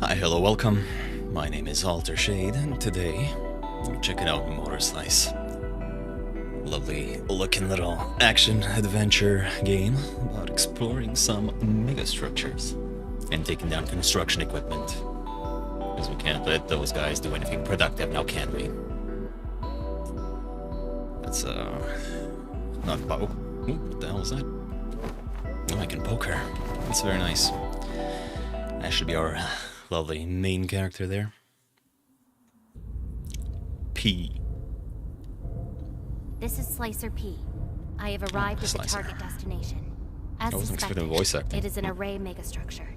Hi, hello, welcome. My name is Alter Shade, and today we're checking out Motorslice. Lovely looking little action-adventure game about exploring some megastructures and taking down construction equipment. Because we can't let those guys do anything productive now, can we? That's, not poke. Ooh, what the hell is that? Oh, I can poke her. That's very nice. That should be our lovely main character there. P. This is Slicer P. I have arrived at the target destination. As I wasn't expecting suspected, voice acting. it is an array megastructure.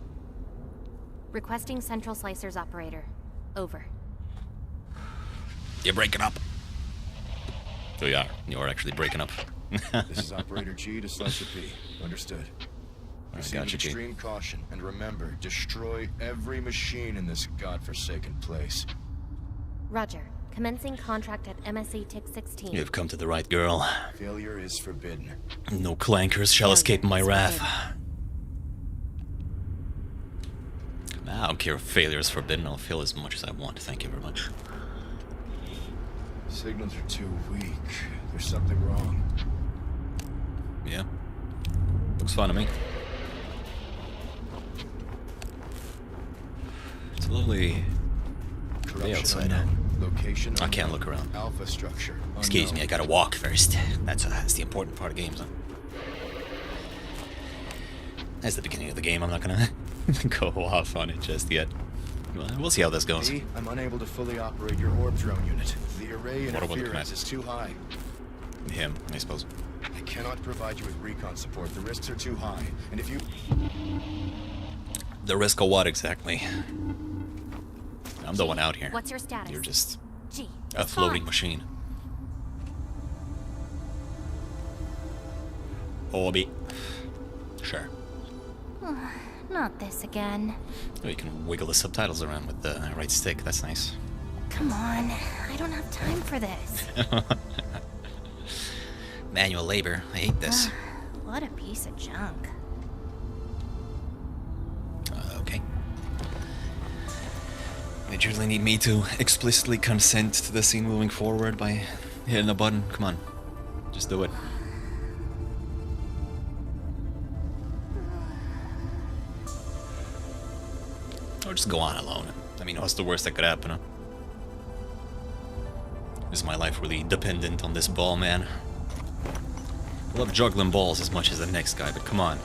Requesting Central Slicer's operator. Over. You're breaking up. Oh, you are. You're actually breaking up. This is Operator G to Slicer P. Understood. Proceed with extreme caution, and remember, destroy every machine in this godforsaken place. Roger. Commencing contract at MSA TIC 16. You've come to the right girl. Failure is forbidden. No clankers shall escape my wrath. I don't care if failure is forbidden. I'll fail as much as I want. Thank you very much. Signals are too weak. There's something wrong. Yeah. Looks fine to me. It's a lovely day outside. Location I can't look around. Alpha structure. Excuse me, I gotta walk first. That's the important part of games, huh? That's the beginning of the game. I'm not gonna go off on it just yet. We'll see how this goes. I'm unable to fully operate your orb drone unit. The array interference is too high. Him, I suppose. I cannot provide you with recon support. The risks are too high. And if you... The risk of what exactly? I'm the one out here. What's your status? You're just G. a floating machine. Orby. Sure. Not this again. Oh, you can wiggle the subtitles around with the right stick. That's nice. Come on. I don't have time for this. Manual labor. I hate this. What a piece of junk. Okay. Did you really need me to explicitly consent to the scene moving forward by hitting a button? Come on. Just do it. Or just go on alone. I mean, what's the worst that could happen, huh? Is my life really dependent on this ball, man? I love juggling balls as much as the next guy, but come on.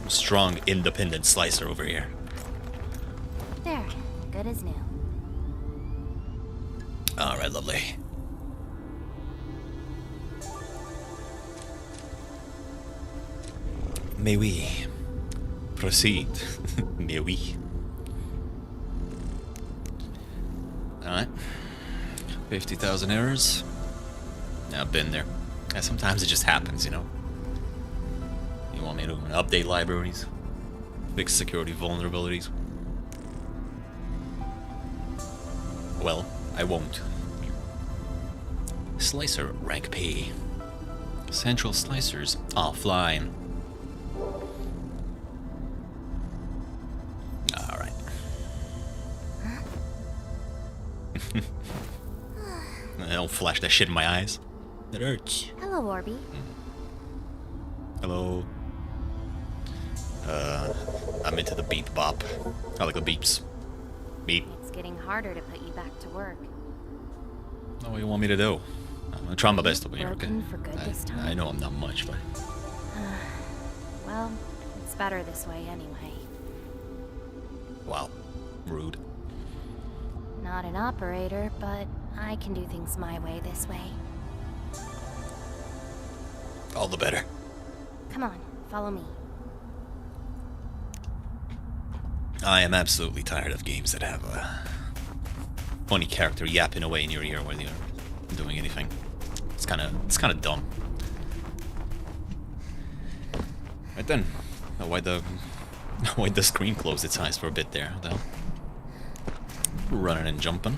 I'm a strong, independent slicer over here. There. Good as new. Alright, lovely. May we proceed? May we? Alright. 50,000 errors. I've been there. Yeah, sometimes it just happens, you know. You want me to update libraries? Fix security vulnerabilities? Well, I won't. Slicer rank P. Central Slicers offline. Alright. Don't flash that shit in my eyes. It hurts. Hello, Orby. Hello. I'm into the beep bop. I like the beeps. Beep. It's getting harder to put you back to work. Oh, what do you want me to do? I'm gonna try my best over here, okay? Broken for good this time? I know I'm not much, but... Well, it's better this way anyway. Wow. Rude. Not an operator, but I can do things my way this way. All the better. Come on, follow me. I am absolutely tired of games that have a funny character yapping away in your ear while you're doing anything. It's kind of dumb. Right then, why'd the screen close its eyes for a bit there? Though, running and jumping,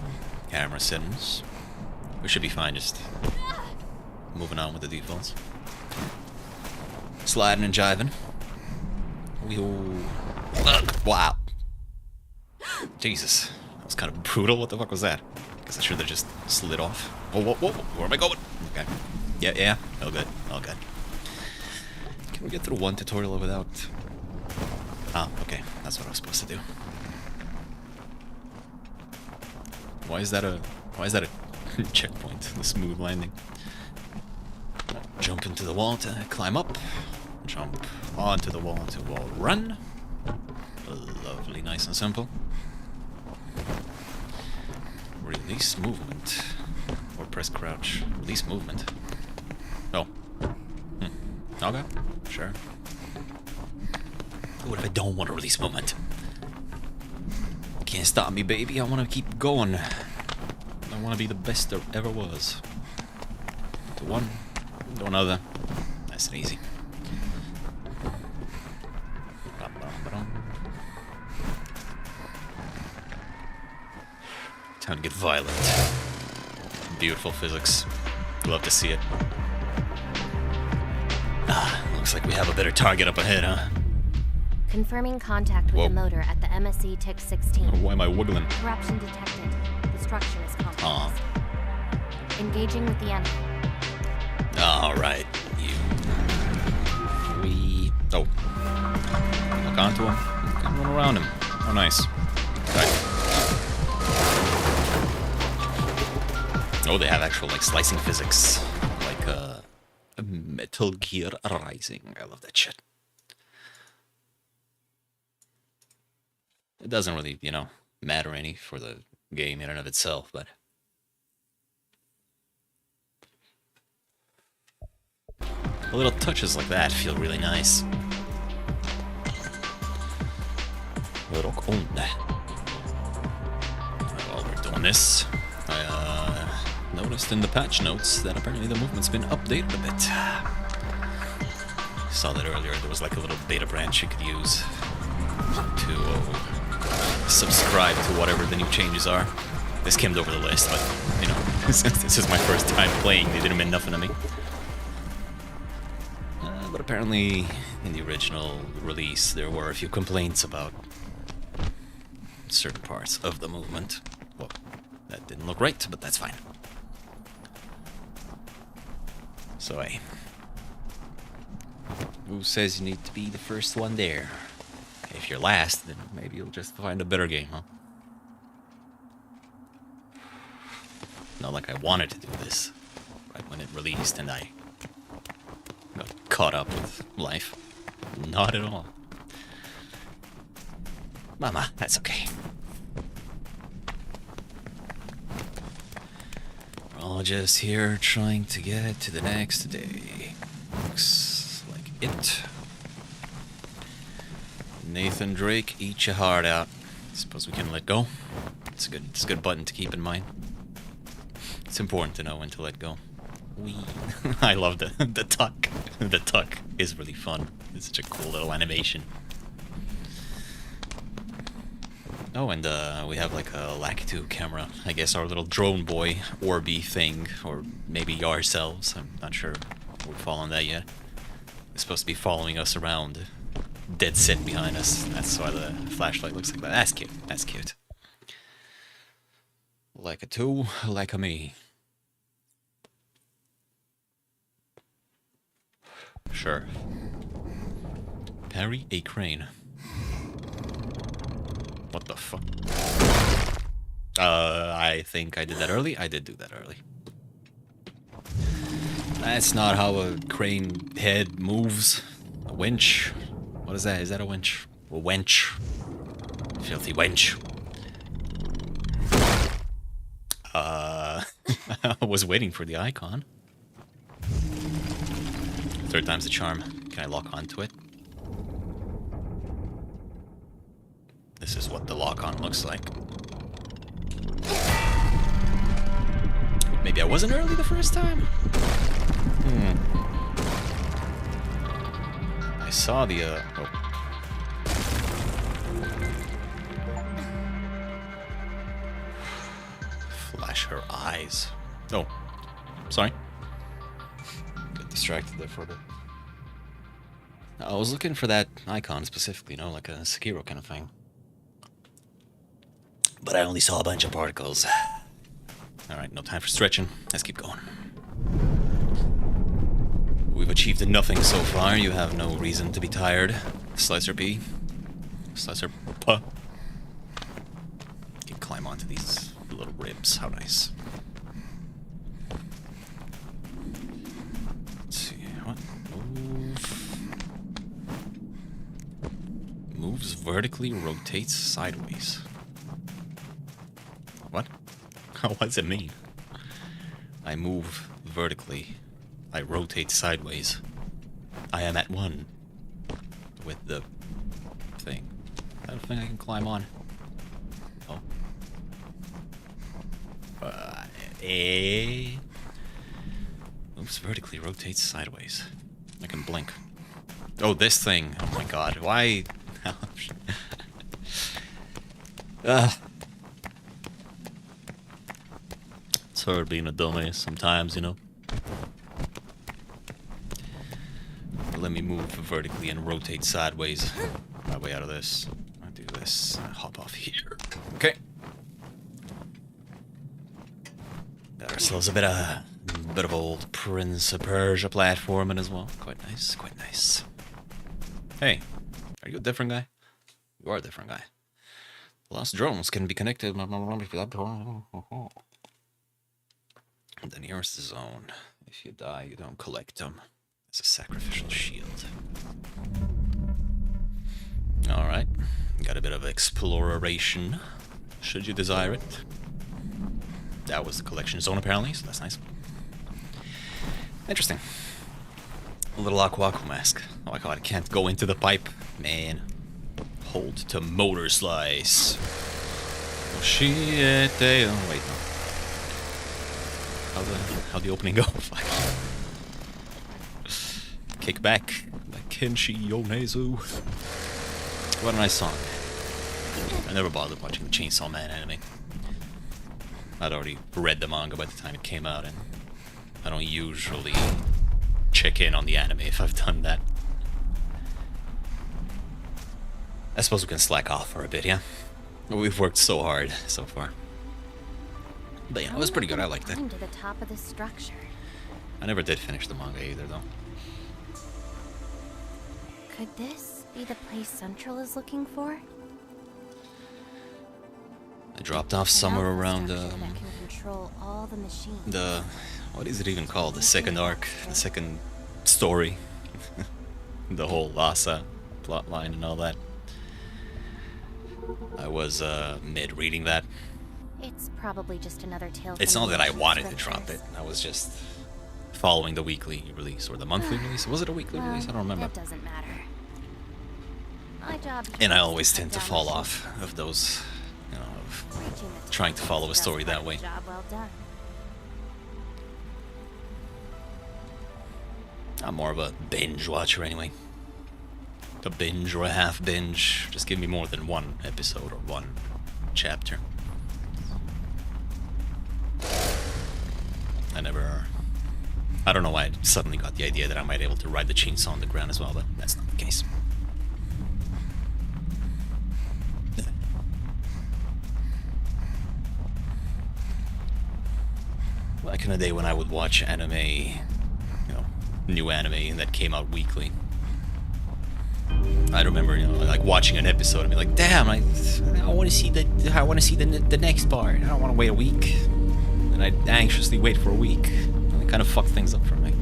camera settings. We should be fine. Just moving on with the defaults. Sliding and jiving. Wow. Jesus. That was kind of brutal. What the fuck was that? Guess I should have just slid off. Oh, whoa. Where am I going? Okay. Yeah. All good. Can we get through one tutorial without... Ah, okay. That's what I was supposed to do. Why is that a checkpoint? The smooth landing. Jump into the wall to climb up. Jump onto the wall to wall run. Lovely, nice and simple. Release movement. Or press crouch. Release movement. Oh. Okay, sure. What if I don't want to release movement? Can't stop me, baby. I want to keep going. I want to be the best there ever was. To one, to another. Nice and easy. Time to get violent. Beautiful physics. Love to see it. Looks like we have a better target up ahead, huh? Confirming contact with the motor at the MSC Tick 16. Why am I wiggling? Corruption detected. The structure is compromised. Engaging with the enemy. Alright, Oh. Lock onto him. Can run around him. Oh, nice. Okay. Oh, they have actual, like, slicing physics. Like, Metal Gear Rising. I love that shit. It doesn't really, matter any for the game in and of itself, but... The little touches like that feel really nice. Little While we're doing this, I noticed in the patch notes that apparently the movement's been updated a bit. Saw that earlier. There was like a little beta branch you could use to subscribe to whatever the new changes are. They skimmed over the list, but since this is my first time playing, they didn't mean nothing to me. But apparently, in the original release, there were a few complaints about certain parts of the movement. Well, that didn't look right, but that's fine. So, hey. Who says you need to be the first one there? If you're last, then maybe you'll just find a better game, huh? Not like I wanted to do this right when it released and I got caught up with life. Not at all. Mama, that's okay. We're all just here trying to get to the next day. Looks like it. Nathan Drake, eat your heart out. Suppose we can let go. It's a good button to keep in mind. It's important to know when to let go. I love the tuck. The tuck is really fun. It's such a cool little animation. Oh, and we have like a Lakitu camera. I guess our little drone boy, Orby thing, or maybe ourselves. I'm not sure we'll fall on that yet. It's supposed to be following us around, dead set behind us. That's why the flashlight looks like that. That's cute. That's cute. Like a two, like a me. Sure. Parry a crane. What the fuck? I think I did that early. I did do that early. That's not how a crane head moves. A winch. What is that? Is that a winch? A wench. Filthy wench. I was waiting for the icon. Third time's the charm. Can I lock onto it? This is what the lock-on looks like. Maybe I wasn't early the first time? I saw the, oh. Flash her eyes. Oh, sorry. Got distracted there for a bit. I was looking for that icon specifically, like a Sekiro kind of thing. But I only saw a bunch of particles. Alright, no time for stretching. Let's keep going. We've achieved nothing so far. You have no reason to be tired. Slicer P. Slicer P. You can climb onto these little ribs. How nice. Let's see. What? Move. Moves vertically, rotates sideways. What? What does it mean? I move vertically. I rotate sideways. I am at one with the thing. I don't think I can climb on. Oh. Moves vertically, rotates sideways. I can blink. Oh, this thing. Oh my god. Why? It's hard being a dumbass sometimes, you know. Let me move vertically and rotate sideways. My way out of this. I do this. I hop off here. Okay. Got ourselves a bit of old Prince of Persia platforming as well. Quite nice. Quite nice. Hey, are you a different guy? You are a different guy. Lost drones can be connected. The nearest zone. If you die, you don't collect them. It's a sacrificial shield. Alright. Got a bit of exploration. Should you desire it. That was the collection zone apparently, so that's nice. Interesting. A little Aqua mask. Oh my god, I can't go into the pipe. Man. Hold to Motorslice. Oh shit. Oh wait, no. How'd the opening go? Fuck. Kick back. Like Kenshi Yonezu. What a nice song. I never bothered watching the Chainsaw Man anime. I'd already read the manga by the time it came out, and I don't usually check in on the anime if I've done that. I suppose we can slack off for a bit, yeah? We've worked so hard so far. But yeah, it was pretty good. I liked it. To the top of this structure. I never did finish the manga either, though. Could this be the place Central is looking for? I dropped off somewhere around that can control all the machines. the what is it even called? The second arc, the second story, the whole Lhasa plotline and all that. I was mid reading that. It's probably just another tale. It's not that I wanted to drop it. I was just following the weekly release or the monthly release. Was it a weekly release? I don't remember. That doesn't matter. My job. And I always tend to fall off of those, you know, of trying to follow a story that way. Job well done. I'm more of a binge watcher anyway. A binge or a half binge. Just give me more than one episode or one chapter. I don't know why I suddenly got the idea that I might be able to ride the chainsaw on the ground as well, but that's not the case. Back in the day when I would watch anime, you know, new anime that came out weekly, I remember, you know, like watching an episode and be like, "Damn, I want to see the next part. I don't want to wait a week." And I'd anxiously wait for a week. And it kind of fucked things up for me.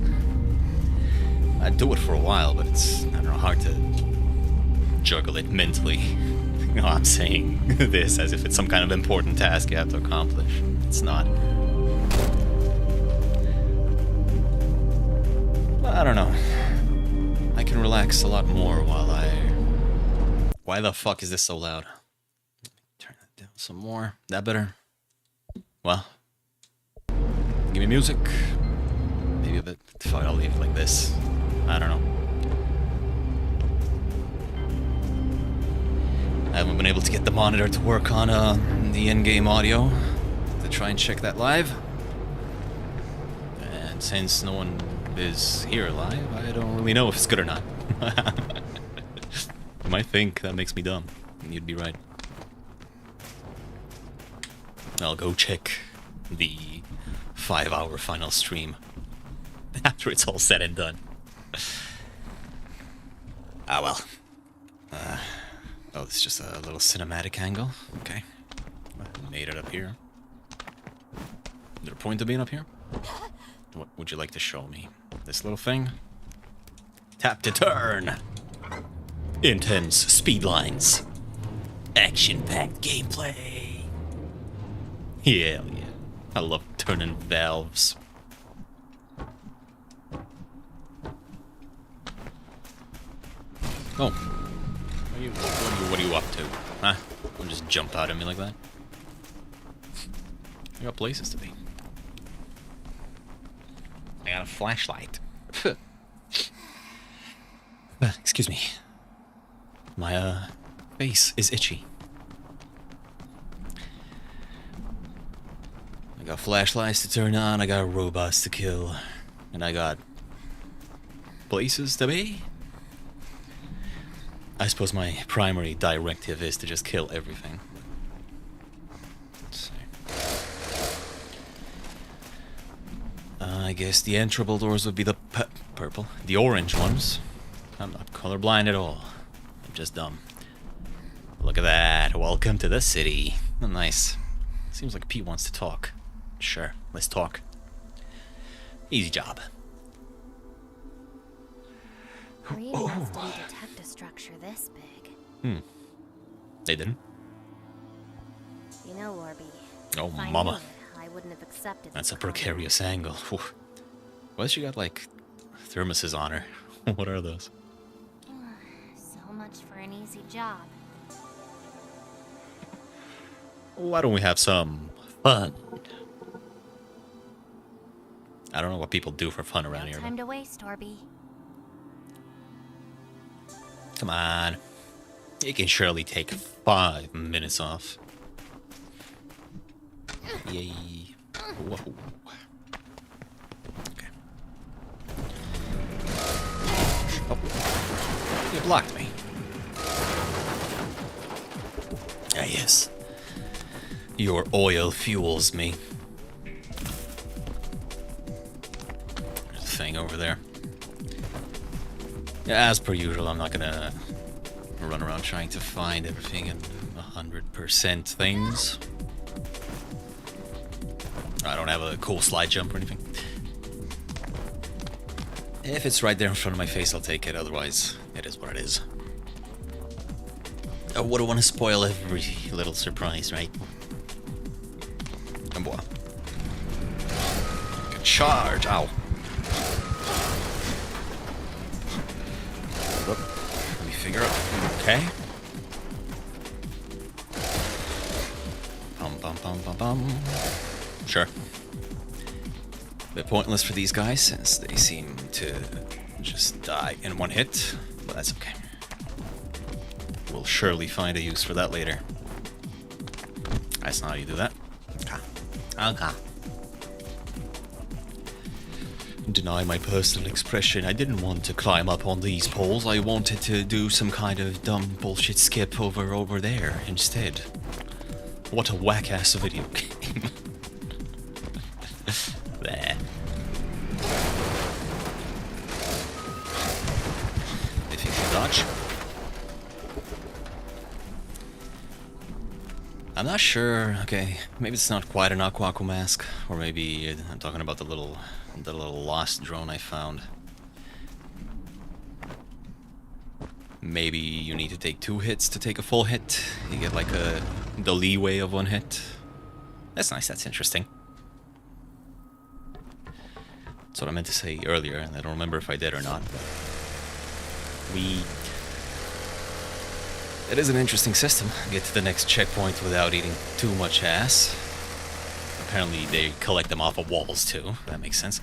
I'd do it for a while, but it's, I don't know, hard to juggle it mentally. You know, I'm saying this as if it's some kind of important task you have to accomplish. It's not. But I don't know. I can relax a lot more while I... Why the fuck is this so loud? Turn it down some more. That better? Well, give me music. Maybe a bit. Fuck, I'll leave it like this. I don't know. I haven't been able to get the monitor to work on the in-game audio to try and check that live. And since no one is here live, I don't really know if it's good or not. You might think that makes me dumb, and you'd be right. I'll go check the 5-hour final stream after it's all said and done. Ah, well. Oh, it's just a little cinematic angle. Okay. Made it up here. Is there a point to being up here? What would you like to show me? This little thing? Tap to turn! Intense speed lines. Action-packed gameplay. Yeah, yeah. I love turning valves. Oh. What are you up to? Huh? Don't just jump out at me like that. I got places to be. I got a flashlight. Excuse me. My, face is itchy. I got flashlights to turn on, I got robots to kill, and I got places to be? I suppose my primary directive is to just kill everything. Let's see. I guess the entrable doors would be the purple. The orange ones. I'm not colorblind at all. I'm just dumb. Look at that. Welcome to the city. Oh, nice. Seems like Pete wants to talk. Sure, let's talk. Easy job. Previous didn't detect a structure this big. They didn't? You know, Orby. Oh, if I mama. knew it, I wouldn't have accepted That's a this comment. precarious angle. Whew. Why she got, like, thermoses on her? What are those? So much for an easy job. Why don't we have some fun? I don't know what people do for fun around here. Time to waste, Orby. Come on. You can surely take 5 minutes off. Yay. Whoa. Okay. Oh. You blocked me. Ah, yes. Your oil fuels me. There's a thing over there. Yeah, as per usual, I'm not gonna run around trying to find everything and 100% things. I don't have a cool slide jump or anything. If it's right there in front of my face, I'll take it. Otherwise, it is what it is. I wouldn't want to spoil every little surprise, right? And boy. Charge! Ow. Let me figure out. Okay. Bum. Sure. A bit pointless for these guys since they seem to just die in one hit, but that's okay. We'll surely find a use for that later. That's not how you do that. Okay. Deny my personal expression. I didn't want to climb up on these poles. I wanted to do some kind of dumb bullshit skip over there instead. What a whack-ass video game. There. If you can dodge. I'm not sure. Okay, maybe it's not quite an Aqua mask, or maybe I'm talking about the little lost drone I found. Maybe you need to take 2 hits to take a full hit. You get like the leeway of 1 hit. That's nice. That's interesting. That's what I meant to say earlier, and I don't remember if I did or not. It is an interesting system. Get to the next checkpoint without eating too much ass. Apparently they collect them off of walls too. That makes sense.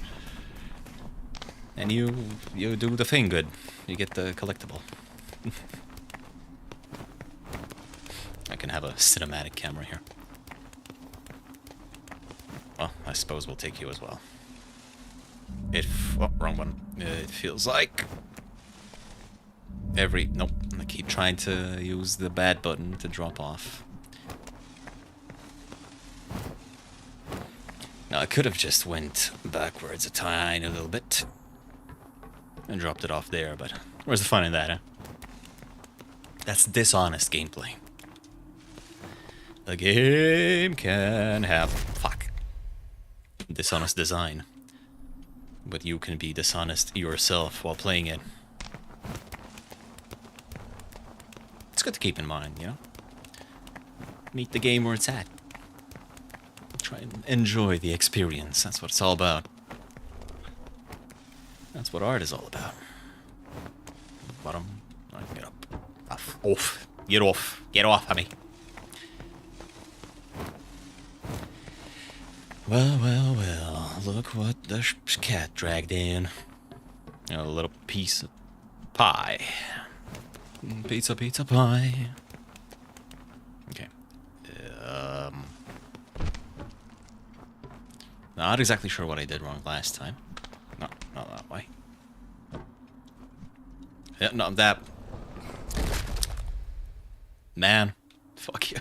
And you do the thing good. You get the collectible. I can have a cinematic camera here. Well, I suppose we'll take you as well. Oh, wrong one. It feels like nope. I keep trying to use the bad button to drop off. could have just went backwards a tiny little bit and dropped it off there, but where's the fun in that, huh? That's dishonest gameplay. The game can have... fuck. Dishonest design. But you can be dishonest yourself while playing it. It's good to keep in mind, you know? Meet the game where it's at. Try and enjoy the experience. That's what it's all about. That's what art is all about. Bottom. I can get up. Off. Get off. Get off of me. Well, well, well. Look what the cat dragged in. A little piece of pie. Pizza, pizza, pie. Okay. Not exactly sure what I did wrong last time. No, not that way. Yeah, no, that... Man. Fuck you.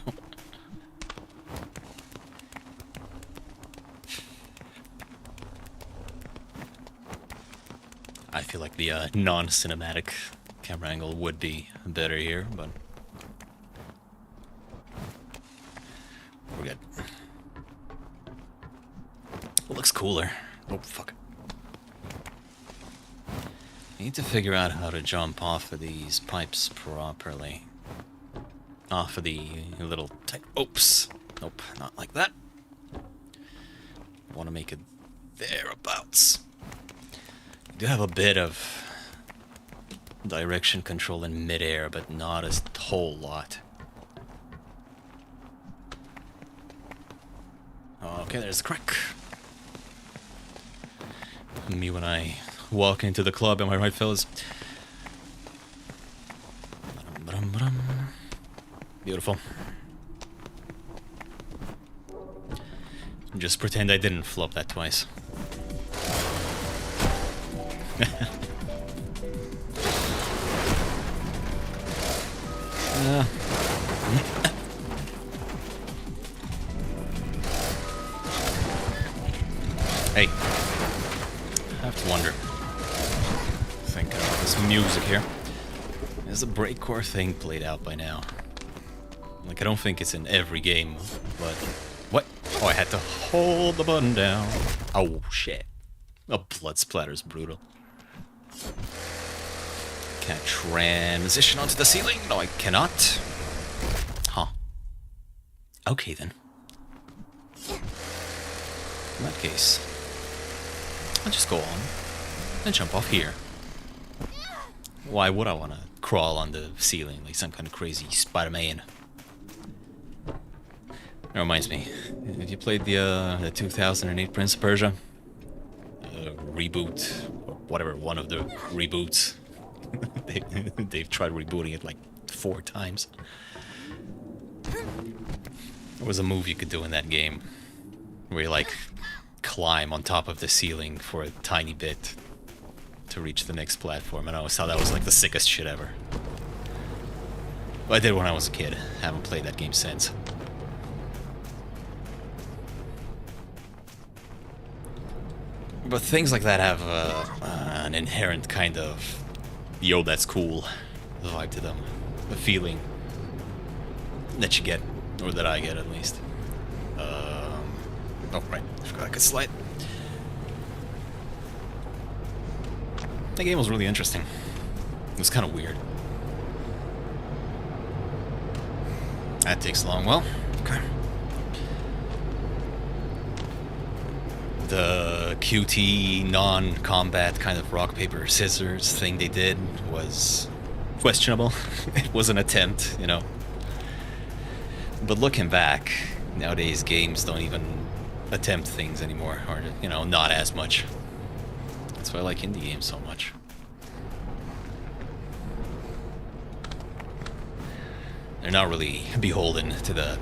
I feel like the non-cinematic camera angle would be better here, but... we're good. It looks cooler. Oh, fuck. I need to figure out how to jump off of these pipes properly. Off of the little tight ropes. Nope, not like that. I want to make it thereabouts. I do have a bit of direction control in midair, but not a whole lot. Okay, there's the crack. Me when I walk into the club, am I right, fellas? Beautiful. Just pretend I didn't flop that twice. Hey. I have to wonder. Think about this music here. Is the breakcore thing played out by now? Like, I don't think it's in every game, but... what? Oh, I had to hold the button down. Oh, shit. A blood splatter's brutal. Can I transition onto the ceiling? No, I cannot. Huh. Okay, then. In that case, I'll just go on and jump off here. Why would I want to crawl on the ceiling like some kind of crazy Spider-Man? That reminds me, have you played the 2008 Prince of Persia? Reboot, or whatever, one of the reboots. They've tried rebooting it like 4 times. There was a move you could do in that game where you like climb on top of the ceiling for a tiny bit to reach the next platform, and I always thought that was like the sickest shit ever. But I did when I was a kid. Haven't played that game since. But things like that have an inherent kind of yo, that's cool vibe to them. The feeling that you get, or that I get at least. Oh, right. I forgot I could slide. That game was really interesting. It was kind of weird. That takes long. Well, okay. The QT non-combat kind of rock, paper, scissors thing they did was questionable. It was an attempt, you know. But looking back, nowadays games don't even attempt things anymore, or, you know, not as much. That's why I like indie games so much. They're not really beholden to the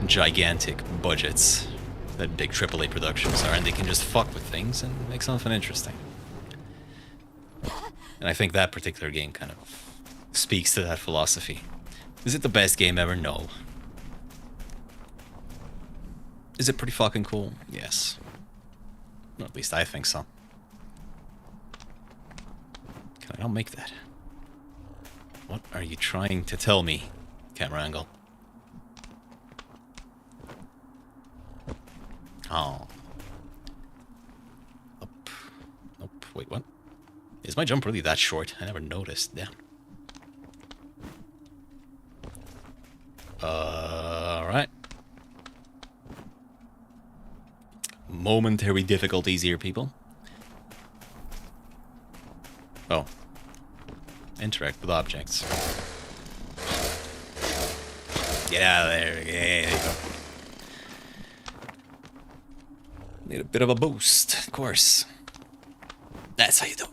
gigantic budgets that big AAA productions are, and they can just fuck with things and make something interesting. And I think that particular game kind of speaks to that philosophy. Is it the best game ever? No. Is it pretty fucking cool? Yes. Well, at least I think so. Can I not make that? What are you trying to tell me, camera angle? Oh. Up. Nope. Wait, what? Is my jump really that short? I never noticed. Damn. Alright. Momentary difficulties here, people. Oh. Interact with objects. Get out of there. Yeah, there you go. Need a bit of a boost, of course. That's how you do it.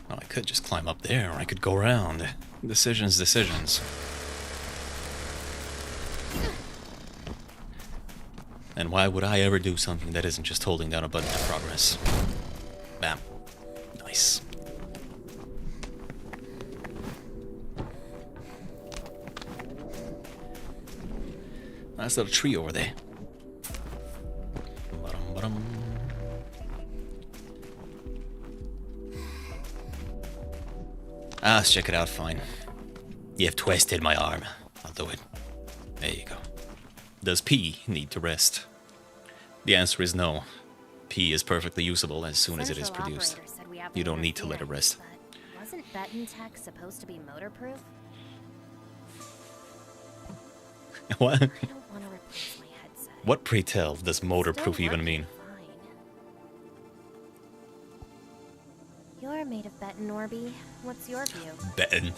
Well, I could just climb up there, or I could go around. Decisions, decisions. And why would I ever do something that isn't just holding down a button to progress? Bam. Nice. Nice little tree over there. Ba-dum. Ah, let's check it out, fine. You've twisted my arm. I'll do it. There you go. Does P need to rest? The answer is no. P is perfectly usable as soon as it is produced. You don't need to let it rest. Wasn't Beton Tech supposed to be motorproof? What? I don't want to replace my headset. What, pray tell, does motorproof even mean? Fine. You're made of Beton, Orby. What's your view? Beton.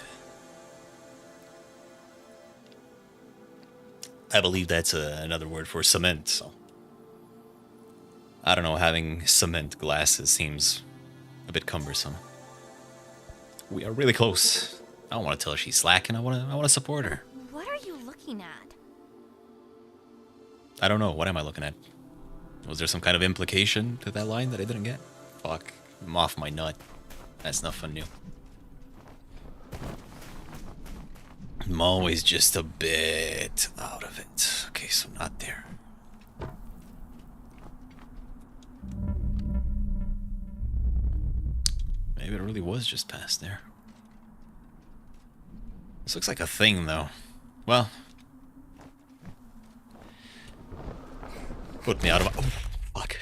I believe that's another word for cement, so... I don't know, having cement glasses seems a bit cumbersome. We are really close. I don't want to tell her she's slacking, I want to support her. What are you looking at? I don't know, what am I looking at? Was there some kind of implication to that line that I didn't get? Fuck, I'm off my nut. That's nothing new. I'm always just a bit out of it. Okay, so not there. Maybe it really was just past there. This looks like a thing, though. Well. Put me out of my... Oh, fuck.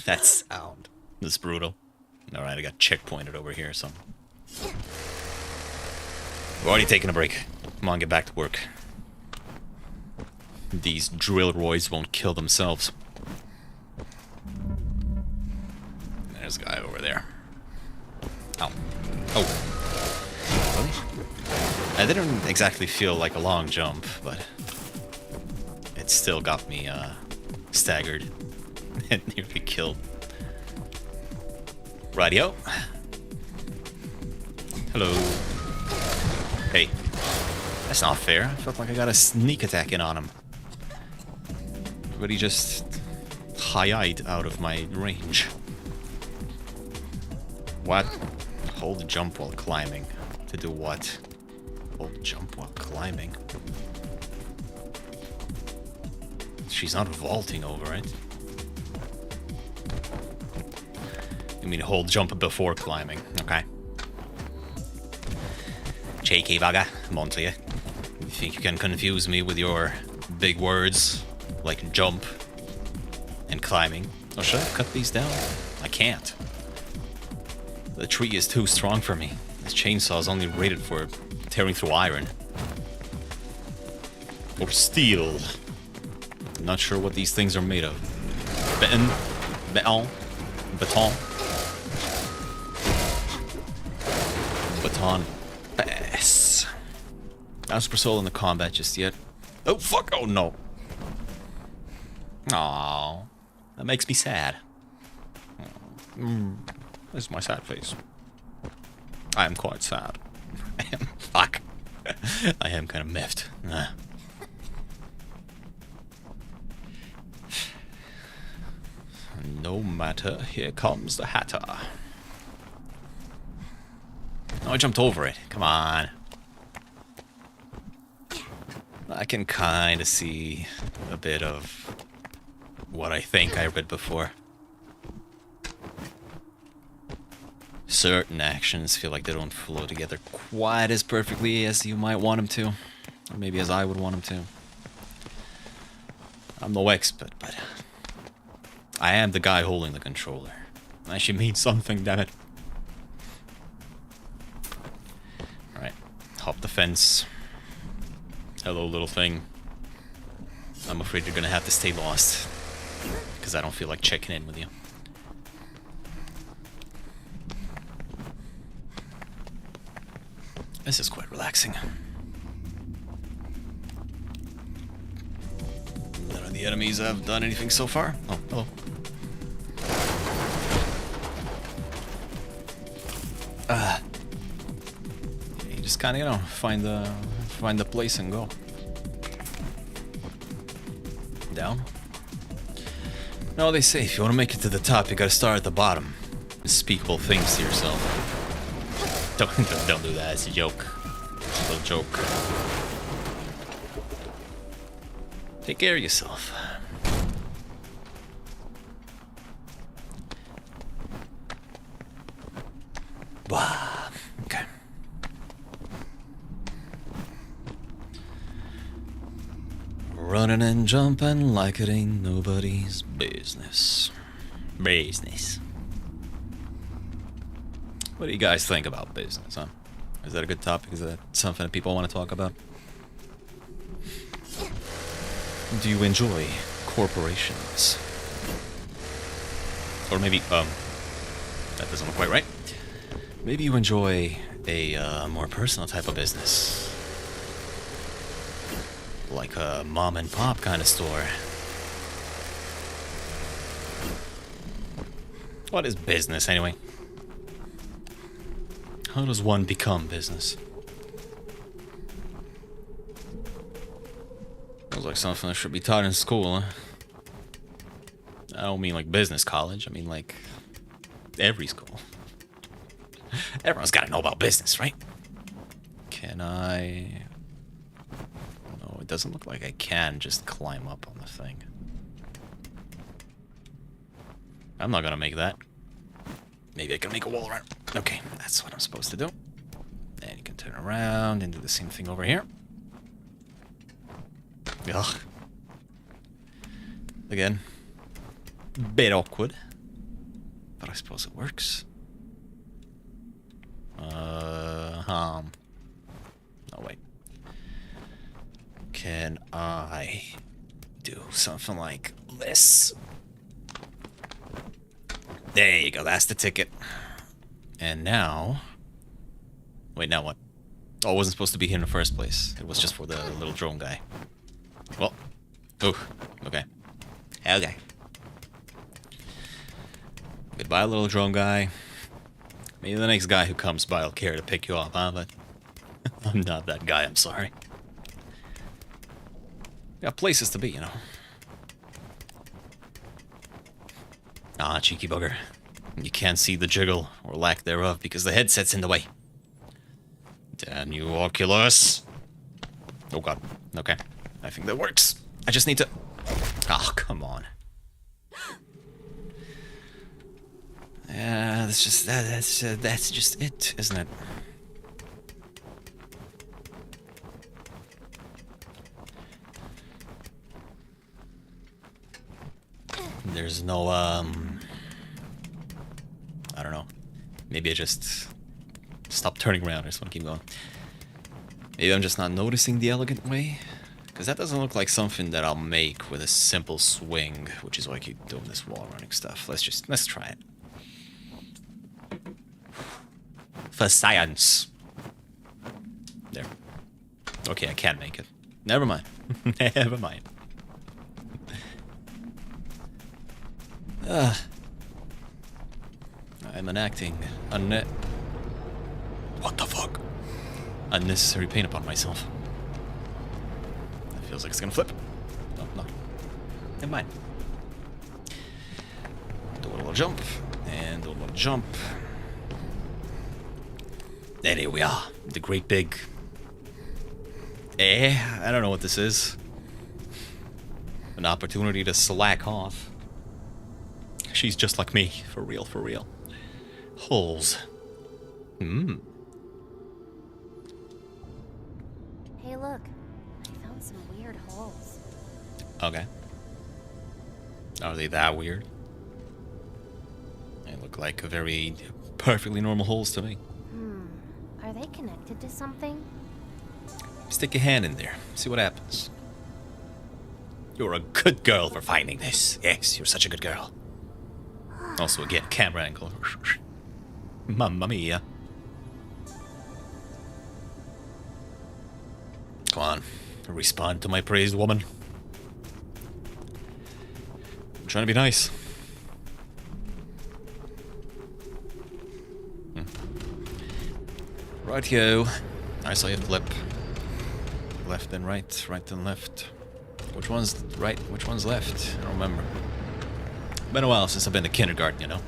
That sound. That's brutal. Alright, I got checkpointed over here, so... We're already taking a break. Come on, get back to work. These drill roids won't kill themselves. There's a guy over there. Ow. Oh. Really? I didn't exactly feel like a long jump, but... it still got me, staggered. And nearly killed. Rightio. Hello. Hey. That's not fair. I felt like I got a sneak attack in on him. But he just high-eyed out of my range. What? Hold jump while climbing. To do what? Hold jump while climbing? She's not vaulting over it. You mean hold jump before climbing? Okay. Cheeky bugger, come on to you. You think you can confuse me with your big words like jump and climbing? Oh, should I cut these down? I can't. The tree is too strong for me. This chainsaw is only rated for tearing through iron. Or steel. I'm not sure what these things are made of. Beton. Beton. Beton. Baton. Bass. Not super soul in the combat just yet. Oh, fuck. Oh, no. Aww. That makes me sad. This is my sad face. I am quite sad. I am. Fuck. I am kind of miffed. No matter, here comes the Hatter. Oh, I jumped over it. Come on. I can kind of see a bit of what I think I read before. Certain actions feel like they don't flow together quite as perfectly as you might want them to. Or maybe as I would want them to. I'm no expert, but I am the guy holding the controller. That should mean something, damn it. Alright, hop the fence. Hello, little thing. I'm afraid you're gonna have to stay lost, because I don't feel like checking in with you. This is quite relaxing. None of the enemies have done anything so far. Oh, hello. You just kind of, you know, find the place and go. Down. No, they say if you want to make it to the top, you gotta start at the bottom. Unspeakable things to yourself. Don't do that. It's a joke. It's a little joke. Take care of yourself. Wow. Okay. Running and jumping like it ain't nobody's business. Business. What do you guys think about business, huh? Is that a good topic? Is that something that people want to talk about? Do you enjoy corporations? Or maybe, that doesn't look quite right. Maybe you enjoy a more personal type of business. Like a mom and pop kind of store. What is business, anyway? How does one become business? Sounds like something that should be taught in school, huh? I don't mean like business college, I mean like every school. Everyone's gotta know about business, right? Can I... No, it doesn't look like I can just climb up on the thing. I'm not gonna make that. Maybe I can make a wall around. Okay, that's what I'm supposed to do. And you can turn around and do the same thing over here. Ugh. Again. Bit awkward. But I suppose it works. No, wait. Can I do something like this? There you go, that's the ticket. And now... Wait, now what? Oh, it wasn't supposed to be here in the first place. It was just for the little drone guy. Well, oh, okay. Okay. Goodbye, little drone guy. Maybe the next guy who comes by will care to pick you up, huh? But I'm not that guy, I'm sorry. Got places to be, you know. Ah, cheeky bugger. You can't see the jiggle, or lack thereof, because the headset's in the way. Damn you, Oculus. Oh god. Okay. I think that works. I just need to... Oh, come on. Yeah, that's just... that's just it, isn't it? There's no, I don't know. Maybe I just stop turning around. I just want to keep going. Maybe I'm just not noticing the elegant way. Because that doesn't look like something that I'll make with a simple swing, which is why I keep doing this wall running stuff. Let's try it. For science. There. Okay, I can't make it. Never mind. Never mind. I'm enacting what the fuck? Unnecessary pain upon myself. That feels like it's gonna flip. No, no. Never mind. Do a little jump, and do a little jump. And here we are. The great big I don't know what this is. An opportunity to slack off. She's just like me, for real, for real. Holes. Hmm. Hey, look. I found some weird holes. Okay. Are they that weird? They look like very perfectly normal holes to me. Are they connected to something? Stick your hand in there. See what happens. You're a good girl for finding this. Yes, you're such a good girl. Also, again, camera angle. Mamma mia. Come on. Respond to my praise, woman. I'm trying to be nice. Right-yo. I saw you flip. Left and right, right and left. Which one's right, which one's left? I don't remember. Been a while since I've been to kindergarten, you know.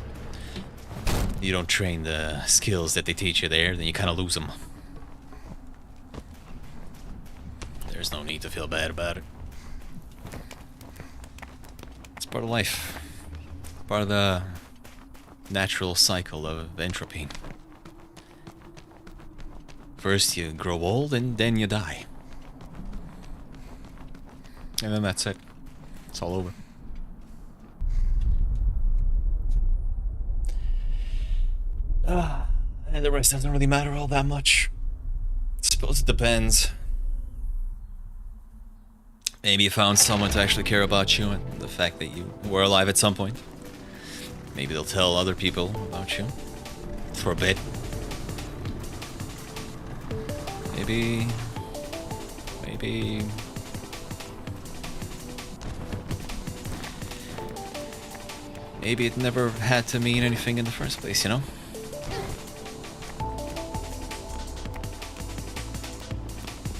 You don't train the skills that they teach you there, then you kind of lose them. There's no need to feel bad about it. It's part of life. Part of the natural cycle of entropy. First you grow old and then you die. And then that's it. It's all over. And the rest doesn't really matter all that much. I suppose it depends. Maybe you found someone to actually care about you and the fact that you were alive at some point. Maybe they'll tell other people about you. For a bit. Maybe... Maybe it never had to mean anything in the first place, you know?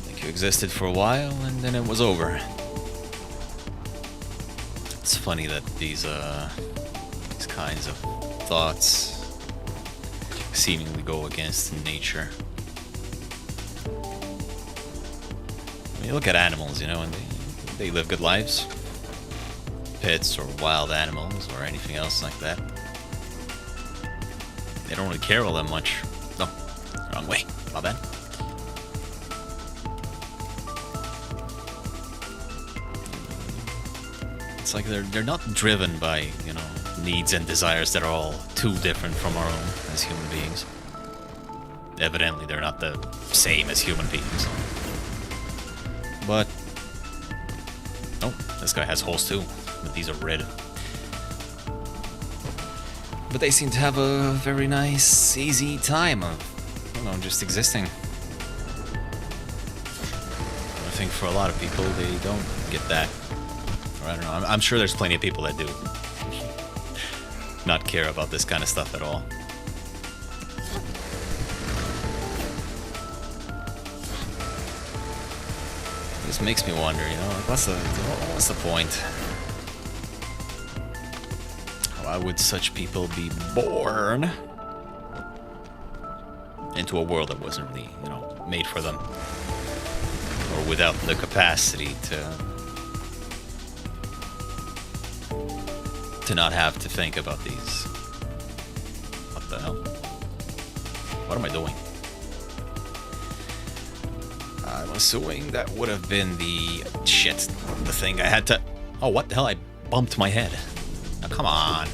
Like you existed for a while and then it was over. It's funny that these kinds of thoughts seemingly go against nature. I mean, look at animals, you know, and they live good lives. Pets or wild animals or anything else like that. They don't really care all that much. No, wrong way. My bad. It's like they're not driven by, you know, needs and desires that are all too different from our own as human beings. Evidently, they're not the same as human beings. But oh, this guy has holes too. But these are red. But they seem to have a very nice, easy time of, you know, just existing. I think for a lot of people, they don't get that. Or I don't know, I'm sure there's plenty of people that do. Not care about this kind of stuff at all. This makes me wonder, you know, like what's the point? Why would such people be born into a world that wasn't really, you know, made for them? Or without the capacity to not have to think about these. What the hell? What am I doing? I'm assuming that would have been the thing I had to... Oh, what the hell? I bumped my head. Now, come on.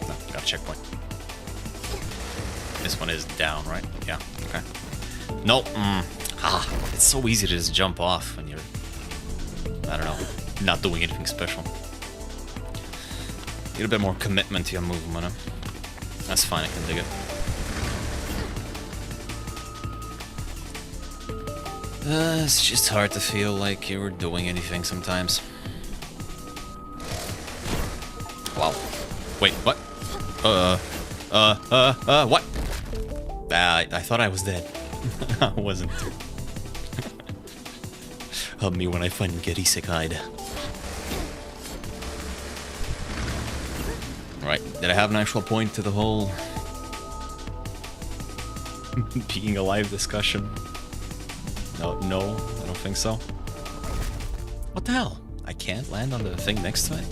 No, got a checkpoint. This one is down, right? Yeah, okay. Nope. It's so easy to just jump off when you're, I don't know, not doing anything special. Need a bit more commitment to your movement, huh? That's fine, I can dig it. It's just hard to feel like you're doing anything sometimes. Wow. Wait, what? What? I thought I was dead. I wasn't. Help me when I find get isekai'd. Right, did I have an actual point to the whole being alive discussion? No, I don't think so. What the hell? I can't land on the thing next to it?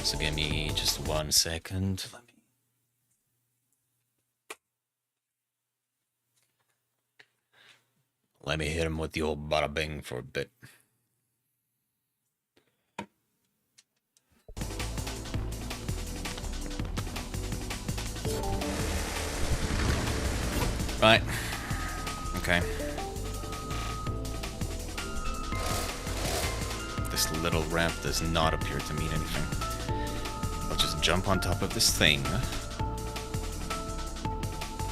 So give me just 1 second. Let me hit him with the old bada bing for a bit. Right. Okay. This little ramp does not appear to mean anything. I'll just jump on top of this thing.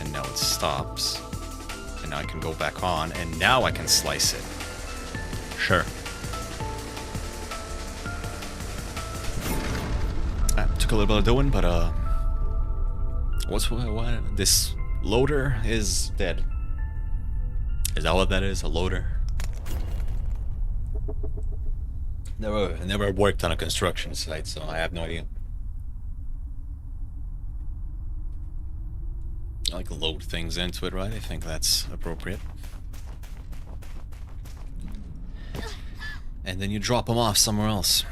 And now it stops. And now I can go back on, and now I can slice it. Sure. Took a little bit of doing, but what? This loader is dead. Is that what that is? A loader? Never worked on a construction site, so I have no idea. I like load things into it, right? I think that's appropriate. And then you drop them off somewhere else.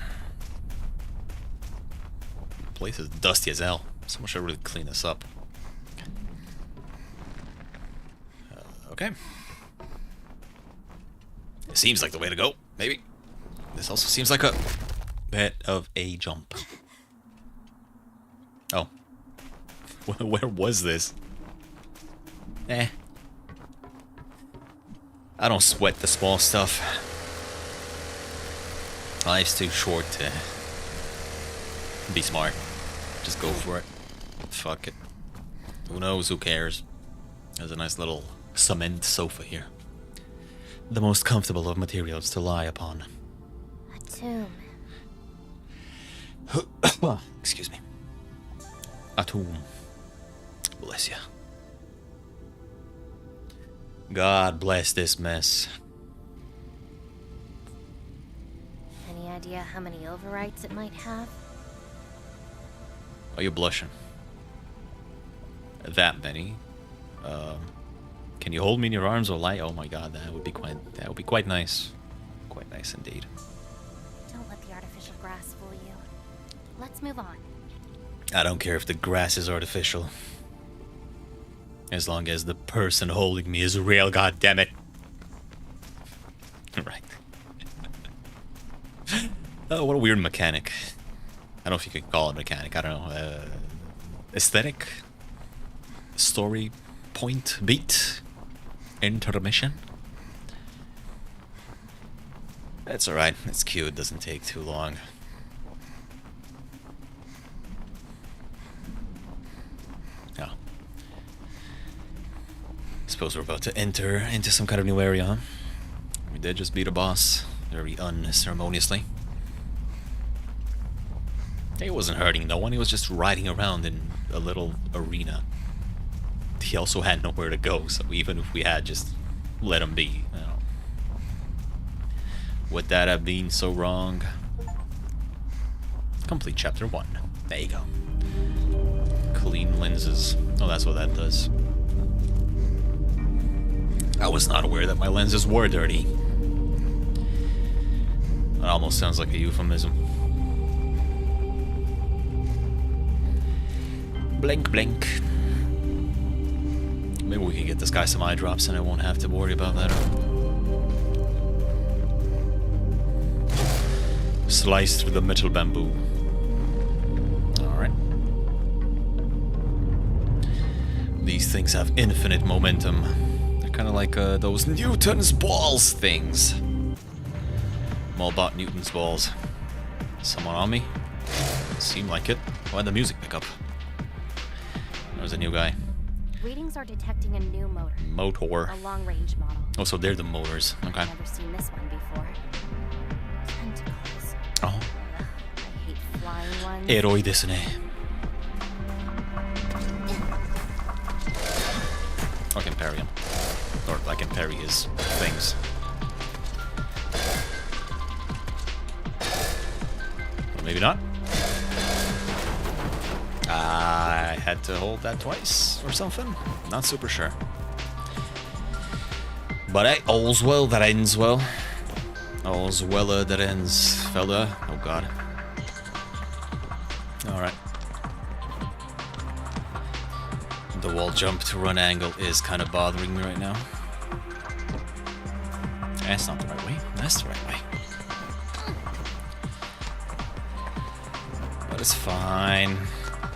The place is dusty as hell. Someone should really clean this up. Okay. It seems like the way to go, maybe. This also seems like a bit of a jump. Oh. Where was this? Eh. I don't sweat the small stuff. Life's too short to be smart. Just go for it. Fuck it. Who knows? Who cares? There's a nice little cement sofa here. The most comfortable of materials to lie upon. A tomb. Excuse me. A tomb. Bless ya. God bless this mess. Any idea how many overrides it might have? Are you blushing? That many? Can you hold me in your arms or lie? Oh my god, that would be quite nice. Quite nice indeed. Don't let the artificial grass fool you. Let's move on. I don't care if the grass is artificial. As long as the person holding me is real, goddammit. Right. Oh, what a weird mechanic. I don't know if you could call it mechanic, I don't know. Aesthetic? Story point? Beat? Intermission? That's alright, it's cute, it doesn't take too long. Oh. Suppose we're about to enter into some kind of new area, huh? We did just beat a boss, very unceremoniously. He wasn't hurting no one, he was just riding around in a little arena. He also had nowhere to go, so even if we had just let him be, you know. Would that have been so wrong? Complete chapter 1. There you go. Clean lenses. Oh, that's what that does. I was not aware that my lenses were dirty. That almost sounds like a euphemism. Blink, blink. Maybe we can get this guy some eye drops and I won't have to worry about that. Slice through the metal bamboo. Alright. These things have infinite momentum. They're kind of like those Newton's balls things. I'm all about Newton's balls. Someone on me? Seemed like it. Why'd the music pick up? There's a new guy. Readings are detecting a new motor. Motor. A long-range model. Oh, so they're the motors. Okay. I've never seen this one before. Tentacles. Oh. I hate flying ones. エロいですね. I can parry him. Or I can parry his things. Or maybe not. I had to hold that twice or something. Not super sure. But hey, all's well that ends well. All's well that ends, fella. Oh god. Alright. The wall jump to run angle is kind of bothering me right now. That's not the right way. That's the right way. But it's fine.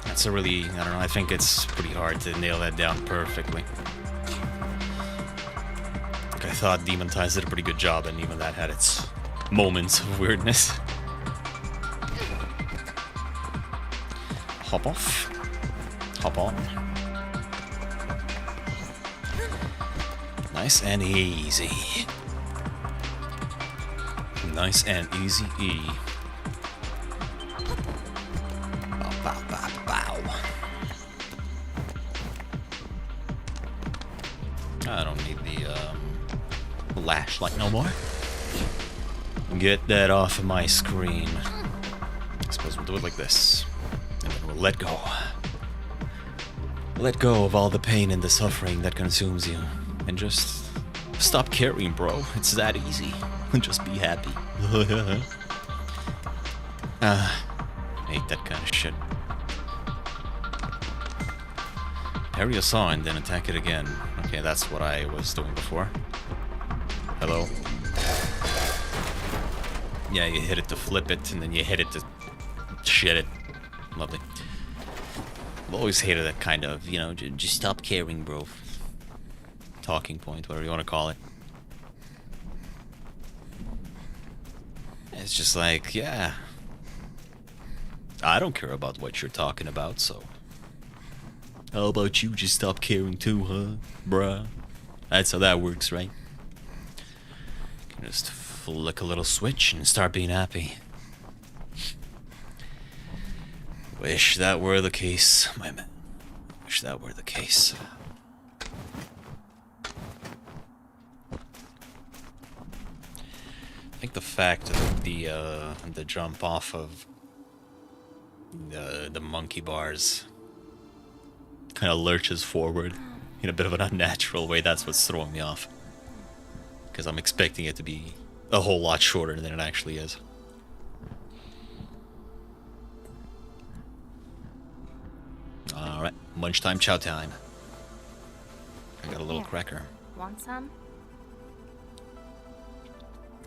That's a really, I don't know, I think it's pretty hard to nail that down perfectly. Like I thought Demon Ties did a pretty good job, and even that had its moments of weirdness. Hop off. Hop on. Nice and easy. Nice and easy. Bow, bow, bow, bow. I don't need the flashlight no more. Get that off of my screen. I suppose we'll do it like this. And then we'll let go. Let go of all the pain and the suffering that consumes you. And just stop caring, bro. It's that easy. Just be happy. Hate that kind of shit. Parry a saw and then attack it again. Okay, that's what I was doing before. Hello? Yeah, you hit it to flip it, and then you hit it to shit it. Lovely. I've always hated that kind of, you know, just stop caring, bro. Talking point, whatever you want to call it. It's just like, yeah. I don't care about what you're talking about, so... How about you just stop caring too, huh, bruh? That's how that works, right? You can just flick a little switch and start being happy. Wish that were the case, my man. Wish that were the case. I think the fact that the jump off of the monkey bars kind of lurches forward in a bit of an unnatural way, that's what's throwing me off. Because I'm expecting it to be a whole lot shorter than it actually is. Alright, lunchtime, chow time. I got a little cracker. Want some?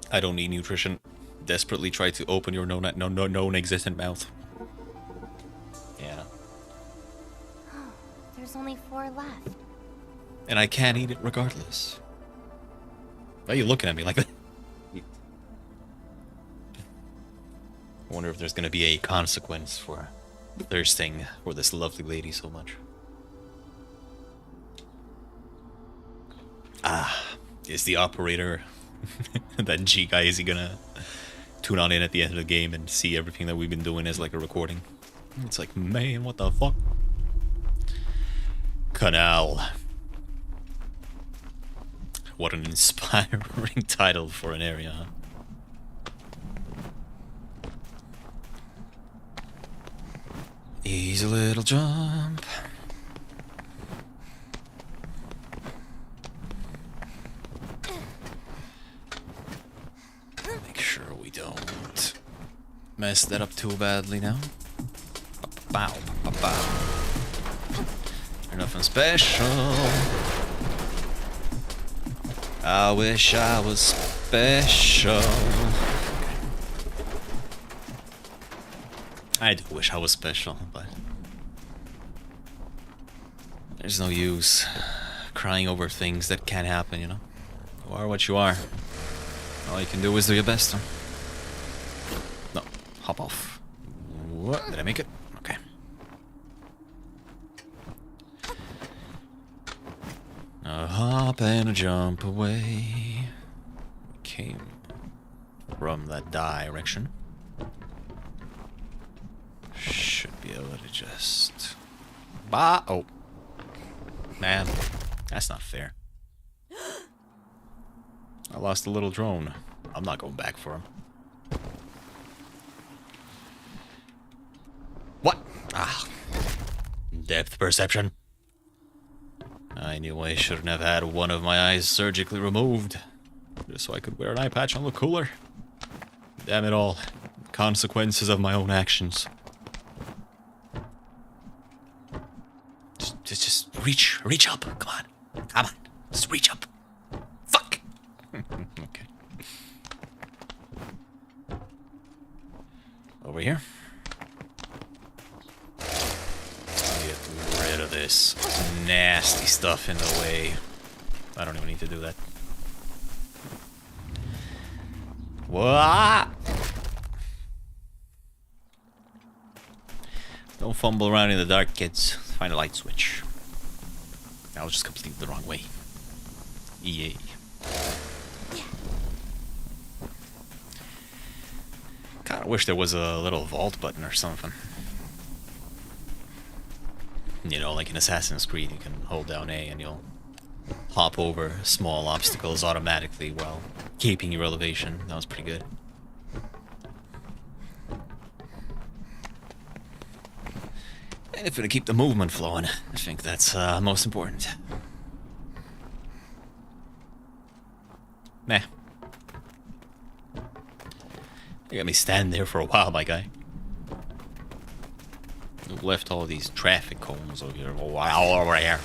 I don't need nutrition. Desperately try to open your non-existent mouth. Yeah. There's only 4 left. And I can't eat it regardless. Why are you looking at me like that? I wonder if there's gonna be a consequence for thirsting for this lovely lady so much. Ah, is the operator that G guy, is he gonna tune on in at the end of the game and see everything that we've been doing as like a recording? It's like, man, what the fuck? Canal. What an inspiring title for an area, huh? Easy little jump. Make sure we don't mess that up too badly now. Bow, bow, bow. You're nothing special. I wish I was special. I do wish I was special, but there's no use crying over things that can't happen, you know? You are what you are. All you can do is do your best, huh? No, hop off. What? Did I make it? Okay. A hop and a jump away. We came from that direction. Should be able to just... Oh. Man, that's not fair. I lost a little drone. I'm not going back for him. What? Ah. Depth perception. I knew I shouldn't have had one of my eyes surgically removed. Just so I could wear an eye patch and look cooler. Damn it all. Consequences of my own actions. Just reach up. Come on. Just reach up. Fuck. Okay. Over here. Get rid of this nasty stuff in the way. I don't even need to do that. What? Don't fumble around in the dark, kids. Find a light switch. I was just completely the wrong way. Yay. Kinda wish there was a little vault button or something. You know, like in Assassin's Creed, you can hold down A and you'll hop over small obstacles automatically while keeping your elevation. That was pretty good. And if it'll keep the movement flowing, I think that's most important. Nah. You got me standing there for a while, my guy. You left all these traffic cones over here. Wow, over here.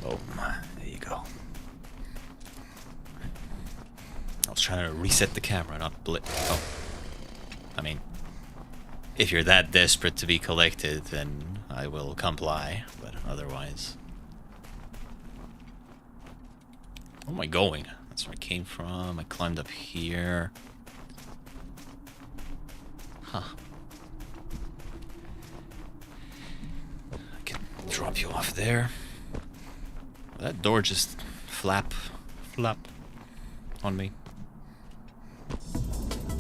Oh, there you go. I was trying to reset the camera, not blip. Oh. I mean, if you're that desperate to be collected, then I will comply, but otherwise... Where am I going? That's where I came from. I climbed up here. Huh. I can drop you off there. That door just flap on me.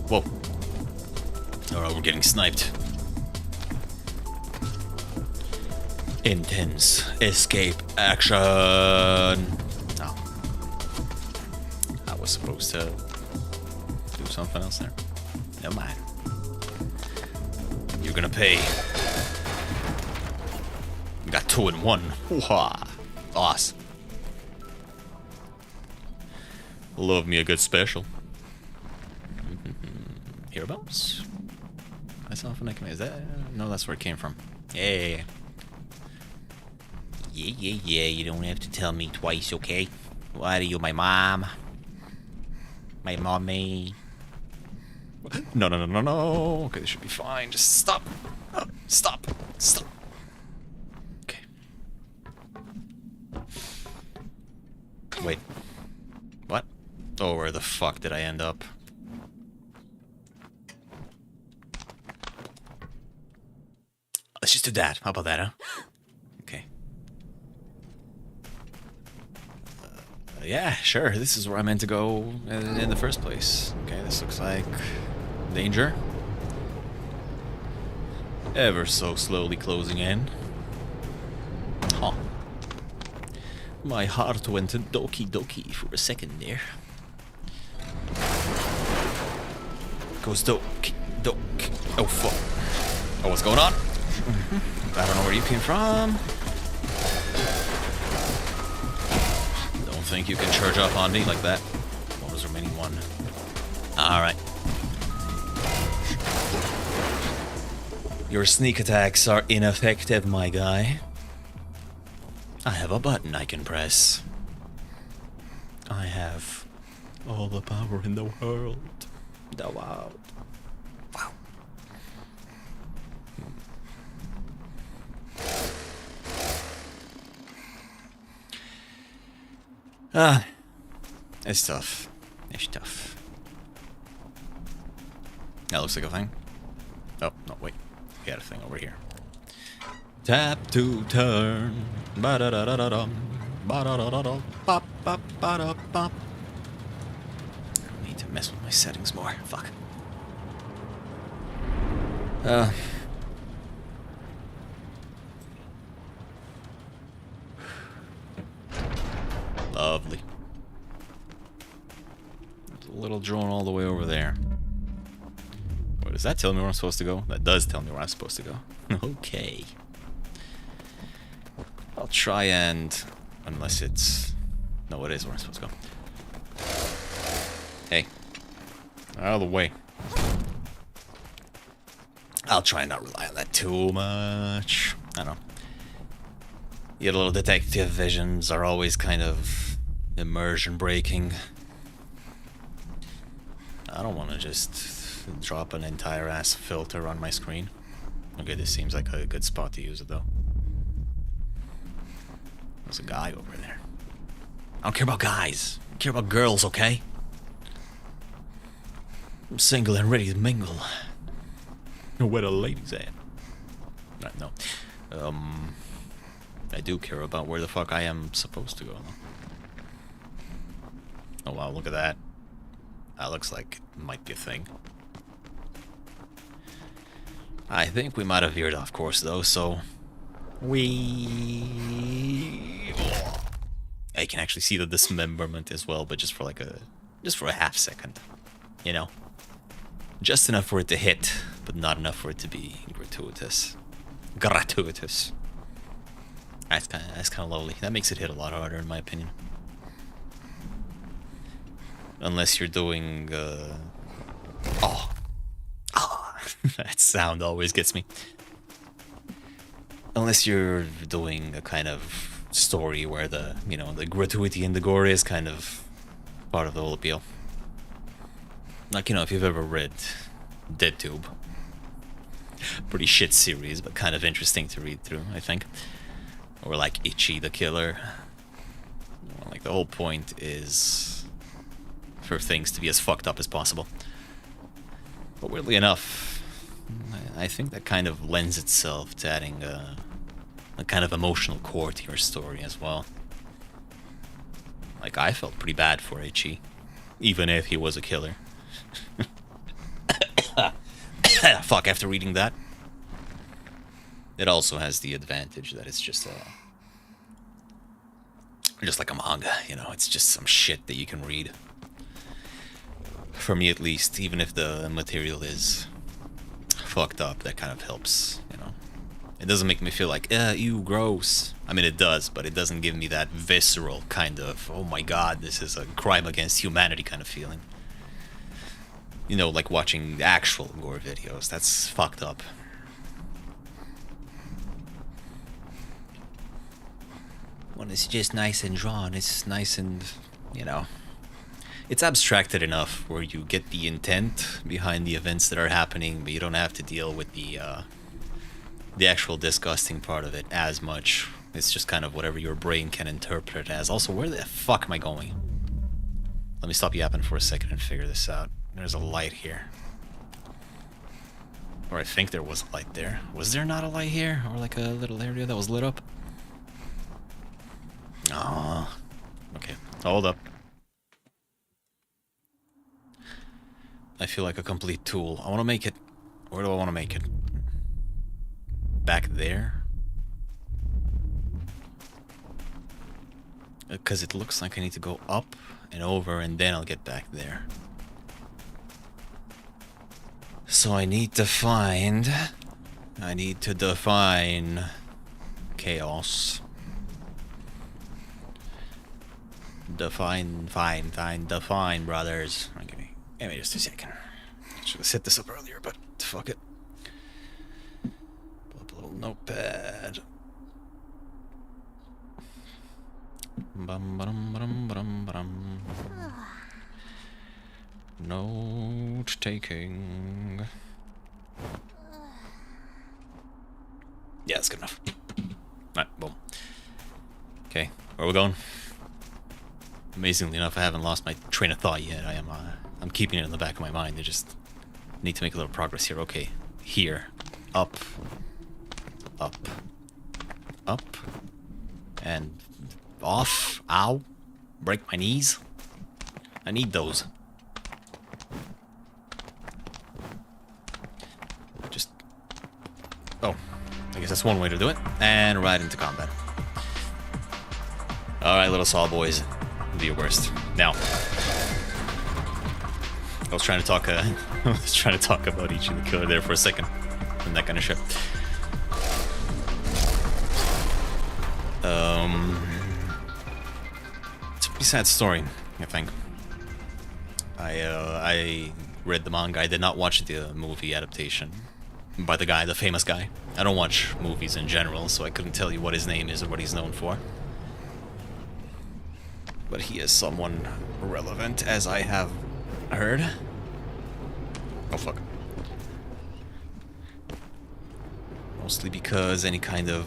Whoa. Alright, we're getting sniped. Intense escape action. Oh. I was supposed to do something else there. Never mind. You're gonna pay. We got 2 in 1. Wah. Awesome. Love me a good special. Hereabouts? I saw if I can. Is that? No, that's where it came from. Yeah. Yeah. You don't have to tell me twice, okay? What are you, my mom? My mommy? No. Okay, this should be fine. Just stop. Stop. Okay. Wait. What? Oh, where the fuck did I end up? Let's just do that. How about that, huh? Okay. Yeah, sure. This is where I meant to go in the first place. Okay, this looks like danger. Ever so slowly closing in. Huh. My heart went doki doki for a second there. Goes doki. Oh, fuck. Oh, what's going on? I don't know where you came from. Don't think you can charge up on me like that. What was remaining one? Alright. Your sneak attacks are ineffective, my guy. I have a button I can press. I have all the power in the world. The world. Wow. It's tough. It's tough. That looks like a thing. Oh, no, wait. We got a thing over here. Tap to turn. Ba-da-da-da-da-dum. Ba-da-da-da-da. Bop-bop-ba-da-bop. I need to mess with my settings more. Fuck. Lovely. There's a little drone all the way over there. What does that tell me where I'm supposed to go? That does tell me where I'm supposed to go. Okay. I'll try and... Unless it's... No, it is where I'm supposed to go. Hey. Out of the way. I'll try and not rely on that too much. I don't know. Your little detective visions are always kind of immersion breaking. I don't want to just drop an entire ass filter on my screen. Okay, this seems like a good spot to use it though. There's a guy over there. I don't care about guys. I care about girls, okay? I'm single and ready to mingle. Where the ladies at? No. I do care about where the fuck I am supposed to go though. Oh wow, look at that. That looks like it might be a thing. I think we might have veered off course though, so I can actually see the dismemberment as well, but just for a half second. You know? Just enough for it to hit, but not enough for it to be gratuitous. Gratuitous. That's kind of lovely. That makes it hit a lot harder, in my opinion. Unless you're doing, that sound always gets me. Unless you're doing a kind of story where the gratuity and the gore is kind of part of the whole appeal. Like, if you've ever read DeadTube. Pretty shit series, but kind of interesting to read through, I think. Or like Itchy the Killer. Like, the whole point is for things to be as fucked up as possible. But weirdly enough, I think that kind of lends itself to adding a kind of emotional core to your story as well. Like, I felt pretty bad for Itchy, even if he was a killer. Fuck, after reading that. It also has the advantage that it's just like a manga, it's just some shit that you can read. For me at least, even if the material is fucked up, that kind of helps, It doesn't make me feel like, ew, gross. I mean, it does, but it doesn't give me that visceral kind of, oh my god, this is a crime against humanity kind of feeling. Like watching actual gore videos. That's fucked up. When it's just nice and drawn, it's nice and, it's abstracted enough where you get the intent behind the events that are happening, but you don't have to deal with the actual disgusting part of it as much. It's just kind of whatever your brain can interpret it as. Also, where the fuck am I going? Let me stop yapping for a second and figure this out. There's a light here. Or I think there was a light there. Was there not a light here? Or like a little area that was lit up? Oh, okay. Hold up. I feel like a complete tool. I want to make it... Where do I want to make it? Back there? Because it looks like I need to go up and over and then I'll get back there. So I need to define chaos. Define, brothers. Give me just a second. Should have set this up earlier, but fuck it. Pull up a little notepad. Note taking. Yeah, that's good enough. Alright, boom. Okay, where are we going? Amazingly enough, I haven't lost my train of thought yet. I'm keeping it in the back of my mind. I just need to make a little progress here. Okay, here, up, and off. Ow, break my knees. I need those. Just, oh, I guess that's one way to do it. And right into combat. All right, little saw boys. Do your worst. Now, I was trying to talk about each of the killer there for a second, and that kind of shit. It's a pretty sad story, I think. I read the manga. I did not watch the movie adaptation by the guy, the famous guy. I don't watch movies in general, so I couldn't tell you what his name is or what he's known for. But he is someone relevant, as I have heard. Oh, fuck. Mostly because any kind of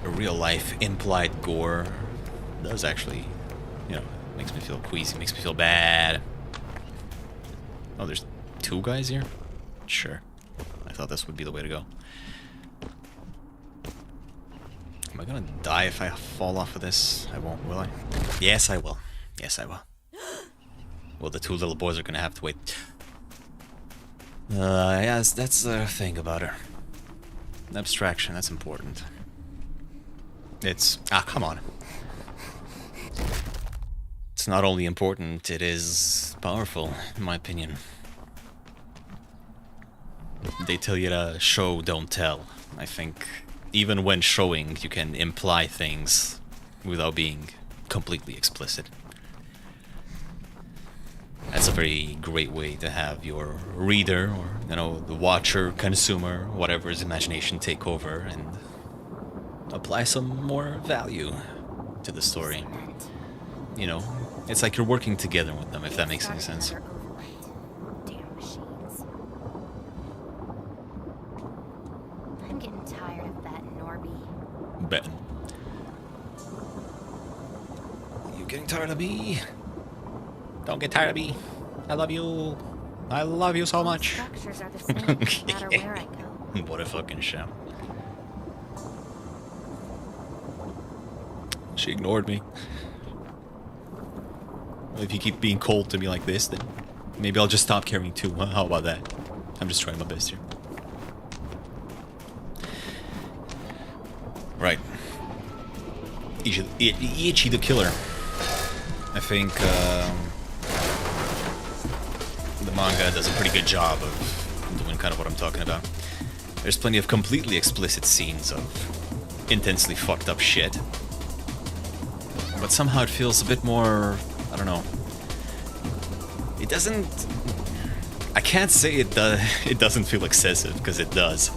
real-life implied gore does actually, you know, makes me feel queasy, makes me feel bad. Oh, there's 2 guys here? Sure. I thought this would be the way to go. Am I gonna die if I fall off of this? I won't, will I? Yes, I will. Yes, I will. Well, the 2 little boys are gonna have to wait. Yeah, that's the thing about her. Abstraction, that's important. It's... Ah, come on. It's not only important, it is powerful, in my opinion. They tell you to show, don't tell. I think even when showing, you can imply things without being completely explicit. That's a very great way to have your reader, or, you know, the watcher, consumer, whatever's imagination take over and apply some more value to the story. You know, it's like you're working together with them, if that makes any sense. Damn machines. I'm getting tired of betting, Norby. Betting. You getting tired of me? Don't get tired of me. I love you. I love you so much. Structures are the same, no matter where I go. What a fucking sham. She ignored me. If you keep being cold to me like this, then maybe I'll just stop caring too. How about that? I'm just trying my best here. Right. Ichi the Killer. I think the manga does a pretty good job of doing kind of what I'm talking about. There's plenty of completely explicit scenes of intensely fucked up shit. But somehow it feels a bit more... I don't know. It doesn't... I can't say it doesn't feel excessive, because it does.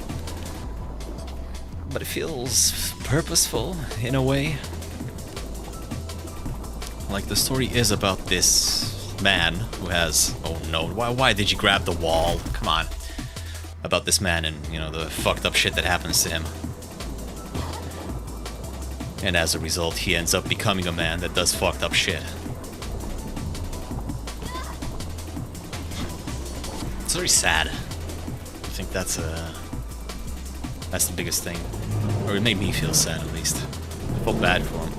But it feels purposeful, in a way. Like, the story is about this man who has... Oh no, why did you grab the wall? Come on. About this man and, you know, the fucked up shit that happens to him. And as a result, he ends up becoming a man that does fucked up shit. It's very sad. I think that's the biggest thing. Or it made me feel sad, at least. I felt bad for him.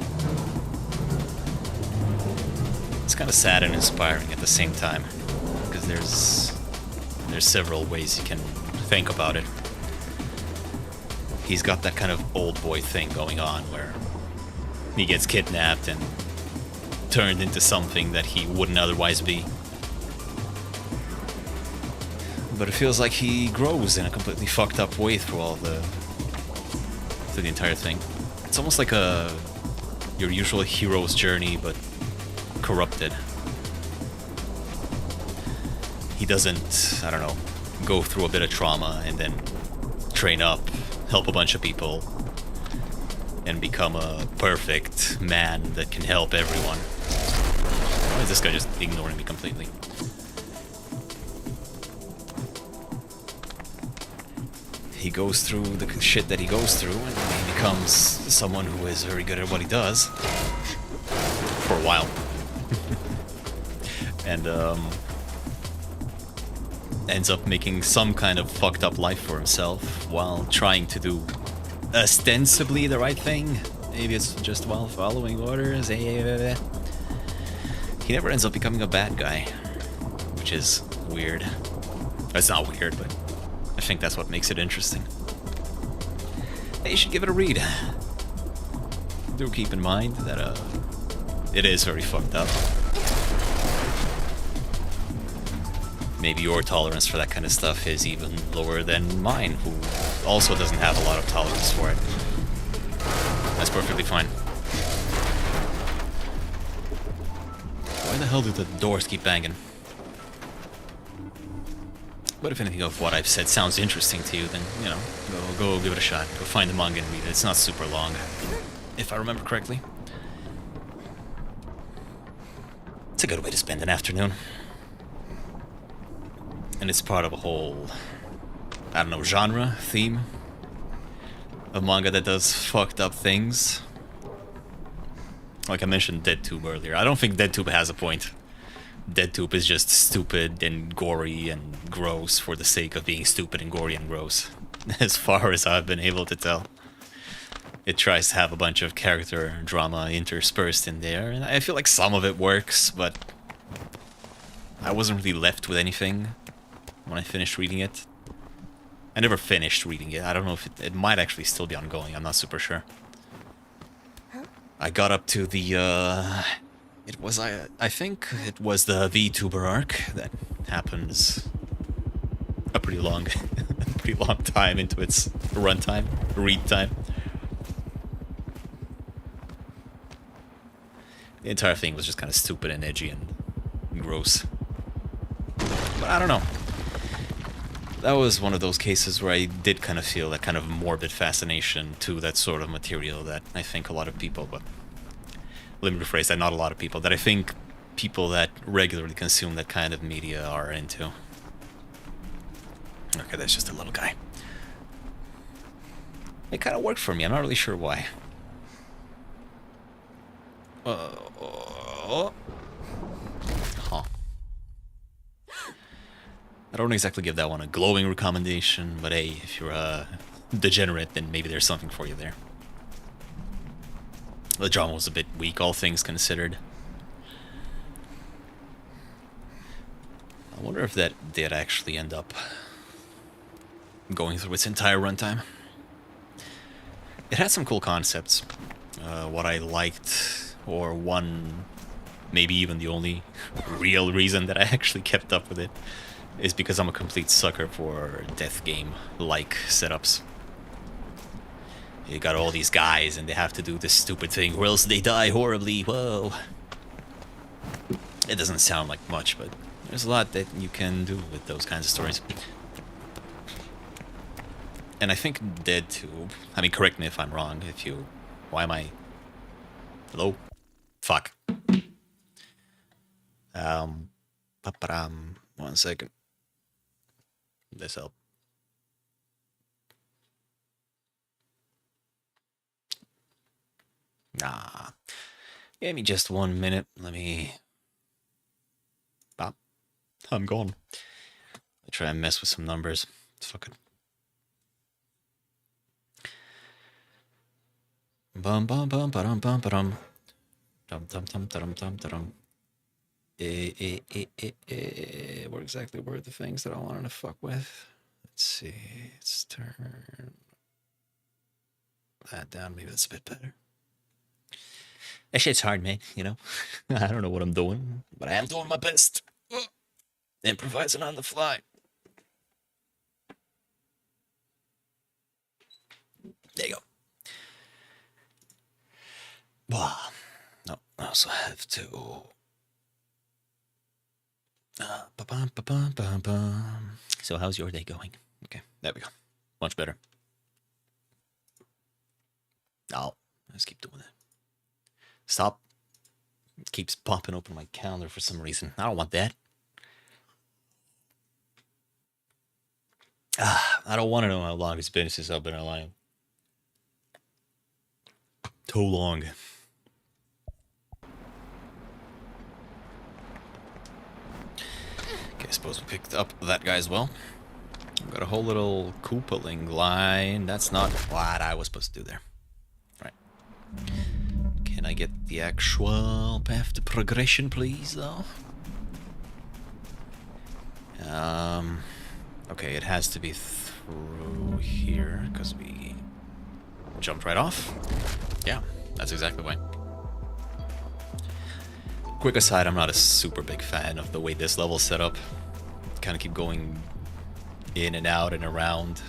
It's kind of sad and inspiring at the same time, because there's several ways you can think about it. He's got that kind of old boy thing going on where he gets kidnapped and turned into something that he wouldn't otherwise be. But it feels like he grows in a completely fucked up way through the entire thing. It's almost like your usual hero's journey, but corrupted. He doesn't, I don't know, go through a bit of trauma and then train up, help a bunch of people, and become a perfect man that can help everyone. Why is this guy just ignoring me completely? He goes through the shit that he goes through, and he becomes someone who is very good at what he does. For a while. And, ends up making some kind of fucked up life for himself while trying to do ostensibly the right thing. Maybe it's just while following orders. He never ends up becoming a bad guy, which is weird. It's not weird, but I think that's what makes it interesting. Hey, you should give it a read. Do keep in mind that it is very fucked up. Maybe your tolerance for that kind of stuff is even lower than mine, who also doesn't have a lot of tolerance for it. That's perfectly fine. Why the hell do the doors keep banging? But if anything of what I've said sounds interesting to you, then, you know, go give it a shot. Go find the manga and read it. It's not super long, if I remember correctly. It's a good way to spend an afternoon. And it's part of a whole, I don't know, genre, theme. A manga that does fucked up things. Like I mentioned DeadTube earlier. I don't think DeadTube has a point. DeadTube is just stupid and gory and gross for the sake of being stupid and gory and gross. As far as I've been able to tell. It tries to have a bunch of character drama interspersed in there, and I feel like some of it works, but I wasn't really left with anything when I finished reading it. I never finished reading it. I don't know if it might actually still be ongoing. I'm not super sure. I got up to the, I think it was the VTuber arc that happens a pretty long time into its runtime, read time. The entire thing was just kind of stupid and edgy and gross. But I don't know. That was one of those cases where I did kind of feel that kind of morbid fascination to that sort of material that I think a lot of people, but let me rephrase that, not a lot of people, that I think people that regularly consume that kind of media are into. Okay, that's just a little guy. It kind of worked for me, I'm not really sure why. Huh. I don't exactly give that one a glowing recommendation, but hey, if you're a degenerate, then maybe there's something for you there. The drama was a bit weak, all things considered. I wonder if that did actually end up going through its entire runtime. It had some cool concepts. What I liked, or one, maybe even the only real reason that I actually kept up with it, is because I'm a complete sucker for death game-like setups. You got all these guys and they have to do this stupid thing or else they die horribly. Whoa. It doesn't sound like much, but there's a lot that you can do with those kinds of stories. And I think DeadTube, I mean, correct me if I'm wrong, if you... Why am I... Hello? Fuck. One second. This help. Nah. Give me just 1 minute. Let me... Bop. I'm gone. I try and mess with some numbers. Fuck it. Bum bum bum ba-dum bum ba-dum. Dum dum dum dum dum dum. Where exactly were the things that I wanted to fuck with? Let's see. Let's turn that down. Maybe that's a bit better. That shit's hard, man, you know? I don't know what I'm doing, but I am doing my best. Improvising on the fly. There you go. Wow. No, I also have to... So how's your day going? Okay, there we go. Much better. Oh, let's keep doing it. Stop. It keeps popping open my calendar for some reason. I don't want that. I don't want to know how long it's been since I've been online. Too long. Okay, I suppose we picked up that guy as well. We've got a whole little Koopaling line. That's not what I was supposed to do there. Right. Can I get the actual path to progression, please, though? Okay, it has to be through here, because we jumped right off. Yeah, that's exactly why. Quick aside, I'm not a super big fan of the way this level's set up. Kind of keep going in and out and around.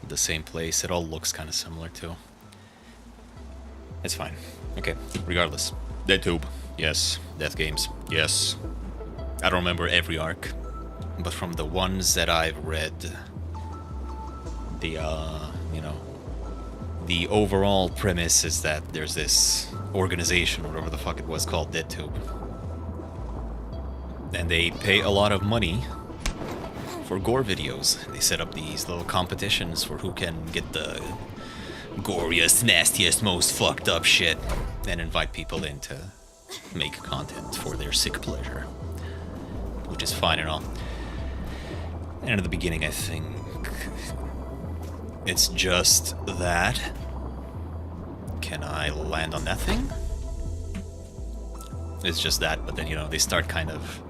the same place. It all looks kind of similar too. It's fine. Okay, regardless. DeadTube. Yes. Death Games. Yes. I don't remember every arc, but from the ones that I've read, the, you know, the overall premise is that there's this organization, whatever the fuck it was, called DeadTube. And they pay a lot of money for gore videos. They set up these little competitions for who can get the goriest, nastiest, most fucked up shit, and invite people in to make content for their sick pleasure, which is fine and all. And at the beginning, I think it's just that. Can I land on that thing? It's just that, but then, you know, they start kind of,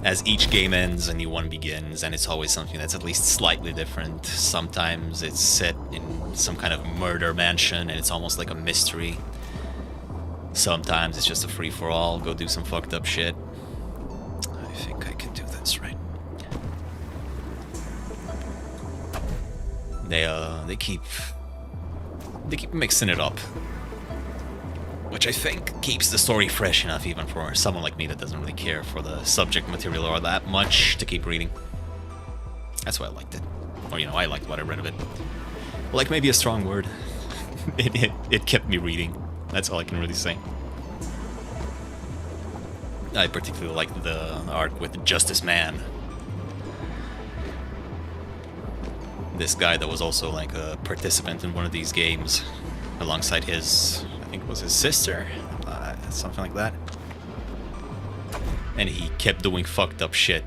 as each game ends a new one begins, and it's always something that's at least slightly different. Sometimes it's set in some kind of murder mansion and it's almost like a mystery. Sometimes it's just a free-for-all, go do some fucked up shit. I think I can do this, right? They keep mixing it up, which I think keeps the story fresh enough even for someone like me that doesn't really care for the subject material or that much to keep reading. That's why I liked it. Or, you know, I liked what I read of it. Like, maybe a strong word. It kept me reading. That's all I can really say. I particularly liked the arc with Justice Man. This guy that was also like a participant in one of these games alongside his, I think it was his sister, something like that. And he kept doing fucked up shit.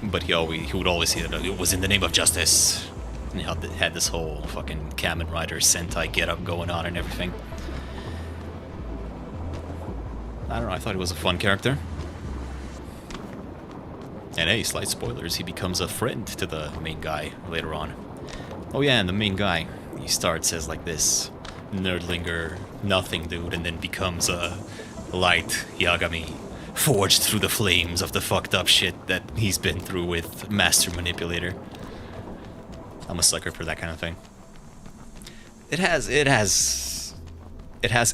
But he would always say that it was in the name of justice. And he had this whole fucking Kamen Rider Sentai getup going on and everything. I don't know, I thought he was a fun character. And hey, slight spoilers, he becomes a friend to the main guy later on. Oh yeah, and the main guy, he starts as like this nerdlinger, nothing dude, and then becomes a light Yagami, forged through the flames of the fucked up shit that he's been through with Master Manipulator. I'm a sucker for that kind of thing. It has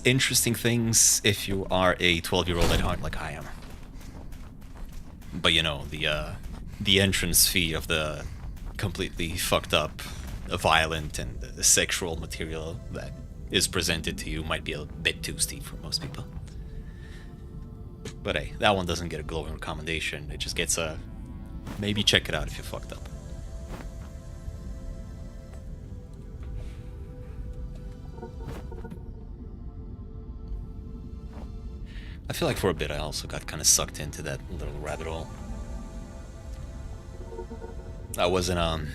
interesting things if you are a 12-year-old at heart like I am. But you know, the entrance fee of the completely fucked up, violent, and the sexual material that is presented to you might be a bit too steep for most people. But hey, that one doesn't get a glowing recommendation. It just gets a maybe check it out if you're fucked up. I feel like for a bit I also got kind of sucked into that little rabbit hole. I wasn't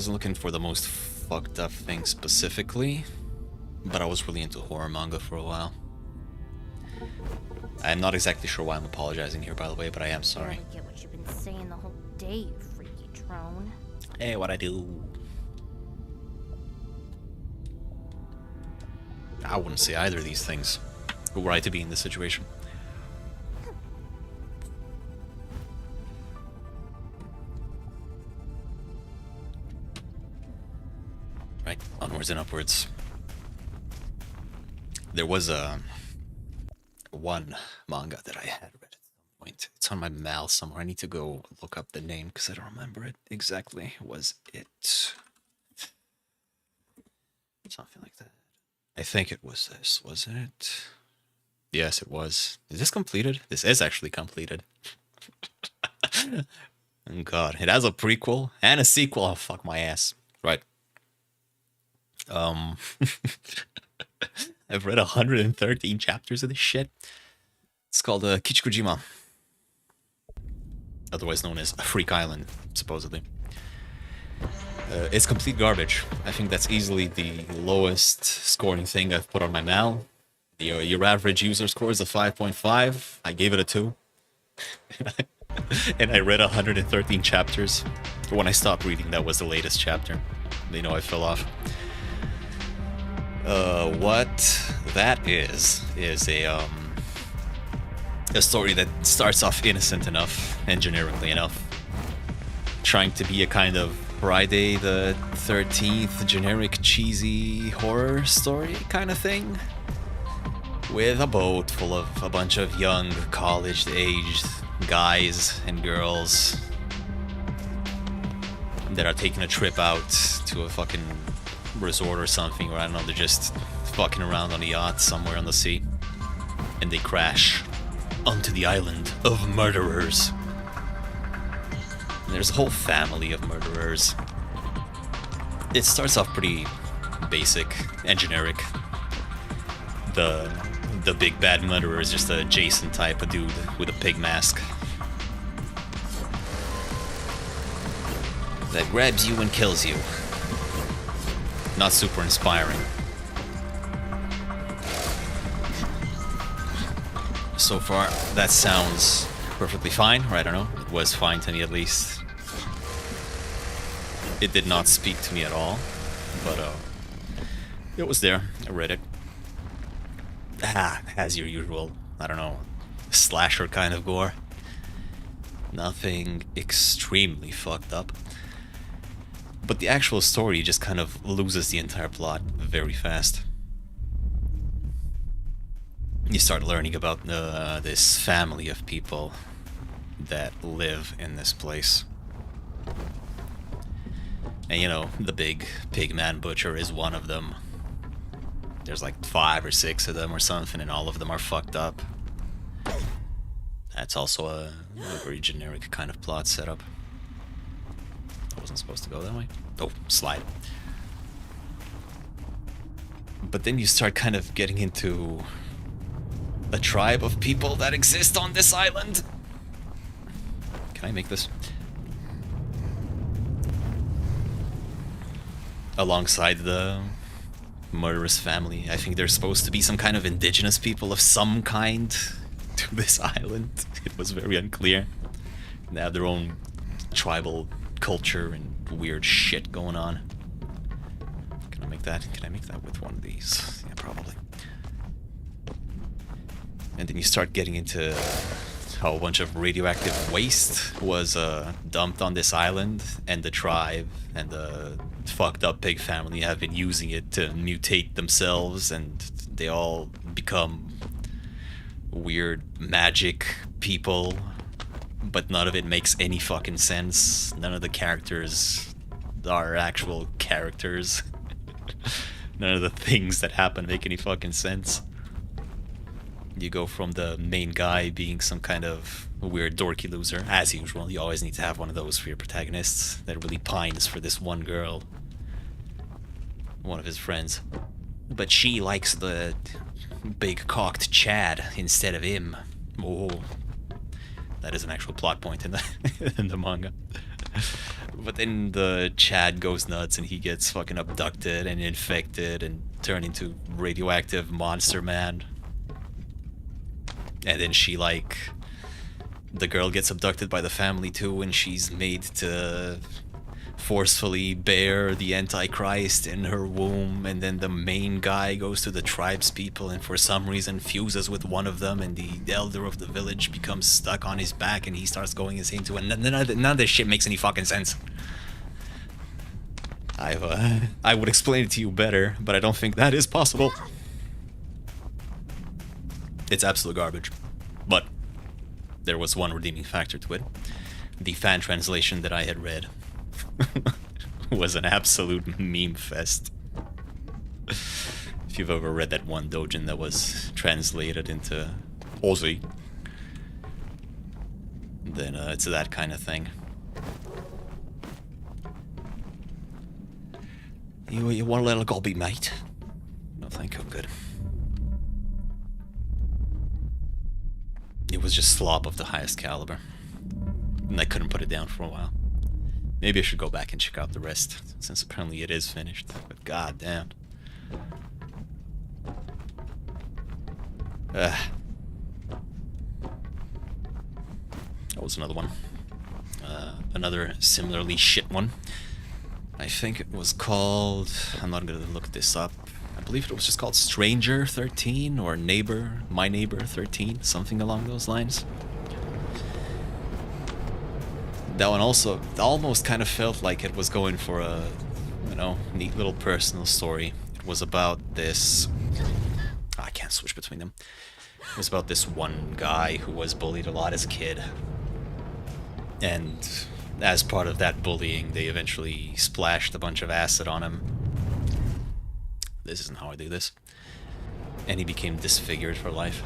looking for the most fucked up thing specifically, but I was really into horror manga for a while. I'm not exactly sure why I'm apologizing here, by the way, but I am sorry. I get what you've been saying the whole day, you freaky drone. Hey, what I do? I wouldn't say either of these things were I to be in this situation. Right, onwards and upwards. There was one manga that I had read at some point. It's on my mal somewhere. I need to go look up the name because I don't remember it exactly. Was it something like that? I think it was this, wasn't it? Yes, it was. Is this completed? This is actually completed. Oh God, it has a prequel and a sequel. Oh, fuck my ass. Right. I've read 113 chapters of this shit. It's called Kichikujima, otherwise known as Freak Island, supposedly. It's complete garbage. I think that's easily the lowest scoring thing I've put on my mal. Your average user score is a 5.5. I gave it a 2. And I read 113 chapters. When I stopped reading, that was the latest chapter. You know, I fell off. What that is a story that starts off innocent enough and generically enough, trying to be a kind of Friday the 13th generic cheesy horror story kind of thing. With a boat full of a bunch of young college-aged guys and girls that are taking a trip out to a fucking resort or something, or I don't know, they're just fucking around on a yacht somewhere on the sea. And they crash onto the island of murderers. And there's a whole family of murderers. It starts off pretty basic and generic. The big bad murderer is just a Jason type of dude with a pig mask that grabs you and kills you. Not super inspiring. So far, that sounds perfectly fine, or I don't know, it was fine to me at least. It did not speak to me at all, but it was there, I read it. Has your usual, I don't know, slasher kind of gore. Nothing extremely fucked up. But the actual story just kind of loses the entire plot very fast. You start learning about this family of people that live in this place. And you know, the big pigman butcher is one of them. There's like 5 or 6 of them or something, and all of them are fucked up. That's also a very generic kind of plot setup. I wasn't supposed to go that way. Oh, slide. But then you start kind of getting into a tribe of people that exist on this island. Can I make this? Alongside the murderous family, I think there's supposed to be some kind of indigenous people of some kind to this island. It was very unclear. They have their own tribal culture and weird shit going on. Can I make that? Can I make that with one of these? Yeah, probably. And then you start getting into how a bunch of radioactive waste was dumped on this island, and the tribe and the fucked up pig family have been using it to mutate themselves, and they all become weird magic people, but none of it makes any fucking sense. None of the characters are actual characters. None of the things that happen make any fucking sense. You go from the main guy being some kind of weird dorky loser, as usual. You always need to have one of those for your protagonists that really pines for this one girl, one of his friends. But she likes the big cocked Chad instead of him. Oh, that is an actual plot point in the in the manga. But then the Chad goes nuts and he gets fucking abducted and infected and turned into radioactive monster man. And then she, like, the girl gets abducted by the family too, and she's made to forcefully bear the Antichrist in her womb. And then the main guy goes to the tribe's people and for some reason fuses with one of them, and the elder of the village becomes stuck on his back and he starts going insane too. And none of this shit makes any fucking sense. I would explain it to you better, but I don't think that is possible. It's absolute garbage, but there was one redeeming factor to it. The fan translation that I had read was an absolute meme fest. If you've ever read that one doujin that was translated into Aussie, then it's that kind of thing. You want a little gobby, mate? No, thank you, I'm good. It was just slop of the highest caliber, and I couldn't put it down for a while. Maybe I should go back and check out the rest, since apparently it is finished, but goddamn. That was another one. Another similarly shit one. I think it was called... I'm not gonna look this up. I believe it was just called Stranger 13 or Neighbor, My Neighbor 13, something along those lines. That one also almost kind of felt like it was going for a, you know, neat little personal story. It was about this... I can't switch between them. It was about this one guy who was bullied a lot as a kid. And as part of that bullying, they eventually splashed a bunch of acid on him. This isn't how I do this. And he became disfigured for life.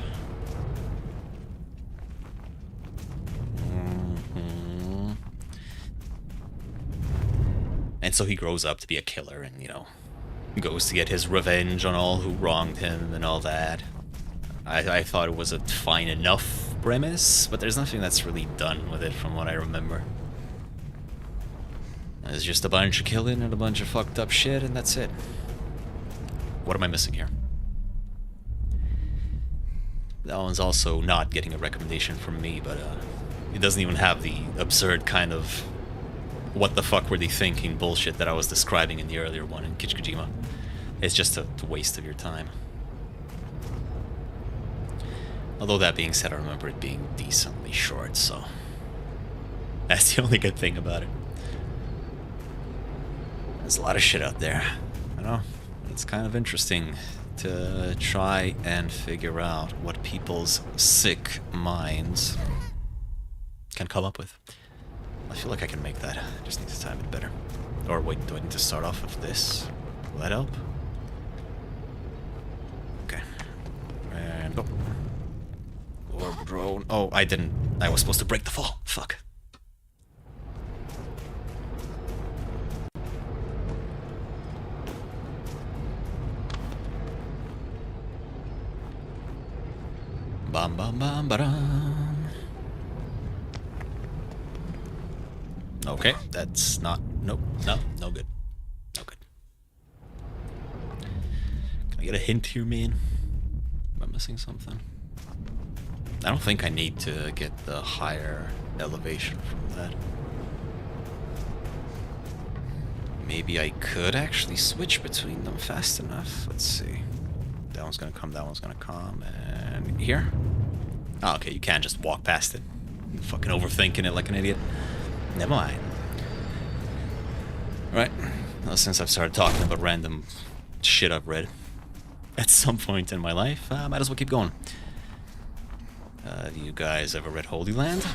And so he grows up to be a killer and, you know, goes to get his revenge on all who wronged him and all that. I thought it was a fine enough premise, but there's nothing that's really done with it from what I remember. It's just a bunch of killing and a bunch of fucked up shit, and that's it. What am I missing here? That one's also not getting a recommendation from me, but it doesn't even have the absurd kind of what the fuck were they thinking bullshit that I was describing in the earlier one in Kichikojima. It's just a waste of your time. Although that being said, I remember it being decently short, so that's the only good thing about it. There's a lot of shit out there, you know? It's kind of interesting to try and figure out what people's sick minds can come up with. I feel like I can make that. I just need to time it better. Or wait, do I need to start off with this? Will that help? Okay. And go. Or drone. Oh, I didn't. I was supposed to break the fall. Fuck. Bam bam bam ba-dum. Okay, that's not... Nope, no good. No good. Can I get a hint here, man? Am I missing something? I don't think I need to get the higher elevation from that. Maybe I could actually switch between them fast enough. Let's see. That one's gonna come, that one's gonna come, and here? Oh, okay, you can't just walk past it. I'm fucking overthinking it like an idiot. Never mind. Right. Well, since I've started talking about random shit I've read at some point in my life, I might as well keep going. Do you guys ever read Holy Land?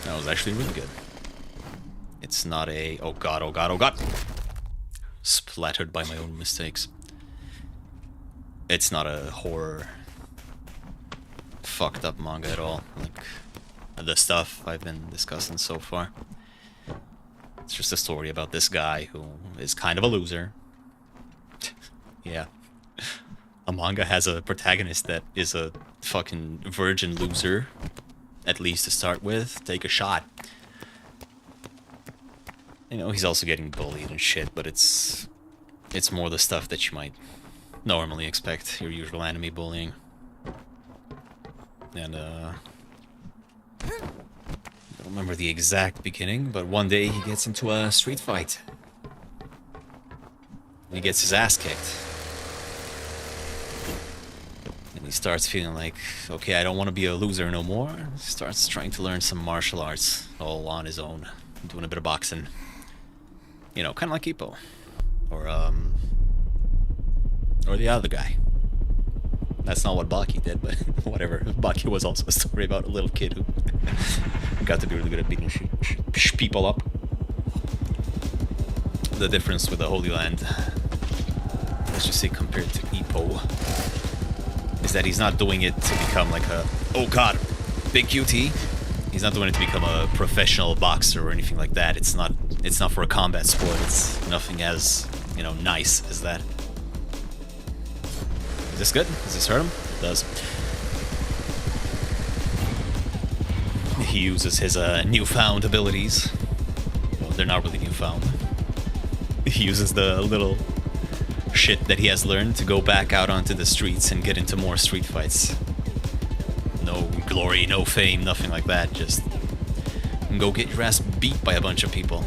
That was actually really good. It's not a... Oh god, oh god, oh god! Splattered by my own mistakes. It's not a horror fucked up manga at all, like the stuff I've been discussing so far. It's just a story about this guy who is kind of a loser. Yeah. A manga has a protagonist that is a fucking virgin loser, at least to start with. Take a shot. You know, he's also getting bullied and shit, but it's more the stuff that you might normally expect, your usual anime bullying. And, I don't remember the exact beginning, but one day he gets into a street fight. And he gets his ass kicked. And he starts feeling like, okay, I don't want to be a loser no more. He starts trying to learn some martial arts, all on his own. Doing a bit of boxing. You know, kind of like Ippo. Or the other guy. That's not what Baki did, but whatever. Baki was also a story about a little kid who got to be really good at beating people up. The difference with the Holy Land, let's just say compared to Ippo, is that he's not doing it to become like a, oh god, big QT. He's not doing it to become a professional boxer or anything like that. It's not for a combat sport. It's nothing as, you know, nice as that. Is this good? Does this hurt him? It does. He uses his newfound abilities. Well, they're not really newfound. He uses the little shit that he has learned to go back out onto the streets and get into more street fights. No glory, no fame, nothing like that. Just go get your ass beat by a bunch of people.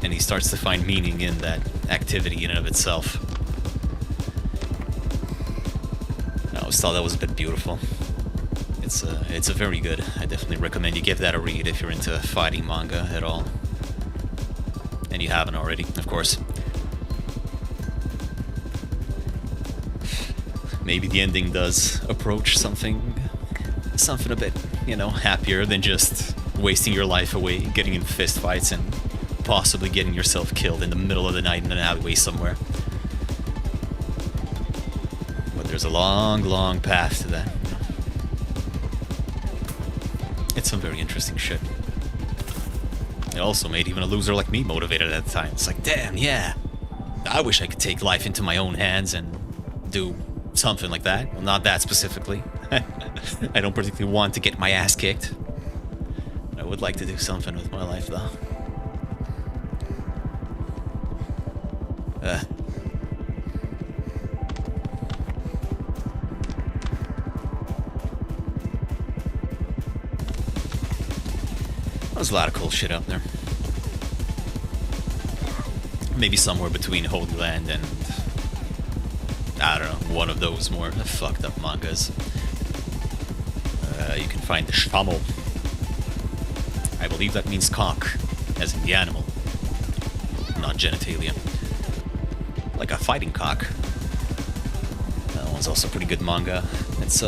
And he starts to find meaning in that activity in and of itself. I always thought that was a bit beautiful. It's a very good. I definitely recommend you give that a read if you're into fighting manga at all. And you haven't already, of course. Maybe the ending does approach something a bit, you know, happier than just wasting your life away, getting in fist fights and possibly getting yourself killed in the middle of the night in an alleyway somewhere. But there's a long, long path to that. It's some very interesting shit. It also made even a loser like me motivated at the time. It's like, damn, yeah. I wish I could take life into my own hands and do something like that. Well, not that specifically. I don't particularly want to get my ass kicked. I would like to do something with my life, though. There's a lot of cool shit out there. Maybe somewhere between Holy Land and, I don't know, one of those more fucked up mangas. You can find the Shamo. I believe that means cock, as in the animal, not genitalia. Like a fighting cock. That one's also pretty good manga. It's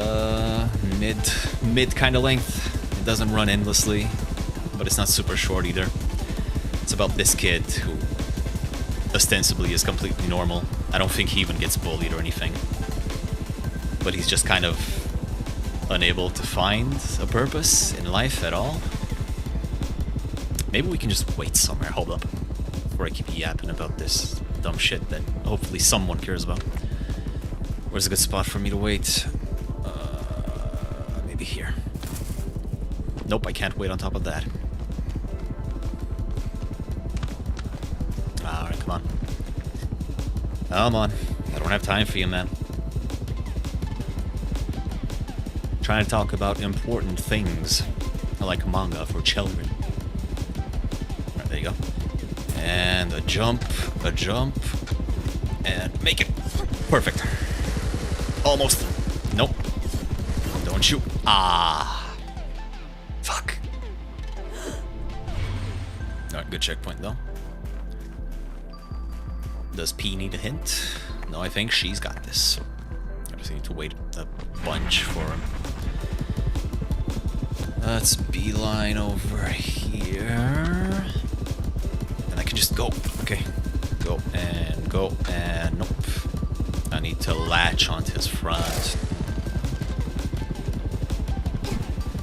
mid kind of length. It doesn't run endlessly, but it's not super short either. It's about this kid who ostensibly is completely normal. I don't think he even gets bullied or anything. But he's just kind of unable to find a purpose in life at all. Maybe we can just wait somewhere. Hold up. Before I keep yapping about this dumb shit that hopefully someone cares about. Where's a good spot for me to wait? Maybe here. Nope, I can't wait on top of that. Alright, come on. Come on. I don't have time for you, man. Trying to talk about important things. Like manga for children. Alright, there you go. And a jump, and make it. Perfect. Almost. Nope. Don't shoot. Ah. Fuck. Alright, good checkpoint though. Does P need a hint? No, I think she's got this. I just need to wait a bunch for him. Let's beeline over here. And I can just go. Okay. Go, and nope. I need to latch onto his front.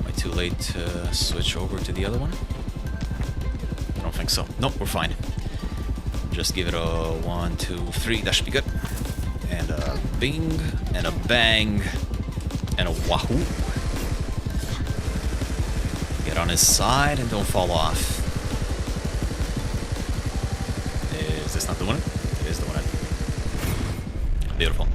Am I too late to switch over to the other one? I don't think so. Nope, we're fine. Just give it a 1, 2, 3. That should be good. And a bing, and a bang, and a wahoo. Get on his side and don't fall off. Is this not the one? It is the one. Beautiful.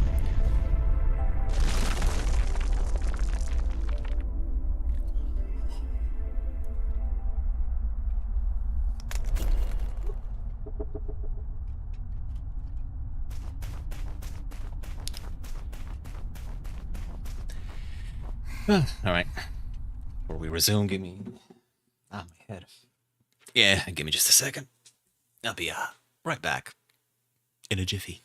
All right. Before we resume, give me... Ah, my head. Yeah, give me just a second. I'll be right back. In a jiffy.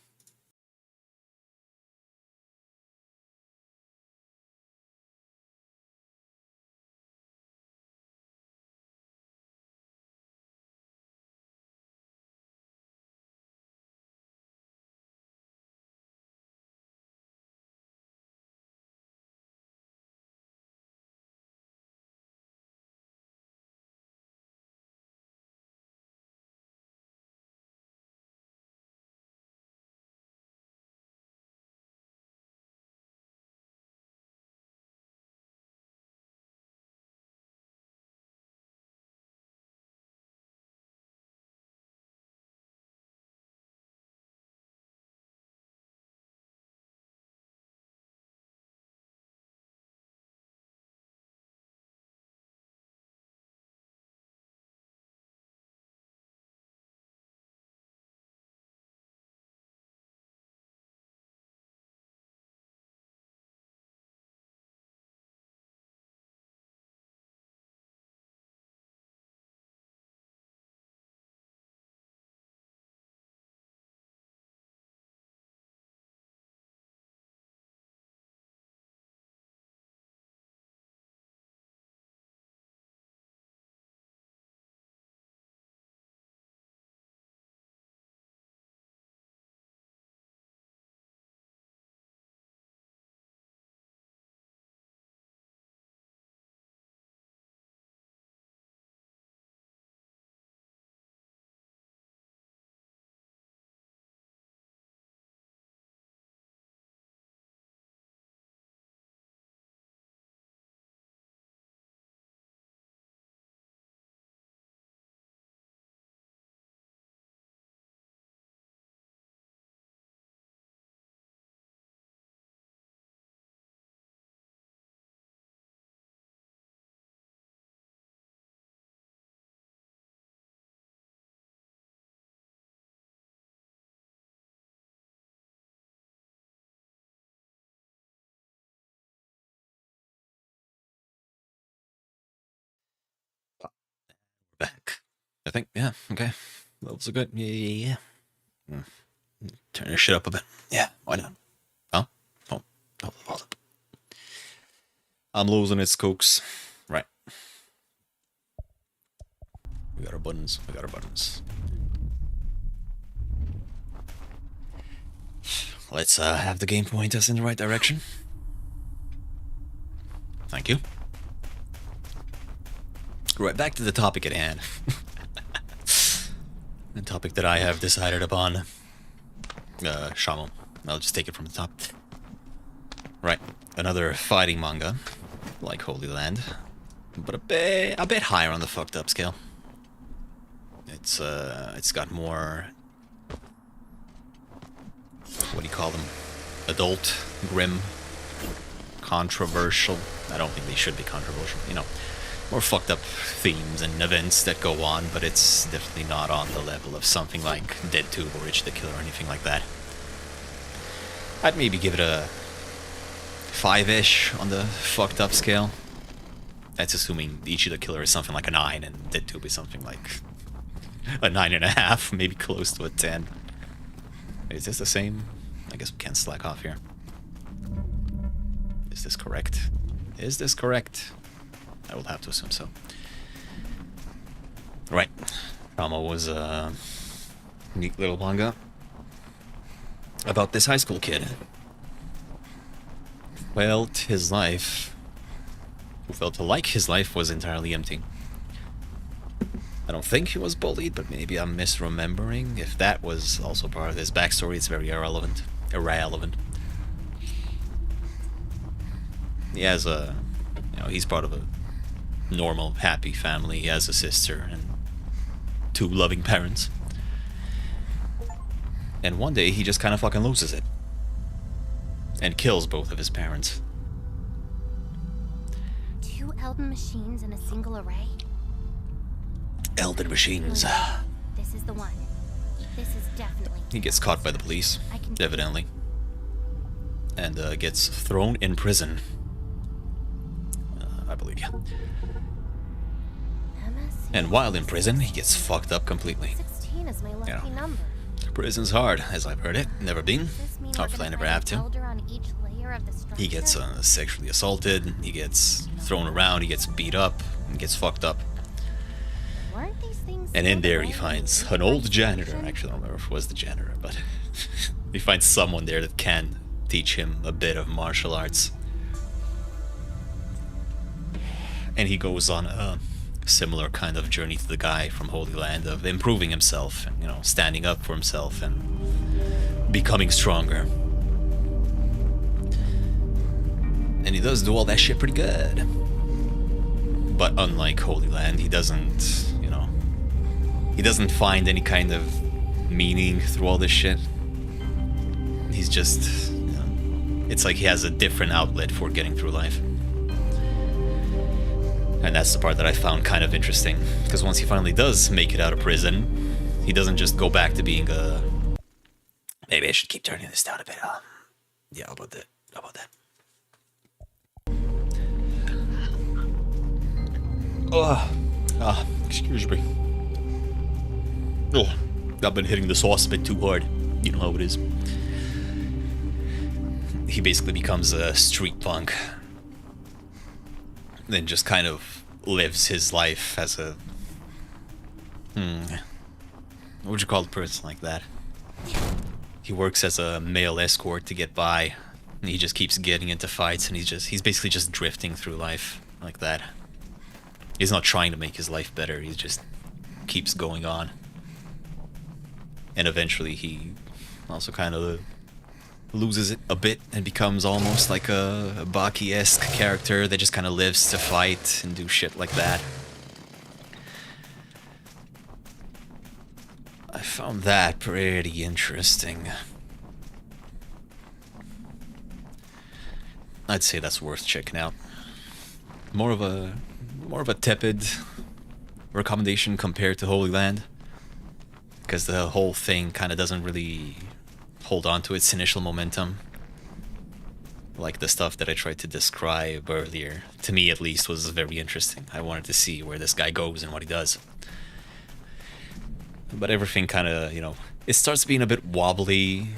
I think, yeah, okay. Levels are good. Yeah. Turn this shit up a bit. Yeah, why not? Oh, hold up. I'm losing its cokes. Right. We got our buttons. Let's have the game point us in the right direction. Thank you. Right, back to the topic at hand. The topic that I have decided upon. Shamo. I'll just take it from the top. Right, another fighting manga, like Holy Land, but a bit higher on the fucked up scale. It's got more, what do you call them? Adult, grim, controversial. I don't think they should be controversial, you know. More fucked up themes and events that go on, but it's definitely not on the level of something like Dead Tube or Rich the Killer or anything like that. I'd maybe give it a 5-ish on the fucked up scale. That's assuming Ichi the Killer is something like a 9 and Dead Tube is something like a 9.5, maybe close to a 10. Is this the same? I guess we can't slack off here. Is this correct? Is this correct? I will have to assume so. Right. Rama was a neat little manga about this high school kid who felt like his life was entirely empty. I don't think he was bullied, but maybe I'm misremembering. If that was also part of his backstory, it's very irrelevant. He has he's part of a normal, happy family. He has a sister and 2 loving parents. And one day he just kind of fucking loses it. And kills both of his parents. 2 Elden machines in a single array? Elden machines. This is the one. This is definitely... He gets caught by the police, evidently. And gets thrown in prison. I believe, yeah. And while in prison, he gets fucked up completely. 16 is my lucky number. Prison's hard, as I've heard it. Never been. Hopefully I never have to. He gets sexually assaulted, he gets thrown around, he gets beat up, and gets fucked up. And in there he finds an old janitor. Actually, I don't remember if it was the janitor, but he finds someone there that can teach him a bit of martial arts. And he goes on a similar kind of journey to the guy from Holy Land of improving himself and, standing up for himself and becoming stronger. And he does do all that shit pretty good. But unlike Holy Land, he doesn't, he doesn't find any kind of meaning through all this shit. He's just, it's like he has a different outlet for getting through life. And that's the part that I found kind of interesting. Because once he finally does make it out of prison, he doesn't just go back to being a... Maybe I should keep turning this down a bit. Yeah, how about that? Excuse me. Oh, I've been hitting the sauce a bit too hard. You know how it is. He basically becomes a street punk. Then just kind of lives his life as a... What would you call a person like that? He works as a male escort to get by. And he just keeps getting into fights and he's basically just drifting through life like that. He's not trying to make his life better, he just keeps going on. And eventually he also kind of loses it a bit and becomes almost like a Baki-esque character that just kind of lives to fight and do shit like that. I found that pretty interesting. I'd say that's worth checking out. More of a tepid recommendation compared to Holy Land, because the whole thing kind of doesn't really hold on to its initial momentum. Like the stuff that I tried to describe earlier, to me at least, was very interesting. I wanted to see where this guy goes and what he does. But everything kind of, you know, it starts being a bit wobbly,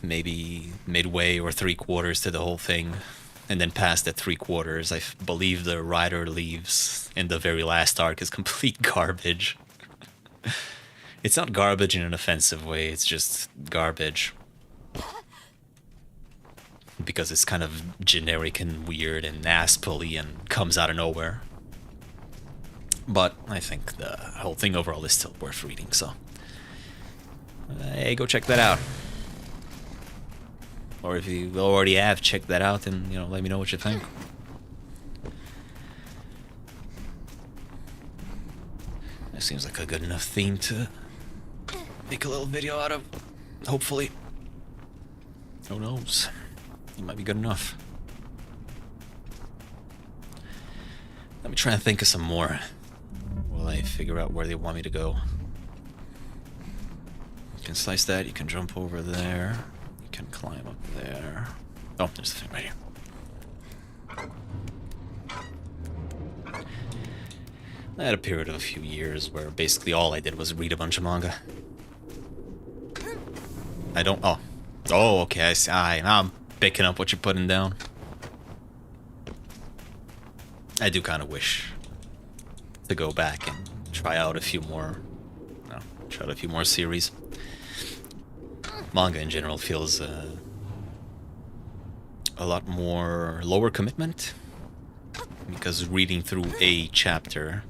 maybe midway or 3/4 to the whole thing. And then past that 3/4, I believe the writer leaves, and the very last arc is complete garbage. It's not garbage in an offensive way, it's just garbage. Because it's kind of generic and weird and ass-pully and comes out of nowhere. But I think the whole thing overall is still worth reading, so... hey, go check that out. Or if you already have, check that out and, you know, let me know what you think. That seems like a good enough theme to make a little video out of, hopefully. Who knows? It might be good enough. Let me try and think of some more while I figure out where they want me to go. You can slice that, you can jump over there, you can climb up there. Oh, there's the thing right here. I had a period of a few years where basically all I did was read a bunch of manga. I don't... oh. Oh, okay, I see. Now I'm picking up what you're putting down. I do kind of wish to go back and try out a few more... no, try out a few more series. Manga in general feels a lot more lower commitment, because reading through a chapter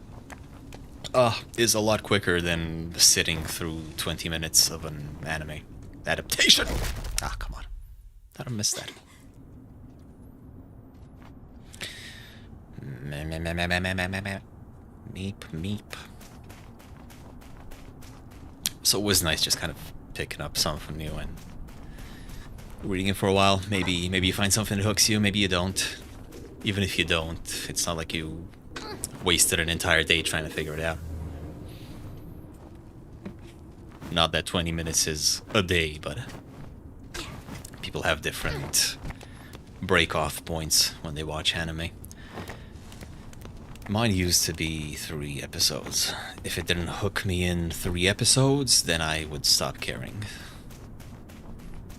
is a lot quicker than sitting through 20 minutes of an anime adaptation. Ah, come on. How'd I miss that? Meep, meep. So it was nice just kind of picking up something new and reading it for a while. Maybe you find something that hooks you, maybe you don't. Even if you don't, it's not like you wasted an entire day trying to figure it out. Not that 20 minutes is a day, but people have different break-off points when they watch anime. Mine used to be 3 episodes. If it didn't hook me in 3 episodes, then I would stop caring.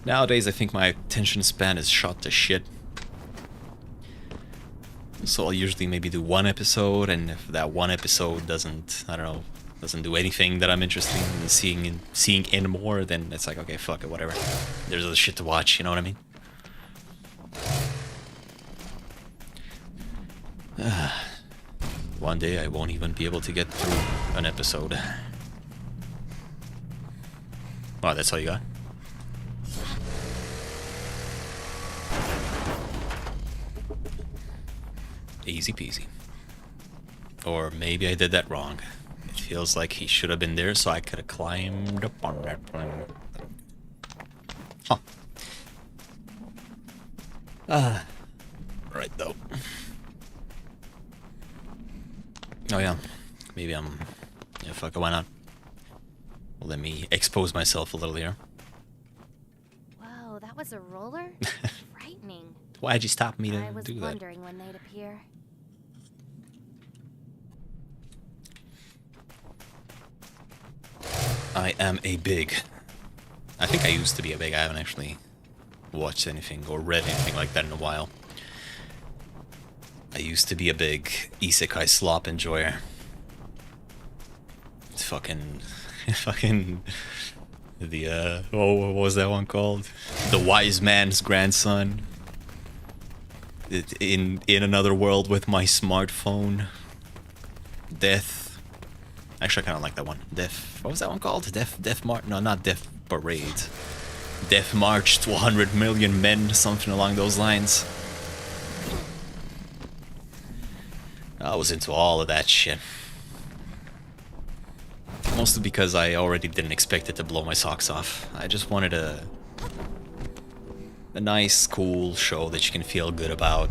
Nowadays, I think my attention span is shot to shit. So I'll usually maybe do 1 episode, and if that 1 episode doesn't, I don't know, doesn't do anything that I'm interested in seeing anymore, then it's like, okay, fuck it, whatever. There's other shit to watch, you know what I mean? One day I won't even be able to get through an episode. Wow, that's all you got? Easy peasy. Or maybe I did that wrong. It feels like he should have been there so I could have climbed up on that plane. Huh. Right though. Oh yeah. Maybe I'm... yeah, fuck it, why not? Well, let me expose myself a little here. Whoa, that was a roller? Frightening. Why'd you stop me to do that? I was wondering when they'd appear. I am a big... I think I used to be a big... I haven't actually watched anything or read anything like that in a while. I used to be a big isekai slop enjoyer. It's fucking... the, what was that one called? The Wise Man's Grandson. In Another World with My Smartphone. Death. Actually, I kind of like that one. Death. What was that one called? Death March? No, not Death Parade. Death March to 100 Million Men, something along those lines. I was into all of that shit. Mostly because I already didn't expect it to blow my socks off. I just wanted a nice, cool show that you can feel good about,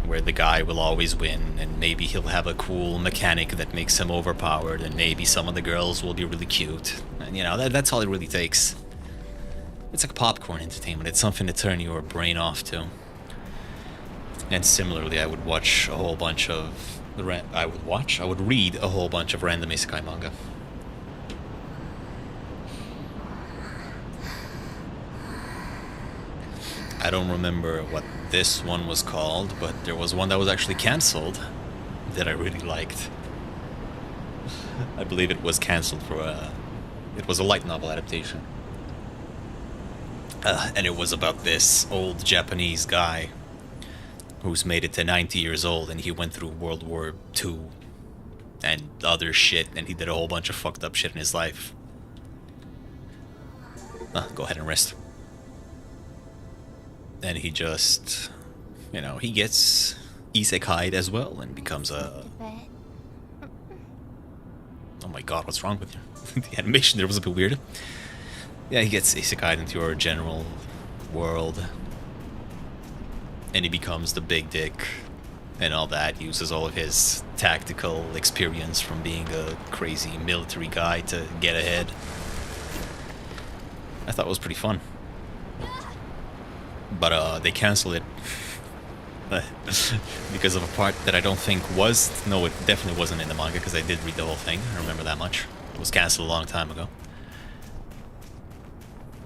where the guy will always win, and maybe he'll have a cool mechanic that makes him overpowered, and maybe some of the girls will be really cute. And you know, that's all it really takes. It's like popcorn entertainment. It's something to turn your brain off to. And similarly, I would watch a whole bunch of... I would read a whole bunch of random isekai manga. I don't remember what this one was called, but there was one that was actually cancelled that I really liked. I believe it was cancelled for it was a light novel adaptation. And it was about this old Japanese guy who's made it to 90 years old, and he went through World War II and other shit, and he did a whole bunch of fucked up shit in his life. Go ahead and rest. And he just, you know, he gets isekai'd as well and becomes a... Oh my god, what's wrong with you? The animation there was a bit weird. Yeah, he gets isekai'd into your general world. And he becomes the big dick and all that. He uses all of his tactical experience from being a crazy military guy to get ahead. I thought it was pretty fun. But they canceled it because of a part that I don't think was... No, it definitely wasn't in the manga, because I did read the whole thing. I remember that much. It was canceled a long time ago.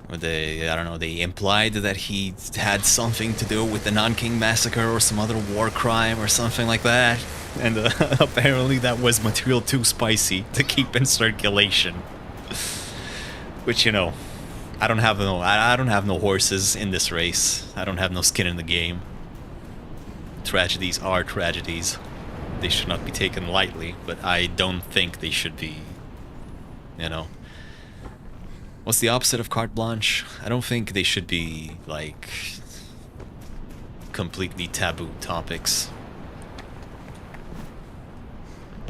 They, I don't know, they implied that he had something to do with the Nanking Massacre or some other war crime or something like that. And apparently that was material too spicy to keep in circulation. Which, you know, I don't have no horses in this race. I don't have no skin in the game. Tragedies are tragedies. They should not be taken lightly, but I don't think they should be, you know. What's the opposite of carte blanche? I don't think they should be, like, completely taboo topics.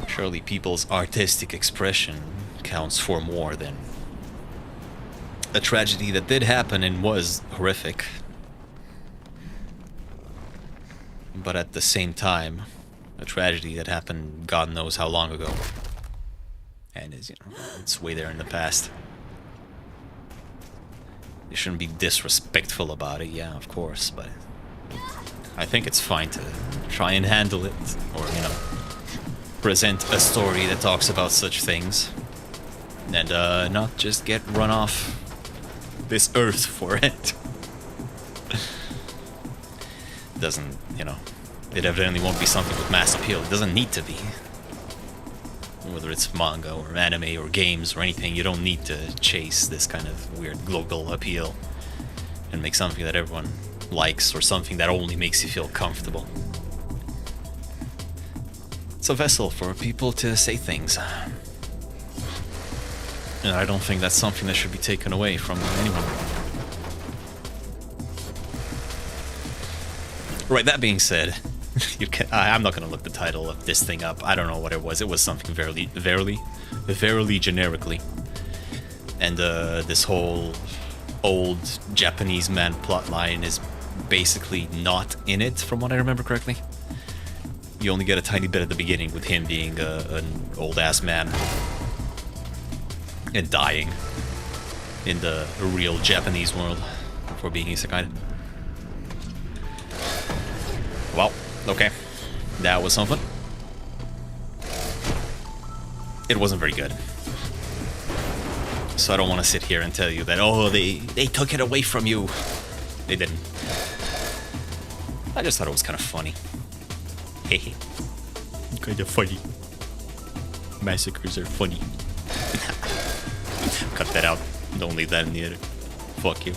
Surely people's artistic expression counts for more than a tragedy that did happen and was horrific. But at the same time, a tragedy that happened God knows how long ago. And is, you know, it's way there in the past. You shouldn't be disrespectful about it, yeah, of course, but I think it's fine to try and handle it, or, you know, present a story that talks about such things, and not just get run off this earth for it. Doesn't, you know, it evidently won't be something with mass appeal. It doesn't need to be. Whether it's manga or anime or games or anything, you don't need to chase this kind of weird global appeal and make something that everyone likes or something that only makes you feel comfortable. It's a vessel for people to say things. And I don't think that's something that should be taken away from anyone. Right, that being said, I'm not going to look the title of this thing up. I don't know what it was. It was something verily generically. And this whole old Japanese man plotline is basically not in it, from what I remember correctly. You only get a tiny bit at the beginning with him being an old-ass man and dying in the real Japanese world before being isekai. Well, okay. That was something. It wasn't very good. So I don't want to sit here and tell you that, oh, they took it away from you. They didn't. I just thought it was kind of funny. Hehe. Kind of funny. Massacres are funny. Cut that out. Don't leave that in the edit. Fuck you.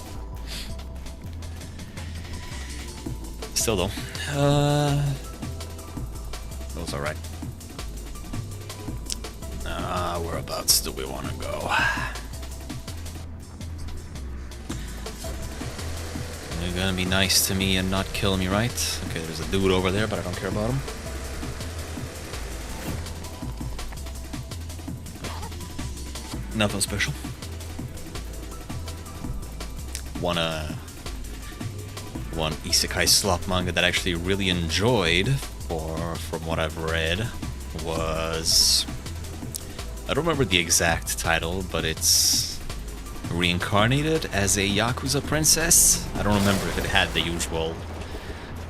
Still though, that was alright. Whereabouts do we want to go? You're gonna be nice to me and not kill me, right? Okay, there's a dude over there, but I don't care about him. Nothing special. One isekai slop manga that I actually really enjoyed, or from what I've read, was... I don't remember the exact title, but it's reincarnated as a Yakuza princess. I don't remember if it had the usual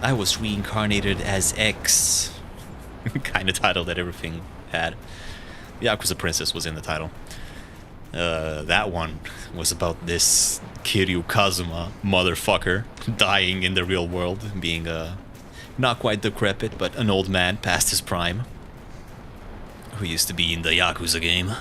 I was reincarnated as X kind of title that everything had. Yakuza princess was in the title. That one was about this Kiryu Kazuma motherfucker dying in the real world, being not quite decrepit, but an old man past his prime, who used to be in the Yakuza game,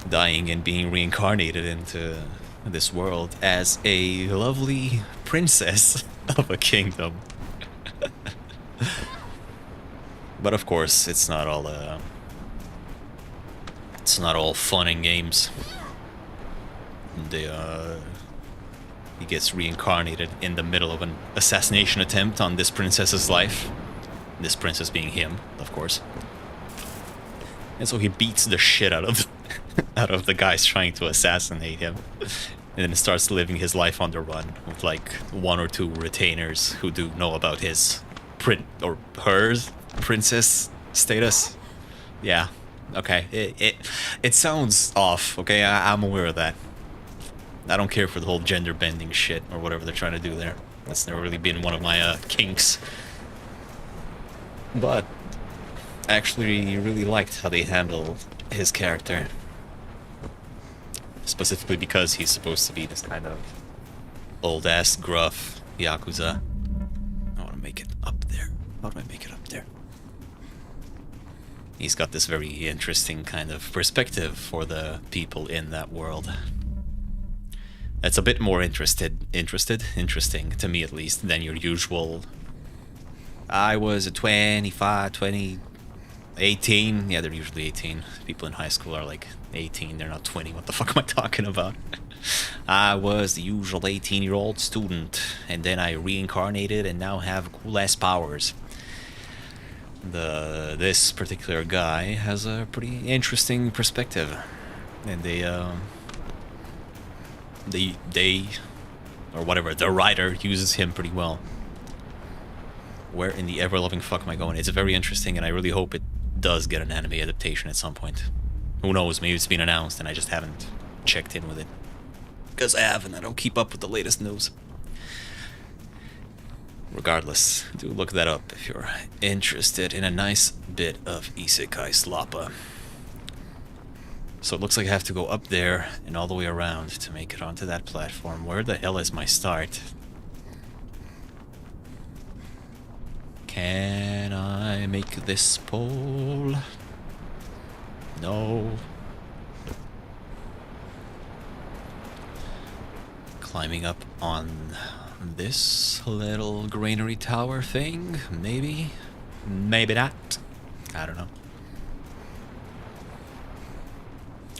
dying and being reincarnated into this world as a lovely princess of a kingdom. But of course, it's not all fun and games. He gets reincarnated in the middle of an assassination attempt on this princess's life. This princess being him, of course. And so he beats the shit out of out of the guys trying to assassinate him. And then starts living his life on the run with like 1 or 2 retainers who do know about his hers princess status. Yeah, okay. It sounds off, okay? I'm aware of that. I don't care for the whole gender bending shit or whatever they're trying to do there. That's never really been one of my kinks. But I actually really liked how they handled his character. Specifically because he's supposed to be this kind of old-ass, gruff Yakuza. I want to make it up there. How do I make it up there? He's got this very interesting kind of perspective for the people in that world. It's a bit more interesting to me at least, than your usual. I was a 25, 20, 18. Yeah, they're usually 18. People in high school are like 18, they're not 20. What the fuck am I talking about? I was the usual 18-year-old student, and then I reincarnated and now have cool-ass powers. This particular guy has a pretty interesting perspective, and they or whatever, the writer uses him pretty well. Where in the ever-loving fuck am I going? It's very interesting, and I really hope it does get an anime adaptation at some point. Who knows, maybe it's been announced and I just haven't checked in with it. Because I haven't, I don't keep up with the latest news. Regardless, do look that up if you're interested in a nice bit of isekai slappa. So it looks like I have to go up there and all the way around to make it onto that platform. Where the hell is my start? Can I make this pole? No. Climbing up on this little granary tower thing? Maybe? Maybe not. I don't know.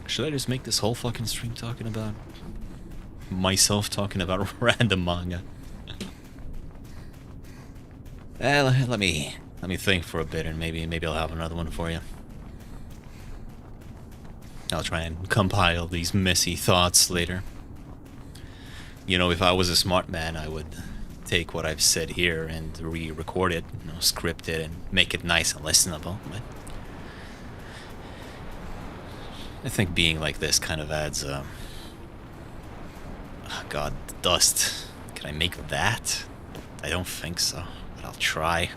Should I just make this whole fucking stream talking about myself talking about random manga? Let me think for a bit, and maybe I'll have another one for you. I'll try and compile these messy thoughts later. You know, if I was a smart man, I would take what I've said here and re-record it, you know, script it, and make it nice and listenable. But I think being like this kind of adds, oh God, dust. Can I make that? I don't think so, but I'll try.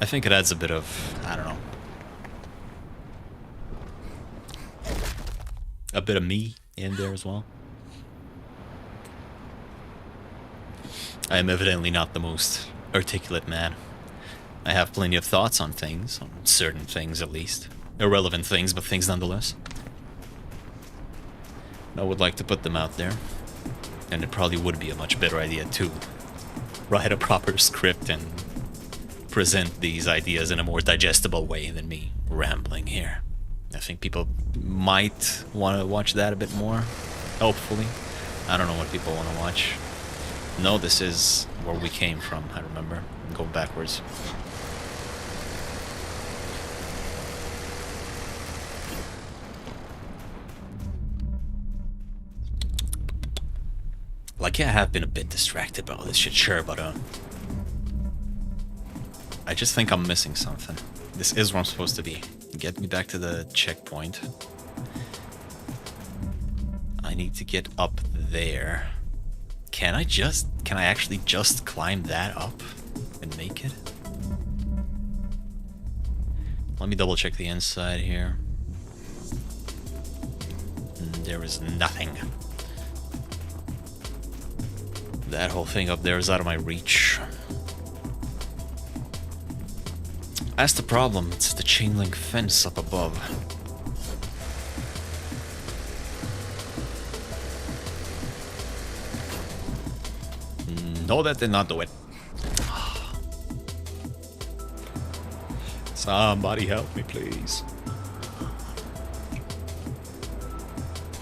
I think it adds a bit of, I don't know, a bit of me in there as well. I am evidently not the most articulate man. I have plenty of thoughts on things, on certain things at least. Irrelevant things, but things nonetheless. I would like to put them out there. And it probably would be a much better idea to write a proper script and present these ideas in a more digestible way than me rambling here. I think people might want to watch that a bit more, hopefully. I don't know what people want to watch. No, this is where we came from, I remember. Go backwards. Like, yeah, I have been a bit distracted by all this shit, sure, but I just think I'm missing something. This is where I'm supposed to be. Get me back to the checkpoint. I need to get up there. Can I actually just climb that up and make it? Let me double check the inside here. There is nothing. That whole thing up there is out of my reach. That's the problem, it's the chain link fence up above. No, that did not do it. Somebody help me, please.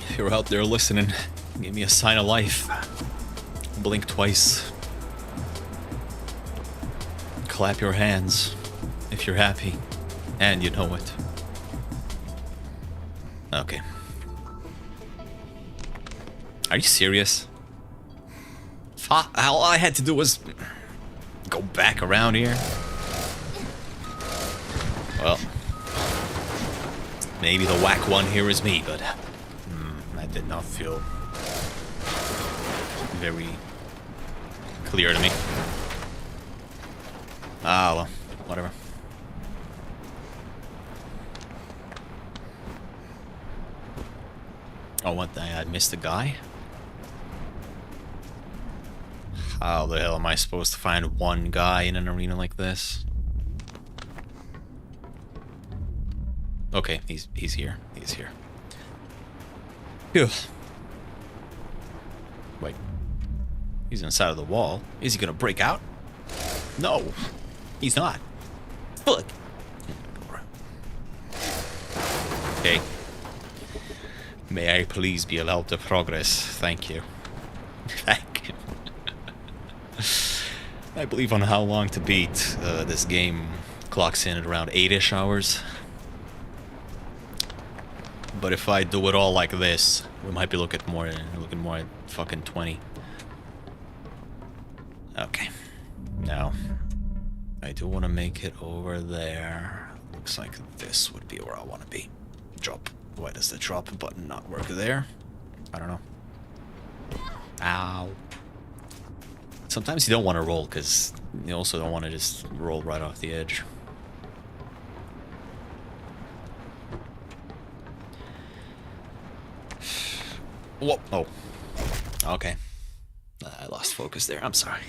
If you're out there listening, give me a sign of life. Blink twice. Clap your hands if you're happy, and you know it. Okay. Are you serious? All I had to do was go back around here. Well, maybe the whack one here is me, but that did not feel very clear to me. Ah, well, whatever. Oh, what the? I missed a guy? How the hell am I supposed to find one guy in an arena like this? Okay, he's here. He's here. Phew. Wait. He's inside of the wall. Is he gonna break out? No. He's not. Fuck. Okay. May I please be allowed to progress? Thank you. Thank you. I believe on how long to beat this game clocks in at around 8-ish hours. But if I do it all like this, we might be looking more at fucking 20. Okay. Now, I do want to make it over there. Looks like this would be where I want to be. Drop. Why does the drop button not work there? I don't know. Ow. Sometimes you don't want to roll because you also don't want to just roll right off the edge. Whoa. Oh. Okay. I lost focus there. I'm sorry.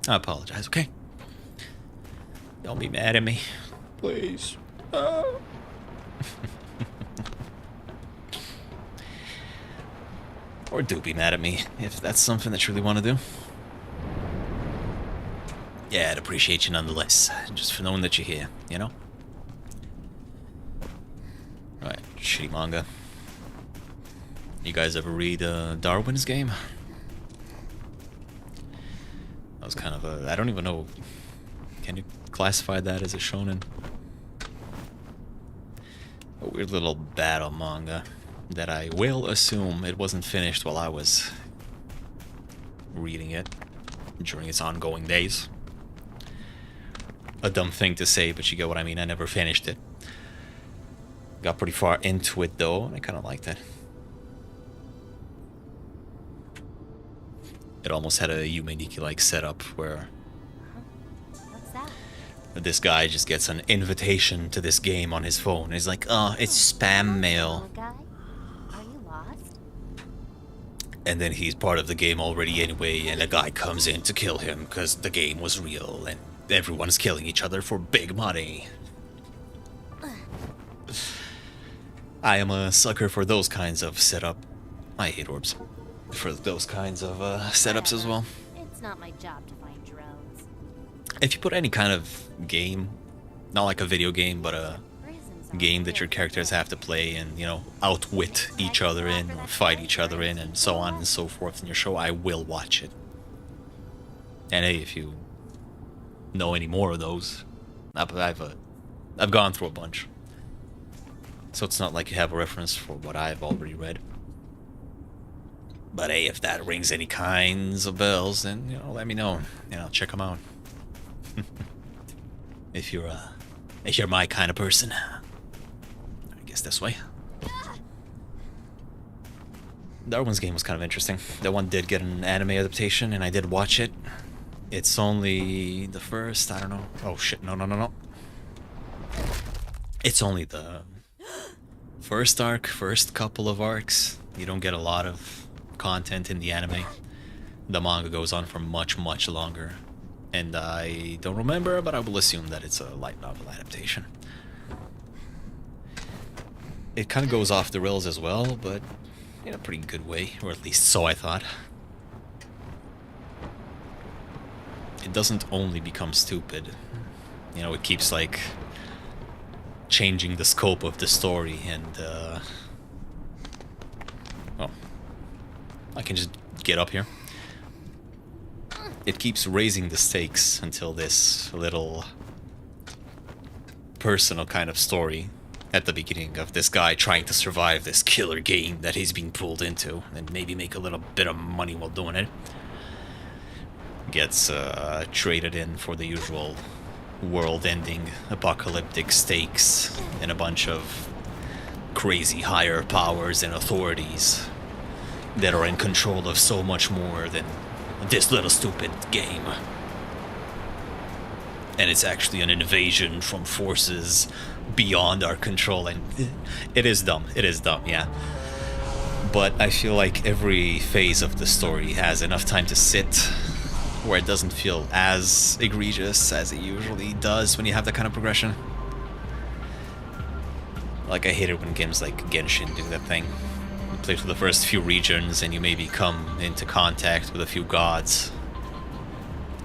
I apologize, okay? Don't be mad at me. Please. Or do be mad at me, if that's something that you really want to do. Yeah, I'd appreciate you nonetheless, just for knowing that you're here, you know? Right, shitty manga. You guys ever read Darwin's Game? That was kind of a... I don't even know... Can you classify that as a shonen? A weird little battle manga that I will assume it wasn't finished while I was reading it during its ongoing days. A dumb thing to say, but you get what I mean. I never finished it. Got pretty far into it though, and I kind of liked it. It almost had a Yumeniki-like setup where What's that? this guy just gets an invitation to this game on his phone. He's like, oh, it's spam mail. Guy? Are you lost? And then he's part of the game already anyway, and a guy comes in to kill him because the game was real, and everyone's killing each other for big money. I am a sucker for those kinds of setup. I hate orbs. For those kinds of setups as well. It's not my job to find drones. If you put any kind of game, not like a video game, but a game that your characters have to play and, you know, outwit each other in, or fight each other in, and so on and so forth in your show, I will watch it. And hey, if you know any more of those, I've gone through a bunch. So it's not like you have a reference for what I've already read. But hey, if that rings any kinds of bells, then, you know, let me know. You know, check them out. If you're my kind of person. I guess this way. Darwin's Game was kind of interesting. That one did get an anime adaptation, and I did watch it. It's only the first, I don't know. Oh shit, no. It's only the first arc, first couple of arcs. You don't get a lot of content in the anime. the manga goes on for much, much longer. And I don't remember, but I will assume that it's a light novel adaptation. It kind of goes off the rails as well, but in a pretty good way, or at least so I thought. It doesn't only become stupid. You know, it keeps, like, changing the scope of the story, and, well, I can just get up here. It keeps raising the stakes until this little personal kind of story at the beginning of this guy trying to survive this killer game that he's being pulled into and maybe make a little bit of money while doing it. Gets traded in for the usual world-ending apocalyptic stakes and a bunch of crazy higher powers and authorities that are in control of so much more than this little stupid game. And it's actually an invasion from forces beyond our control, and it is dumb, yeah. But I feel like every phase of the story has enough time to sit where it doesn't feel as egregious as it usually does when you have that kind of progression. Like, I hate it when games like Genshin do that thing. You play through the first few regions and you maybe come into contact with a few gods,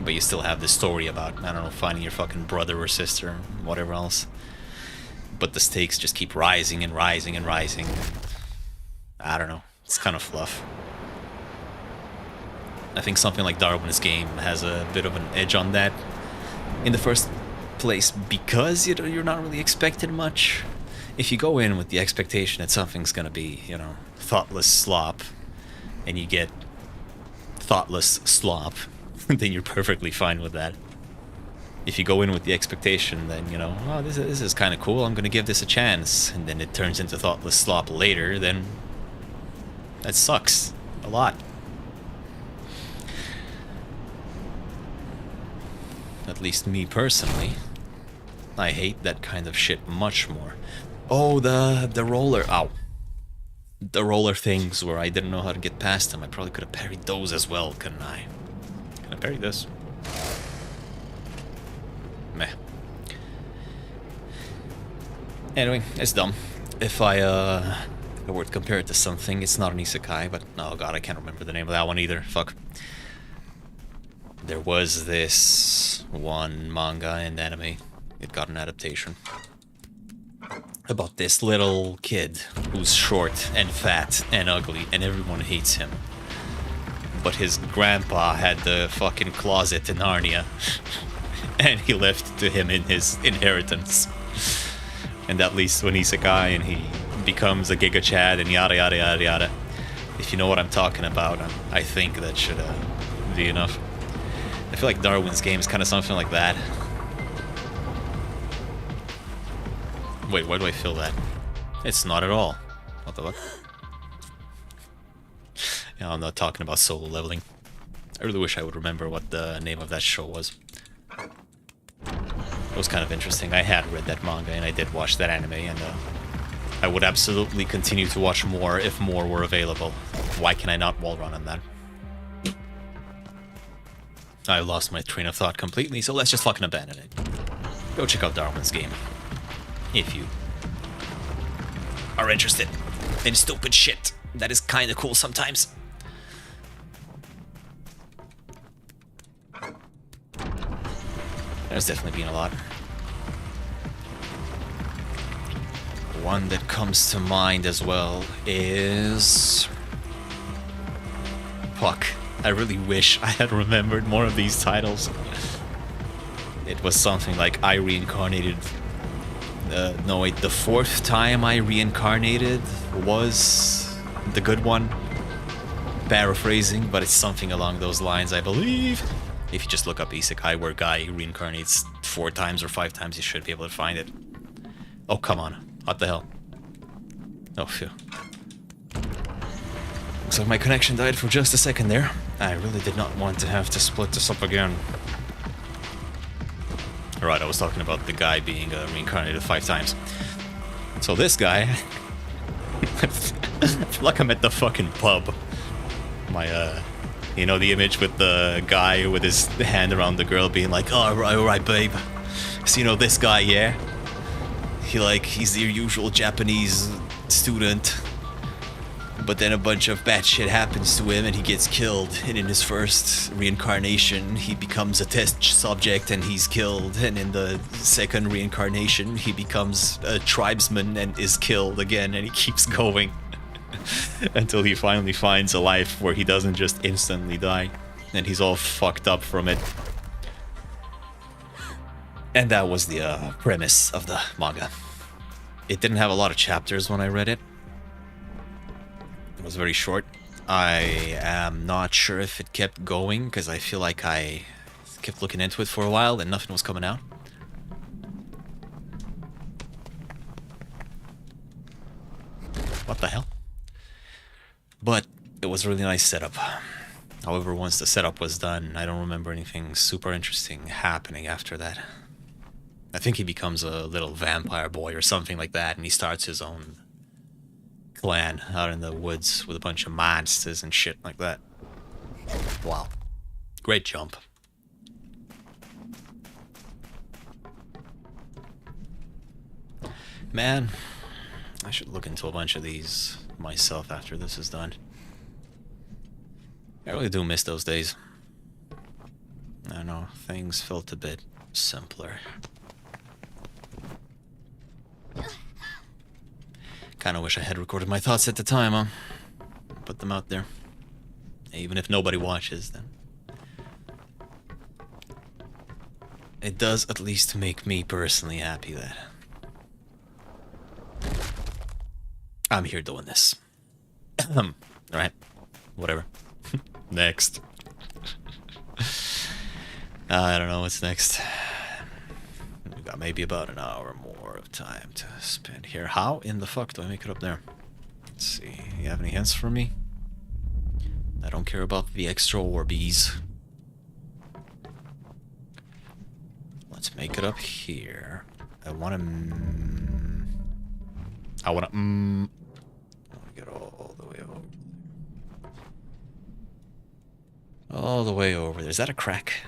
but you still have this story about, I don't know, finding your fucking brother or sister, whatever else. But the stakes just keep rising and rising and rising. I don't know, it's kind of fluff. I think something like Darwin's Game has a bit of an edge on that in the first place, because you're not really expecting much. If you go in with the expectation that something's gonna be, you know, thoughtless slop, and you get thoughtless slop, then you're perfectly fine with that. If you go in with the expectation, then, you know, oh, this is kind of cool, I'm gonna give this a chance, and then it turns into thoughtless slop later, then that sucks a lot. At least me personally, I hate that kind of shit much more. Oh, the roller, ow. The roller things where I didn't know how to get past them. I probably could have parried those as well, couldn't I? Can I parry this? Meh. Anyway, it's dumb. If I were to compare it to something, it's not an isekai, but oh god, I can't remember the name of that one either. Fuck. There was this one manga and anime. It got an adaptation about this little kid who's short and fat and ugly and everyone hates him. But his grandpa had the fucking closet in Narnia and he left to him in his inheritance. And that leads to an isekai and he becomes a Giga Chad and yada yada yada yada. If you know what I'm talking about, I think that should be enough. I feel like Darwin's Game is kind of something like that. Wait, why do I feel that? It's not at all. What the fuck? Yeah, I'm not talking about solo leveling. I really wish I would remember what the name of that show was. It was kind of interesting. I had read that manga and I did watch that anime, and I would absolutely continue to watch more if more were available. Why can I not wall run on that? I lost my train of thought completely, so let's just fucking abandon it. Go check out Darwin's Game. If you are interested in stupid shit that is kinda cool sometimes. There's definitely been a lot. One that comes to mind as well is... Fuck. I really wish I had remembered more of these titles. It was something like I reincarnated... no wait, the fourth time I reincarnated was the good one. Paraphrasing, but it's something along those lines, I believe. If you just look up isekai where guy reincarnates 4 times or 5 times, you should be able to find it. Oh, come on. What the hell? Oh, phew. Looks like my connection died for just a second there. I really did not want to have to split this up again. Alright, I was talking about the guy being reincarnated 5 times. So this guy... I feel like I'm at the fucking pub. My You know the image with the guy with his hand around the girl being like, oh, all right, babe. So you know this guy, yeah? He's your usual Japanese student. But then a bunch of bad shit happens to him and he gets killed. And in his first reincarnation, he becomes a test subject and he's killed. And in the second reincarnation, he becomes a tribesman and is killed again. And he keeps going until he finally finds a life where he doesn't just instantly die. And he's all fucked up from it. And that was the premise of the manga. It didn't have a lot of chapters when I read it. It was very short. I am not sure if it kept going because I feel like I kept looking into it for a while and nothing was coming out. What the hell? But it was a really nice setup. However, once the setup was done, I don't remember anything super interesting happening after that. I think he becomes a little vampire boy or something like that, and he starts his own clan out in the woods with a bunch of monsters and shit like that. Wow. Great jump. Man, I should look into a bunch of these myself after this is done. I really do miss those days. I know, things felt a bit simpler. Kinda wish I had recorded my thoughts at the time, huh? Put them out there. Even if nobody watches them. It does at least make me personally happy that I'm here doing this. Alright. Whatever. Next. I don't know what's next. We've got maybe about an hour more of time to spend here. How in the fuck do I make it up there? Let's see. You have any hints for me? I don't care about the extra orbies. Let's make it up here. I want to get all the way over. All the way over there. Is that a crack?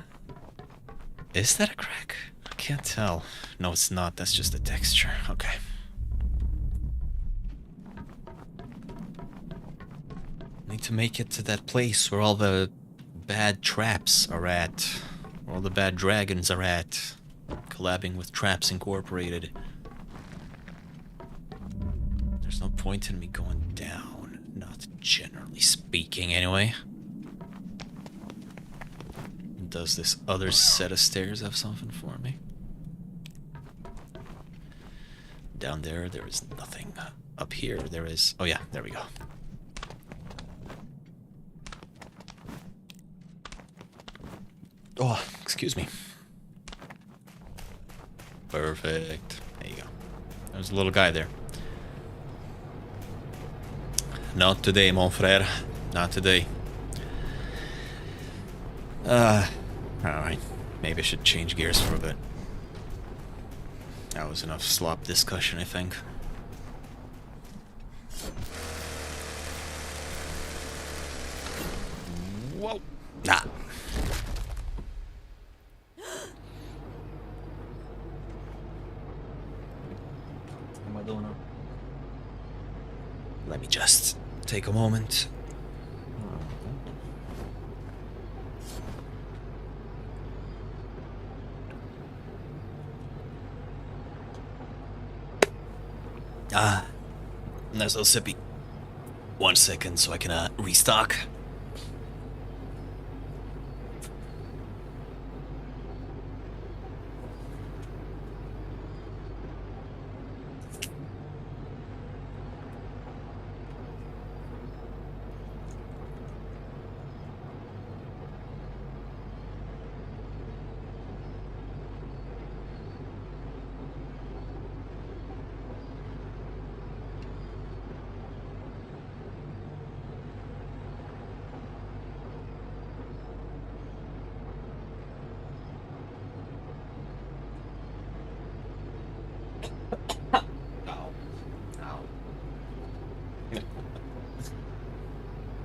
Is that a crack? I can't tell. No, it's not. That's just a texture. Okay. Need to make it to that place where all the bad traps are at. Where all the bad dragons are at. Collabing with Traps Incorporated. There's no point in me going down. Not generally speaking, anyway. Does this other set of stairs have something for me? Down there, there is nothing. Up here, there is... Oh yeah, there we go. Oh, excuse me. Perfect. There you go. There's a little guy there. Not today, mon frère. Not today. Alright. Maybe I should change gears for a bit. That was enough slop discussion, I think. Whoa. Nah. What am I doing now? Let me just take a moment. Nice little sippy. 1 second so I can restock.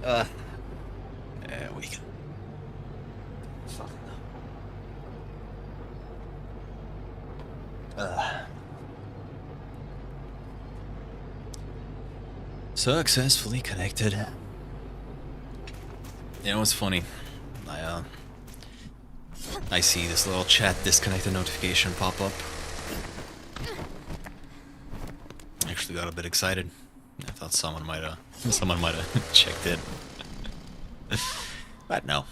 There we go. Successfully connected. You know, it's funny. I see this little chat disconnected notification pop up. Actually got a bit excited. I thought someone might have checked it. But no.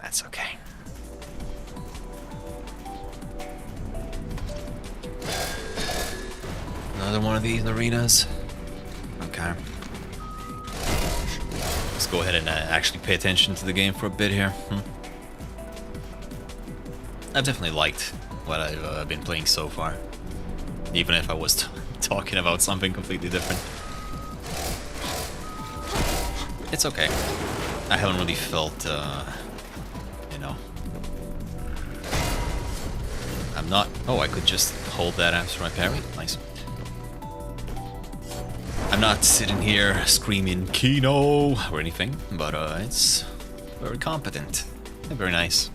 That's okay. Another one of these arenas. Okay. Let's go ahead and actually pay attention to the game for a bit here. I've definitely liked what I've been playing so far. Even if I was talking about something completely different. It's okay. I haven't really felt, you know... I'm not... Oh, I could just hold that after my parry? Nice. I'm not sitting here screaming Kino or anything, but it's very competent and very nice.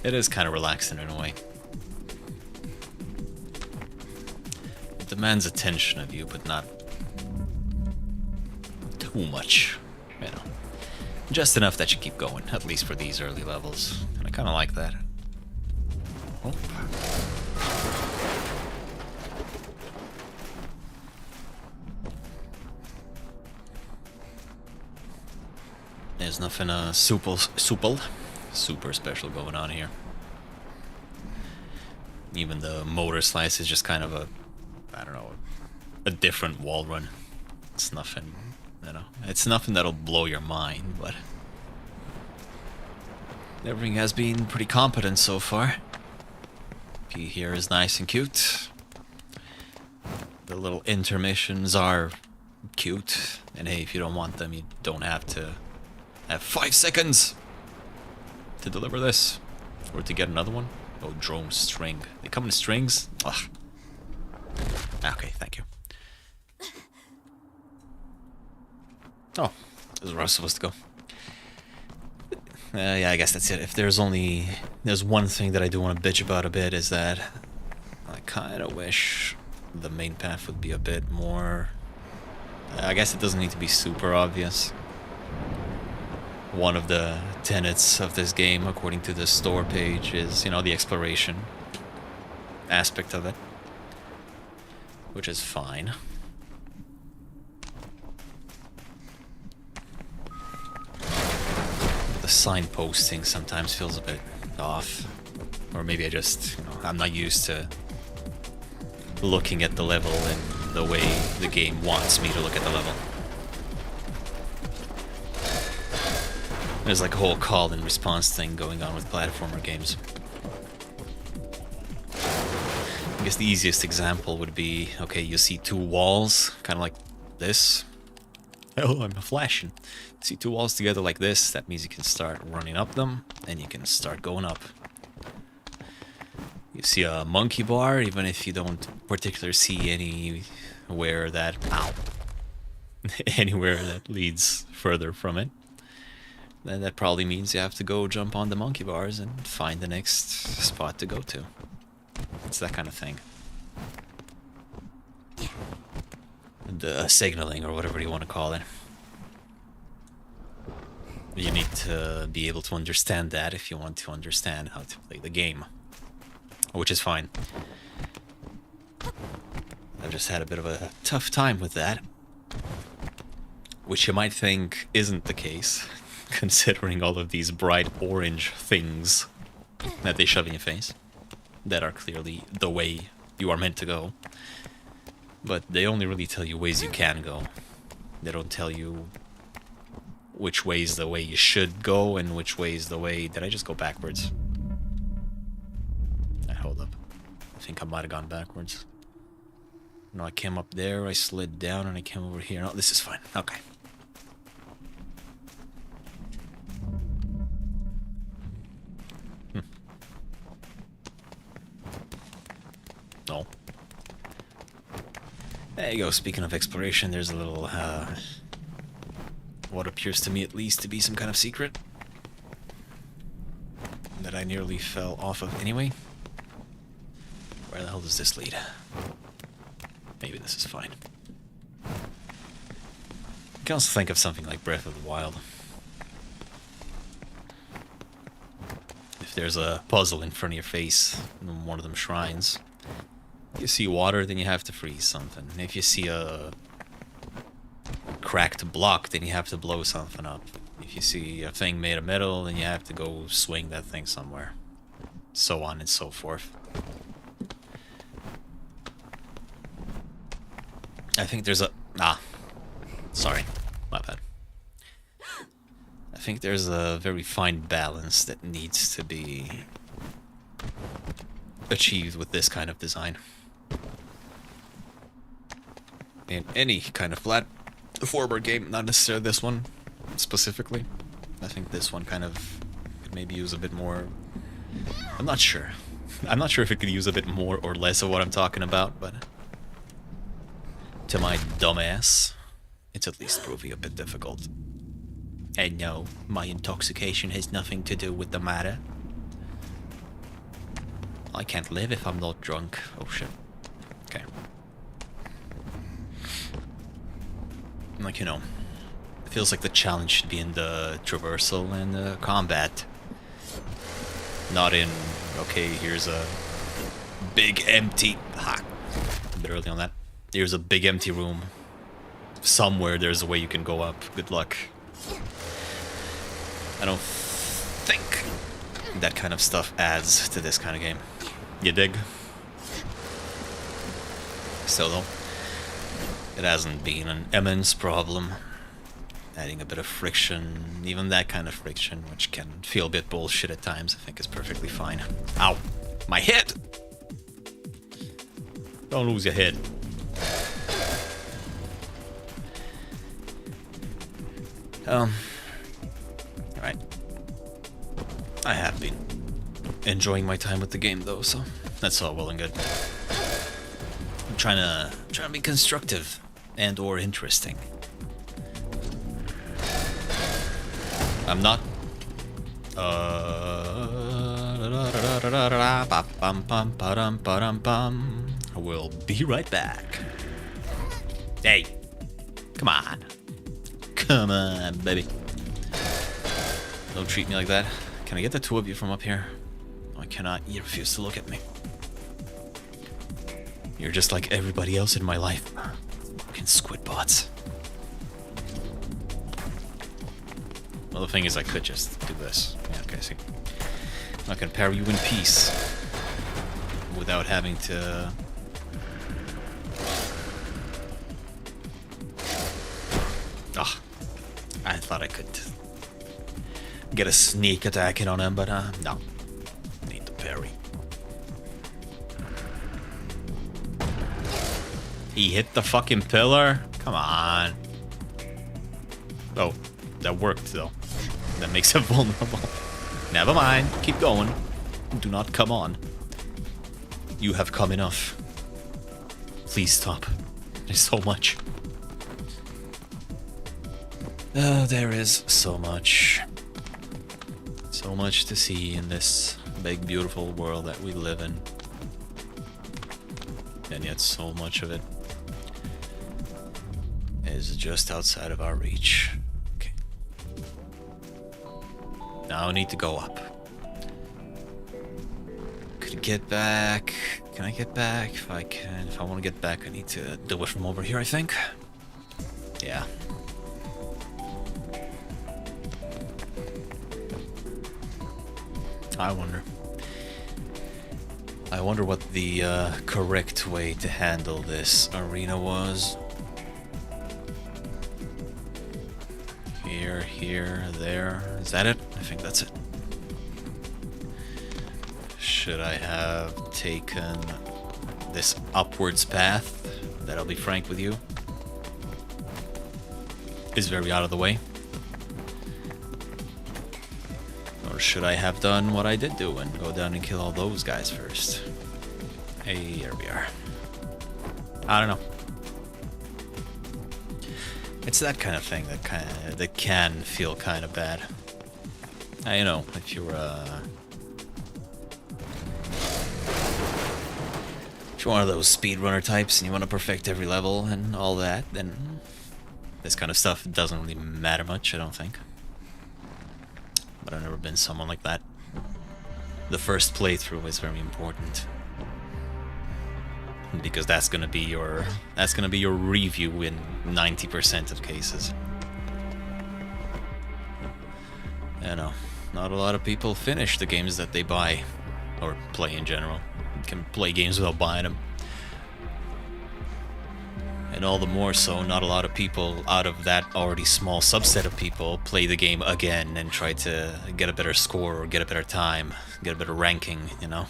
It is kind of relaxing in a way. It demands attention of you, but not too much, you know. Just enough that you keep going, at least for these early levels. And I kind of like that. Oh. There's nothing super special going on here. Even the Motorslice is just kind of a, I don't know, a different wall run. It's nothing, you know, it's nothing that'll blow your mind, but everything has been pretty competent so far. P here is nice and cute. The little intermissions are cute, and hey, if you don't want them, you don't have to have 5 seconds to deliver this, or to get another one. Oh, drone string. They come in strings? Ugh. Okay, thank you. Oh, this is where I was supposed to go. Yeah, I guess that's it. If there's one thing that I do want to bitch about a bit, is that I kind of wish the main path would be a bit more... I guess it doesn't need to be super obvious. One of the tenets of this game, according to the store page, is, you know, the exploration aspect of it, which is fine. But the signposting sometimes feels a bit off, or maybe I just, you know, I'm not used to looking at the level in the way the game wants me to look at the level. There's like a whole call and response thing going on with platformer games. I guess the easiest example would be, okay, you see two walls, kind of like this. Oh, I'm flashing. You see two walls together like this, that means you can start running up them, and you can start going up. You see a monkey bar, even if you don't particularly see anywhere that... Ow! Anywhere that leads further from it. Then that probably means you have to go jump on the monkey bars and find the next spot to go to. It's that kind of thing. The signaling, or whatever you want to call it. You need to be able to understand that if you want to understand how to play the game. Which is fine. I've just had a bit of a tough time with that. Which you might think isn't the case, considering all of these bright orange things that they shove in your face, that are clearly the way you are meant to go. But they only really tell you ways you can go. They don't tell you which way is the way you should go and which way is the way... Did I just go backwards? Hold up. I think I might have gone backwards. No, I came up there, I slid down, and I came over here. No, this is fine. Okay. No. There you go. Speaking of exploration, there's a little, what appears to me at least to be some kind of secret that I nearly fell off of anyway. Where the hell does this lead? Maybe this is fine. You can also think of something like Breath of the Wild. If there's a puzzle in front of your face in one of them shrines, if you see water, then you have to freeze something. And if you see a cracked block, then you have to blow something up. If you see a thing made of metal, then you have to go swing that thing somewhere. So on and so forth. I think there's a... sorry. My bad. I think there's a very fine balance that needs to be achieved with this kind of design. In any kind of platformer game, not necessarily this one specifically. I think this one kind of could maybe use a bit more... I'm not sure. I'm not sure if it could use a bit more or less of what I'm talking about, but to my dumbass, it's at least proving a bit difficult. And no, my intoxication has nothing to do with the matter. I can't live if I'm not drunk. Oh shit. Okay. Like, you know, it feels like the challenge should be in the traversal and the combat. Not in, okay, here's a big empty... Ha! A bit early on that. Here's a big empty room. Somewhere there's a way you can go up. Good luck. I don't think that kind of stuff adds to this kind of game. You dig? Still though, it hasn't been an immense problem. Adding a bit of friction, even that kind of friction, which can feel a bit bullshit at times, I think is perfectly fine. Ow! My head! Don't lose your head. Alright. I have been enjoying my time with the game though, so that's all well and good. I'm trying to be constructive and or interesting. I'm not. We'll be right back. Hey, come on. Come on, baby. Don't treat me like that. Can I get the two of you from up here? No, I cannot. You refuse to look at me. You're just like everybody else in my life. Fucking squid bots. Well, the thing is, I could just do this. Yeah, okay, see. I can parry you in peace without having to... Ah, I thought I could get a sneak attack in on him, but no. Need to parry. He hit the fucking pillar? Come on. Oh, that worked though. That makes it vulnerable. Never mind. Keep going. Do not come on. You have come enough. Please stop. There's so much. Oh, there is so much. So much to see in this big, beautiful world that we live in. And yet so much of it is just outside of our reach. Okay. Now I need to go up. Could get back. Can I get back? If I can. If I want to get back, I need to do it from over here, I think. Yeah. I wonder what the correct way to handle this arena was. Here, there. Is that it? I think that's it. Should I have taken this upwards path? That I'll be frank with you, is very out of the way. Or should I have done what I did do and go down and kill all those guys first? Hey, here we are. I don't know. It's that kind of thing that can feel kind of bad. You know, if you're if you're one of those speedrunner types and you want to perfect every level and all that, then this kind of stuff doesn't really matter much, I don't think. But I've never been someone like that. The first playthrough is very important, because that's gonna be your review in 90% of cases. You know, not a lot of people finish the games that they buy or play in general. You can play games without buying them. And all the more so, not a lot of people out of that already small subset of people play the game again and try to get a better score or get a better time, get a better ranking, you know?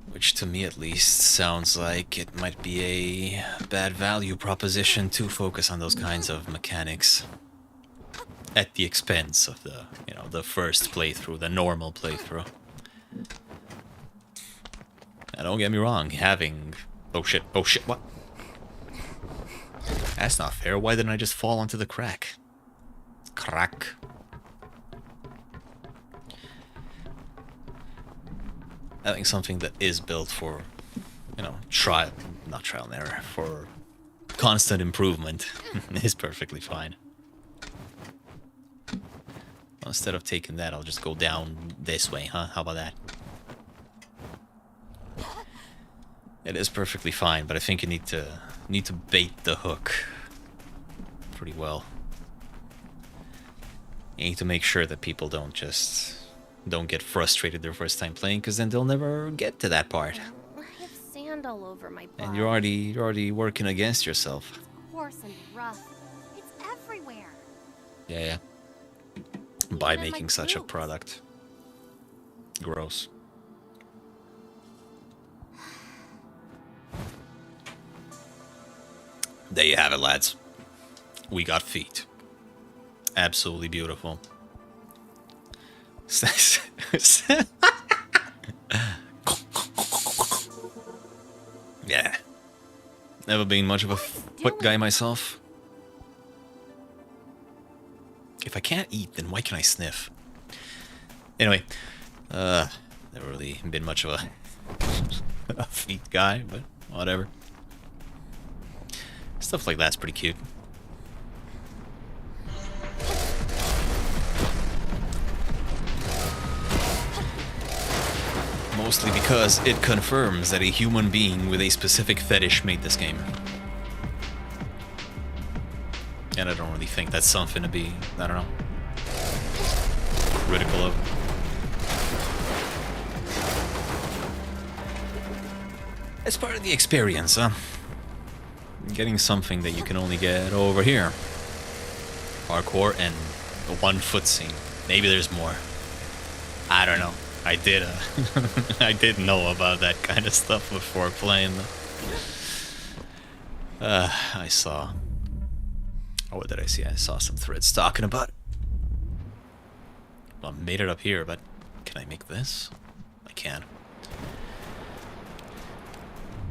Which to me at least sounds like it might be a bad value proposition to focus on those kinds of mechanics at the expense of the, you know, the first playthrough, the normal playthrough. Now, don't get me wrong, having... Oh shit, what? That's not fair, why didn't I just fall onto the crack? Crack. Having something that is built for, you know, not trial and error, for constant improvement is perfectly fine. Well, instead of taking that, I'll just go down this way, huh? How about that? It is perfectly fine, but I think you need to bait the hook pretty well. You need to make sure that people don't get frustrated their first time playing, because then they'll never get to that part. I have sand all over my butt. And you're already working against yourself. It's coarse and rough. It's everywhere. Yeah. By Even in making my such a boots. product. Gross. There you have it, lads. We got feet. Absolutely beautiful. Yeah. Never been much of a foot guy myself. If I can't eat, then why can I sniff? Anyway, never really been much of a feet guy, but whatever. Stuff like that's pretty cute. Mostly because it confirms that a human being with a specific fetish made this game. And I don't really think that's something to be, I don't know, critical of. It's part of the experience, huh? Getting something that you can only get over here. Parkour and the 1 foot scene. Maybe there's more. I don't know. I did know about that kind of stuff before playing. I saw... Oh, what did I see? I saw some threads talking about it. Well, I made it up here, but can I make this? I can.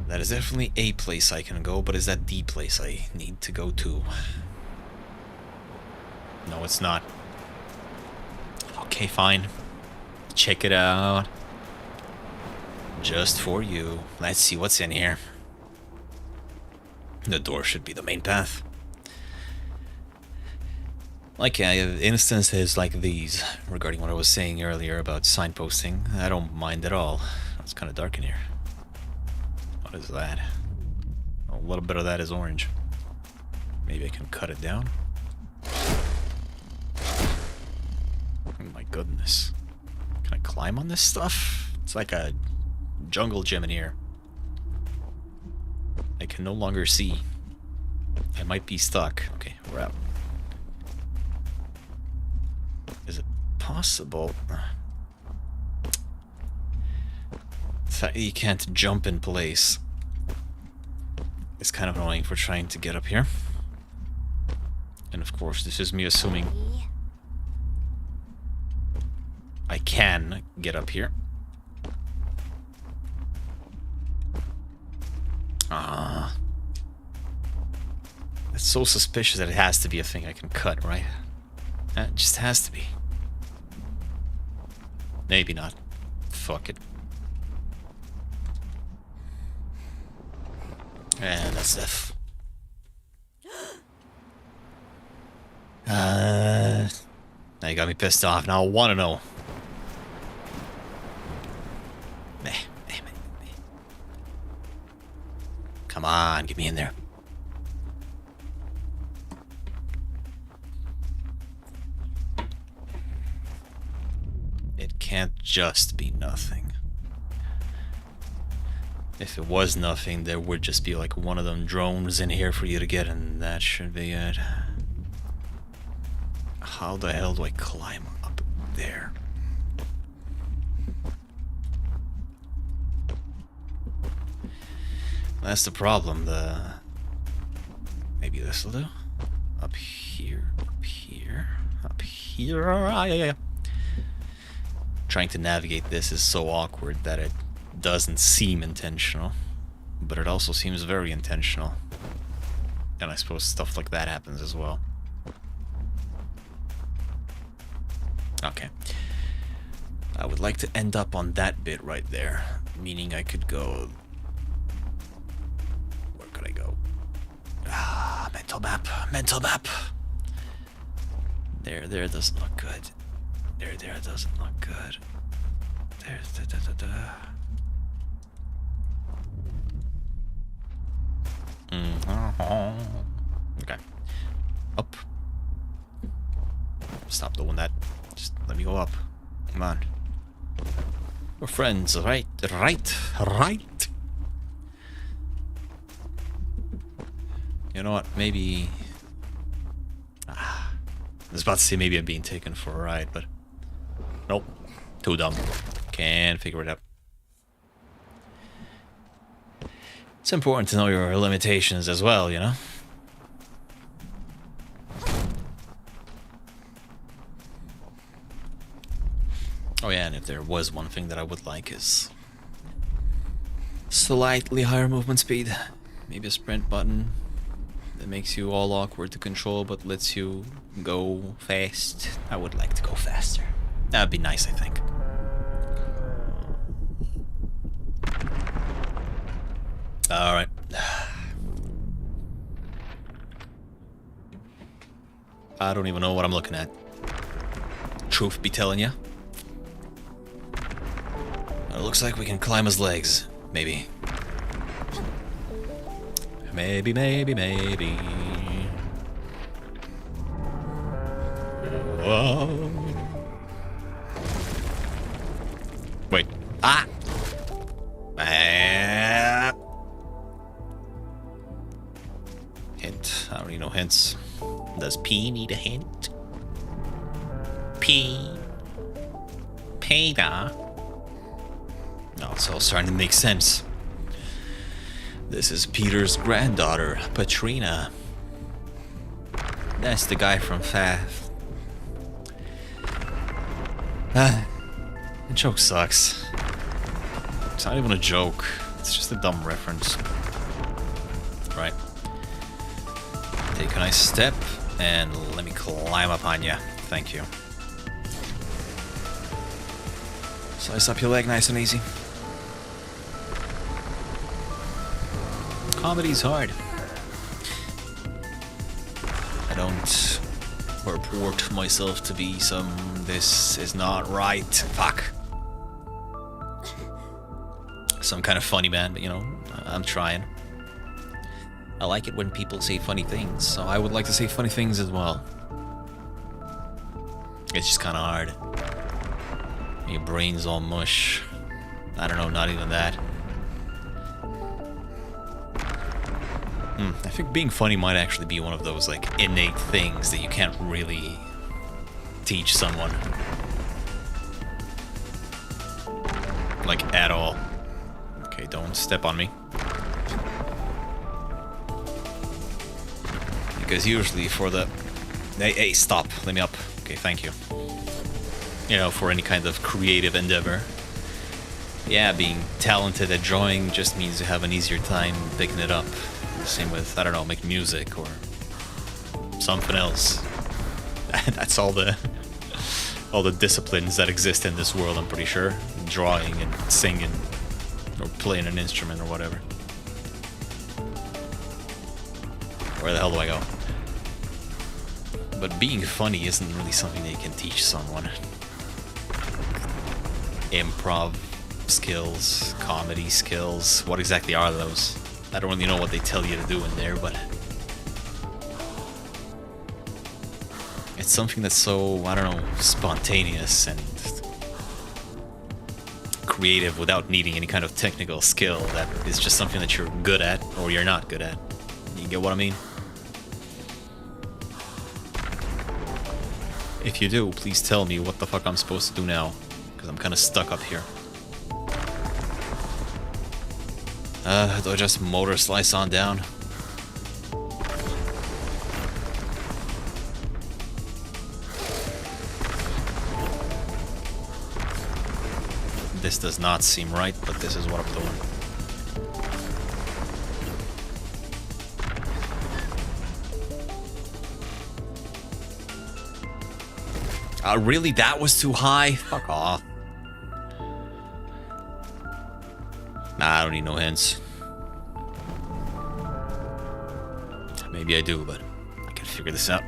That is definitely a place I can go, but is that the place I need to go to? No, it's not. Okay, fine. Check it out. Just for you. Let's see what's in here. The door should be the main path. Like instances like these, regarding what I was saying earlier about signposting, I don't mind at all. It's kind of dark in here. What is that? A little bit of that is orange. Maybe I can cut it down. Oh my goodness. Can I climb on this stuff? It's like a jungle gym in here. I can no longer see. I might be stuck. Okay, we're out. Is it possible? The fact that you can't jump in place is kind of annoying for trying to get up here. And of course, this is me assuming I can get up here. It's so suspicious that it has to be a thing I can cut, right? It just has to be. Maybe not. fuck it. And that's F. Now you got me pissed off. Now I want to know. Meh. Come on, get me in there. It can't just be nothing. If it was nothing, there would just be like one of them drones in here for you to get, and that should be it. How the hell do I climb up there? That's the problem. Maybe this'll do. Up here, up here, up here. Ah, yeah. Trying to navigate this is so awkward that it doesn't seem intentional, but it also seems very intentional. And I suppose stuff like that happens as well. Okay. I would like to end up on that bit right there, meaning I could go... Where could I go? Ah, mental map, mental map. There doesn't look good. There doesn't look good. There's Okay. Up. Stop doing that. Just let me go up. Come on. We're friends, right? Right. You know what? Maybe... I was about to say maybe I'm being taken for a ride, but... Nope. Too dumb. Can't figure it out. It's important to know your limitations as well, you know? Oh yeah, and if there was one thing that I would like is... slightly higher movement speed. Maybe a sprint button that makes you all awkward to control but lets you go fast. I would like to go faster. That'd be nice, I think. Alright. I don't even know what I'm looking at. Truth be telling ya. It looks like we can climb his legs. Maybe. Maybe. Whoa. Wait. Ah! Hint. I don't need no hints. Does P need a hint? Peter. No, it's all starting to make sense. This is Peter's granddaughter, Patrina. That's the guy from Fast. The joke sucks. It's not even a joke. It's just a dumb reference. Right. Take a nice step and let me climb up on ya. Thank you. Slice up your leg nice and easy. Comedy's hard. I don't purport myself to be some this is not right. Fuck. Some kind of funny man, but you know, I'm trying. I like it when people say funny things, so I would like to say funny things as well. It's just kind of hard. Your brain's all mush. I don't know, not even that. I think being funny might actually be one of those, like, innate things that you can't really teach someone. Like, at all. Okay, don't step on me. Because usually for the... Hey, stop. Let me up. Okay, thank you. You know, for any kind of creative endeavor. Yeah, being talented at drawing just means you have an easier time picking it up. Same with, I don't know, making music or something else. That's all the disciplines that exist in this world, I'm pretty sure. drawing and singing or playing an instrument or whatever. Where the hell do I go? But being funny isn't really something that you can teach someone. Improv skills, comedy skills, what exactly are those? I don't really know what they tell you to do in there, but it's something that's so, I don't know, spontaneous and creative without needing any kind of technical skill that is just something that you're good at or you're not good at. You get what I mean? If you do, please tell me what the fuck I'm supposed to do now, because I'm kind of stuck up here. Do I just motor slice on down? This does not seem right, but this is what I'm doing. Really? That was too high? Fuck off. Nah, I don't need no hints. Maybe I do, but I can figure this out.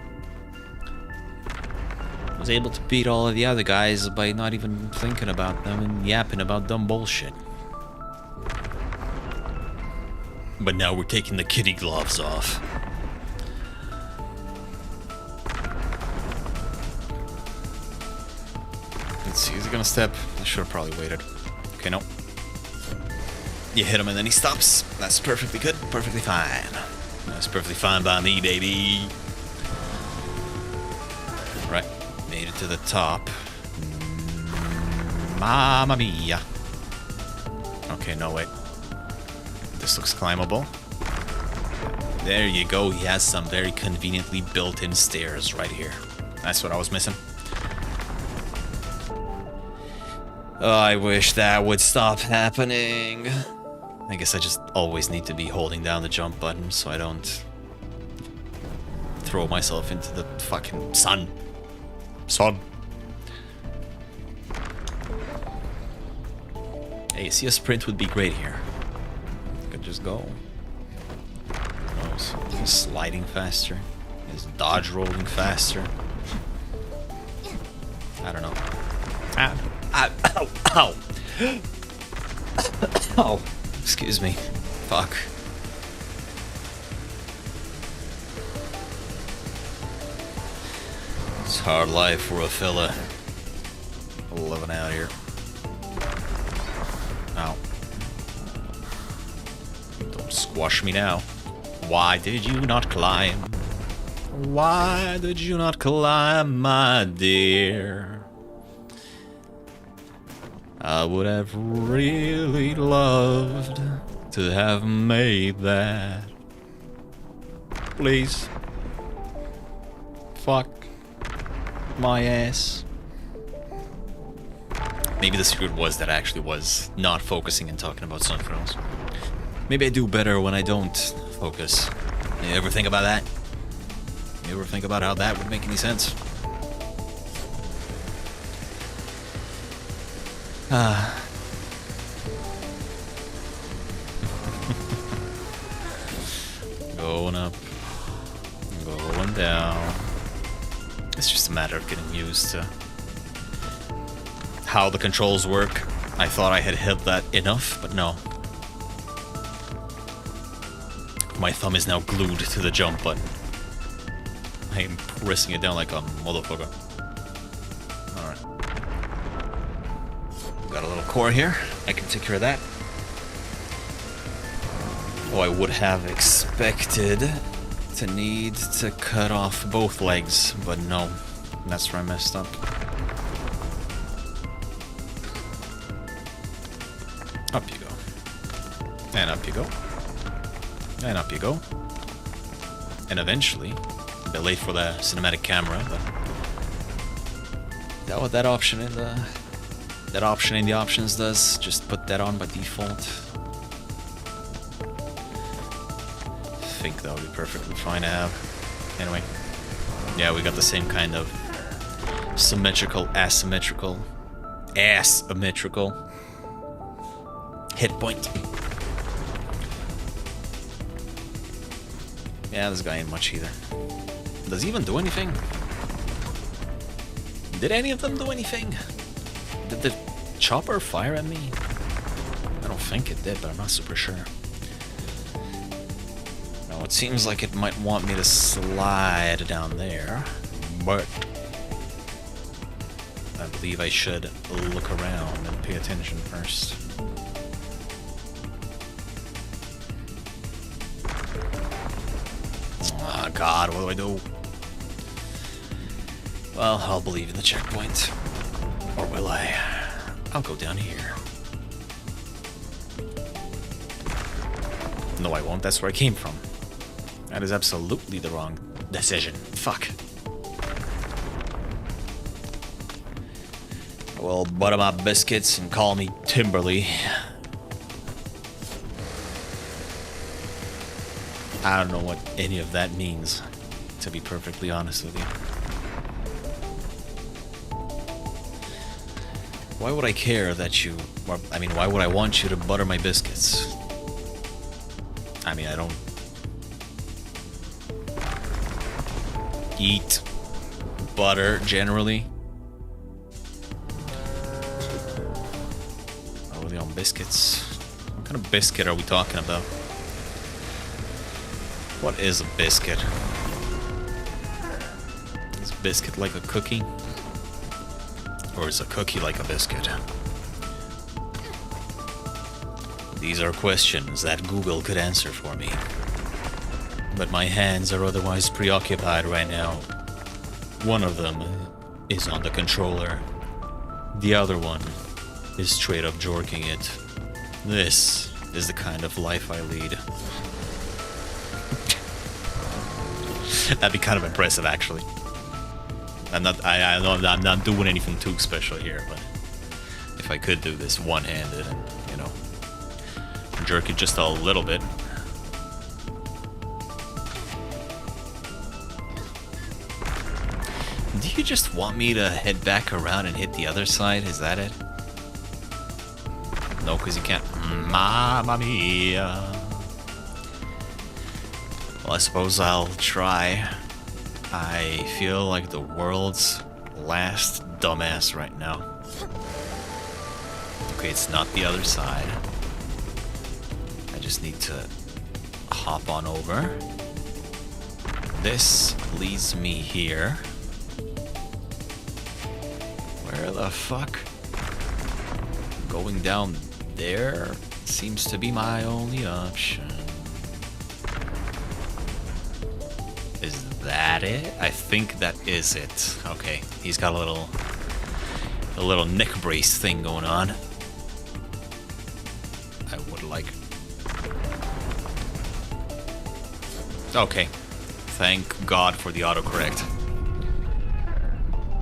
I was able to beat all of the other guys by not even thinking about them and yapping about dumb bullshit. But now we're taking the kitty gloves off. Let's see, is he gonna step? I should have probably waited. Okay, no. You hit him and then he stops. That's perfectly good, perfectly fine. That's perfectly fine by me, baby. Right, made it to the top. Mamma mia. Okay, no, wait. This looks climbable. There you go, he has some very conveniently built-in stairs right here. That's what I was missing. Oh, I wish that would stop happening. I guess I just always need to be holding down the jump button so I don't throw myself into the fucking sun. Sun. Hey, see, a sprint would be great here. I could just go. Who knows? Is sliding faster? Is dodge rolling faster? I don't know. Ow, ow, ow. Ow. Excuse me. Fuck. It's hard life for a fella. Living out here. Ow. Don't squash me now. Why did you not climb? Why did you not climb, my dear? I would have really loved to have made that. Please. Fuck my ass. Maybe the secret was that I actually was not focusing and talking about something else. Maybe I do better when I don't focus. You ever think about that? You ever think about how that would make any sense? Going up, going down. It's just a matter of getting used to how the controls work. I thought I had hit that enough, but no. My thumb is now glued to the jump button. I am pressing it down like a motherfucker. Alright. Got a little core here. I can take care of that. Oh, I would have expected to need to cut off both legs, but no. That's where I messed up. Up you go. And up you go. And up you go. And eventually, a bit late for the cinematic camera, but that what that option in the options does, just put that on by default. I think that would be perfectly fine to have. Anyway, yeah, we got the same kind of symmetrical, asymmetrical hit point. Yeah, this guy ain't much either. Does he even do anything? Did any of them do anything? Did the chopper fire at me? I don't think it did, but I'm not super sure. No, it seems like it might want me to slide down there, but I believe I should look around and pay attention first. Oh god, what do I do? Well, I'll believe in the checkpoint. Or will I? I'll go down here. No, I won't. That's where I came from. That is absolutely the wrong decision. Fuck. Well, butter my biscuits and call me Timberly. I don't know what any of that means, to be perfectly honest with you. Why would I care that you... Or, I mean, why would I want you to butter my biscuits? I mean, I don't... eat butter, generally. Oh, are they on biscuits? What kind of biscuit are we talking about? What is a biscuit? Is a biscuit like a cookie? Or is a cookie like a biscuit? These are questions that Google could answer for me. But my hands are otherwise preoccupied right now. One of them is on the controller. The other one is straight up jorking it. This is the kind of life I lead. That'd be kind of impressive, actually. I know I'm not doing anything too special here, but if I could do this one-handed and, you know, jerk it just a little bit. Do you just want me to head back around and hit the other side? Is that it? No, because you can't. Mamma mia. Well, I suppose I'll try. I feel like the world's last dumbass right now. Okay, it's not the other side. I just need to hop on over. This leads me here. Where the fuck? Going down there seems to be my only option. Is that it? I think that is it. Okay, he's got a little neck brace thing going on. I would like. Okay, thank God for the autocorrect.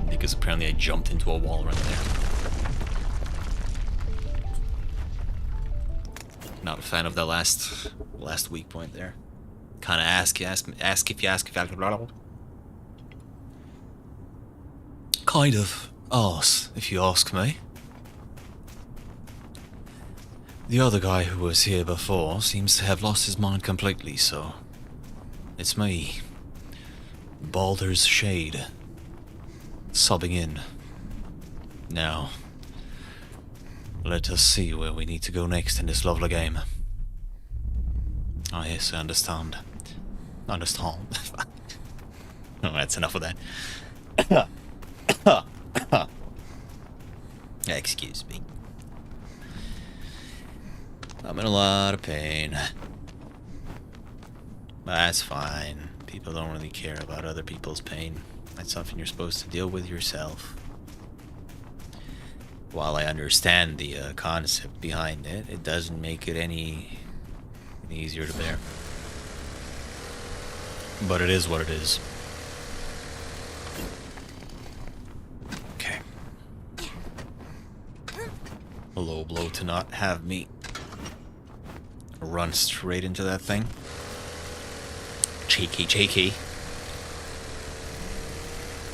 Because apparently I jumped into a wall right there. Not a fan of that last weak point there. Kind of ask if you ask. Kind of arse, if you ask me. The other guy who was here before seems to have lost his mind completely, so it's me, Baldur's Shade, subbing in. Now, let us see where we need to go next in this lovely game. Ah, yes, I understand. Understand. Oh, that's enough of that. Excuse me. I'm in a lot of pain. That's fine. People don't really care about other people's pain. That's something you're supposed to deal with yourself. While I understand the concept behind it, it doesn't make it any easier to bear. But it is what it is. Okay. A low blow to not have me run straight into that thing. Cheeky.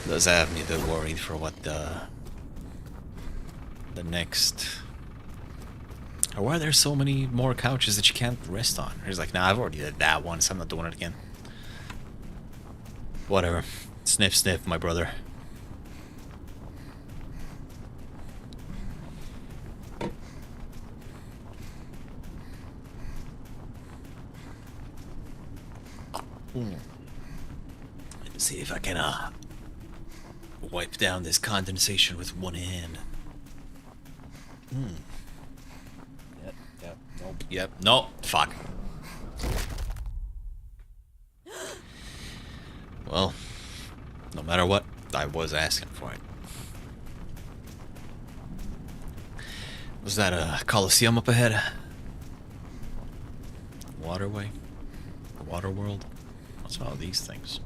Does have me a bit worried for what the next Or why are there so many more couches that you can't rest on? He's like, nah, I've already did that once. I'm not doing it again. Whatever. Sniff, sniff, my brother. Let's see if I can wipe down this condensation with one hand. Yep, nope, yep, nope, fuck. Well, no matter what, I was asking for it. Was that a Coliseum up ahead? Waterway? The water world? What's all these things?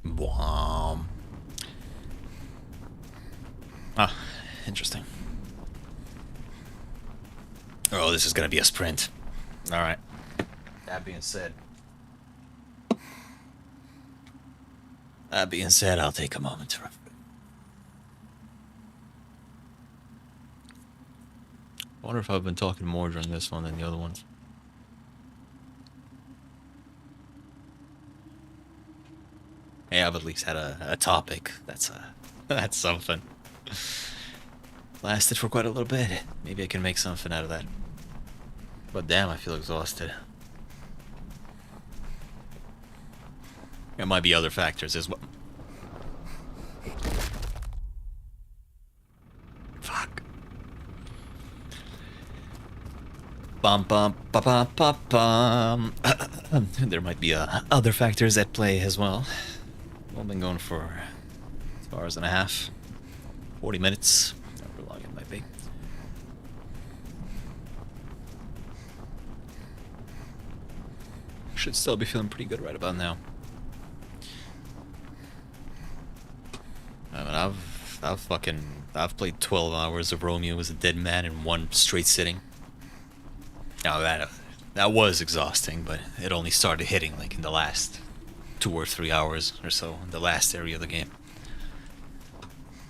Wow. Ah, interesting. Oh, this is gonna be a sprint. Alright. That being said, I'll take a moment to reflect. I wonder if I've been talking more during this one than the other ones. Hey, I've at least had a topic. That's something. Lasted for quite a little bit. Maybe I can make something out of that. But damn, I feel exhausted. There might be other factors as well. Fuck. Bum bum ba bum ba bum. There might be other factors at play as well. I've been going for 2 hours and a half, 40 minutes, however long it might be. Should still be feeling pretty good right about now. I mean, I've played 12 hours of Romeo as a dead man in one straight sitting. Now that was exhausting, but it only started hitting like in the last 2 or 3 hours or so in the last area of the game.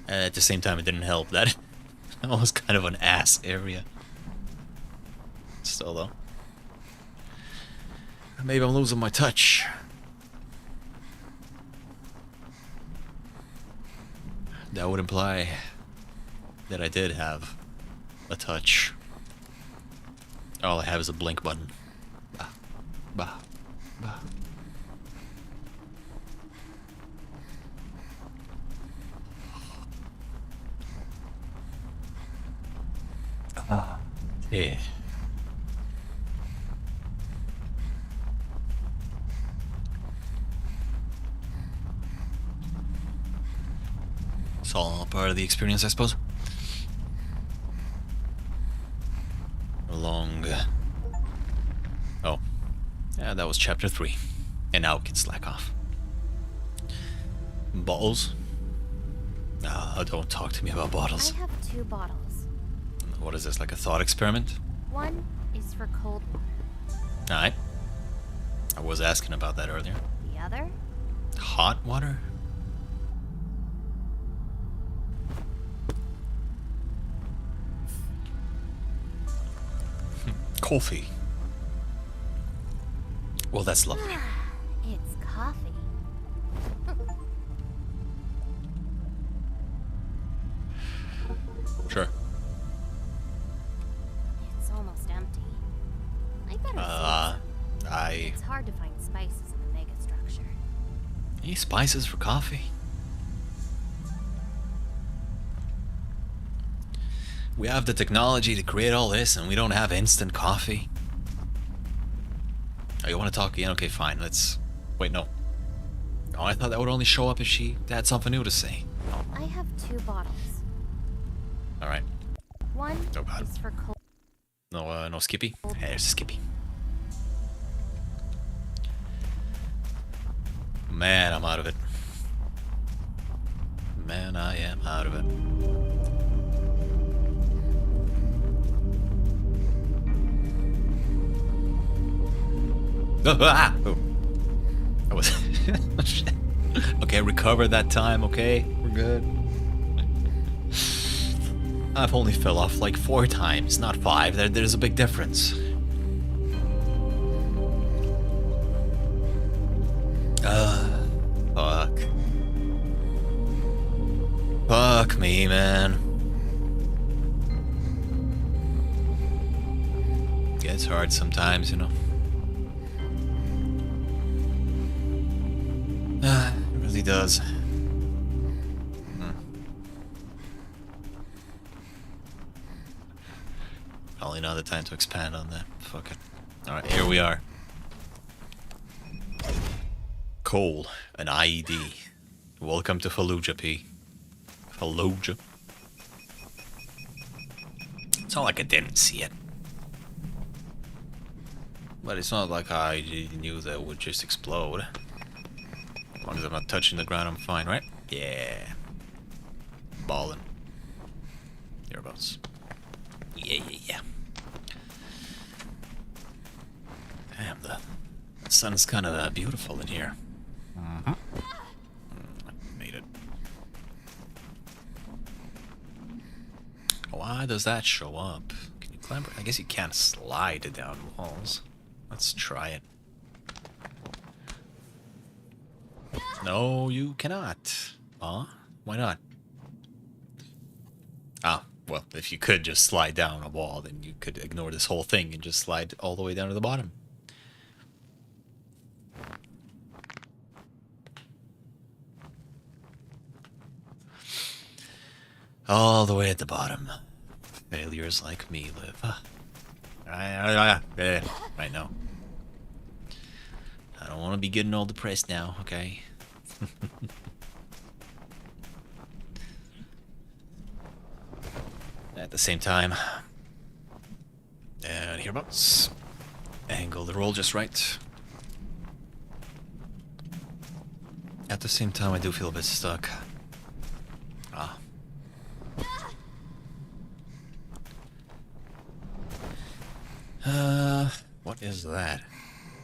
And at the same time, it didn't help that it was kind of an ass area. Still though, maybe I'm losing my touch. That would imply that I did have a touch. All I have is a blink button. Bah, bah, bah. Yeah. It's all part of the experience, I suppose. Oh. Yeah, that was chapter 3. And now we can slack off. Bottles? Don't talk to me about bottles. I have 2 bottles. What is this, like a thought experiment? One is for cold water. Alright. I was asking about that earlier. The other? Hot water? Coffee. Well, that's lovely. It's coffee. Sure. It's almost empty. I better save some. It's hard to find spices in the megastructure. Any spices for coffee? We have the technology to create all this, and we don't have instant coffee. Oh, you want to talk again? Okay, fine. Let's... Wait, no. Oh, I thought that would only show up if she had something new to say. Oh. I have 2 bottles. Alright. One Oh, God. is for cold. No Skippy? Hey, there's Skippy. Man, I'm out of it. Man, I am out of it. Oh. I was... Okay, recover that time, okay? We're good. I've only fell off like 4 times, not 5. There's a big difference. Fuck. Fuck me, man. Gets hard sometimes, you know. It really does. Probably not the time to expand on that. Fuck it. Alright, here we are. Coal, an IED. Welcome to Fallujah, P. Fallujah. It's not like I didn't see it. But it's not like I knew that it would just explode. As long as I'm not touching the ground, I'm fine, right? Yeah. Ballin'. Hereabouts. Yeah. Damn, the sun's kind of beautiful in here. I made it. Why does that show up? Can you climb? I guess you can't slide down walls. Let's try it. No, you cannot. Why not? Ah, well, if you could just slide down a wall, then you could ignore this whole thing and just slide all the way down to the bottom. All the way at the bottom. Failures like me live. I know. I don't want to be getting all depressed now, okay? At the same time, and hereabouts. Angle the roll just right. At the same time, I do feel a bit stuck. What is that?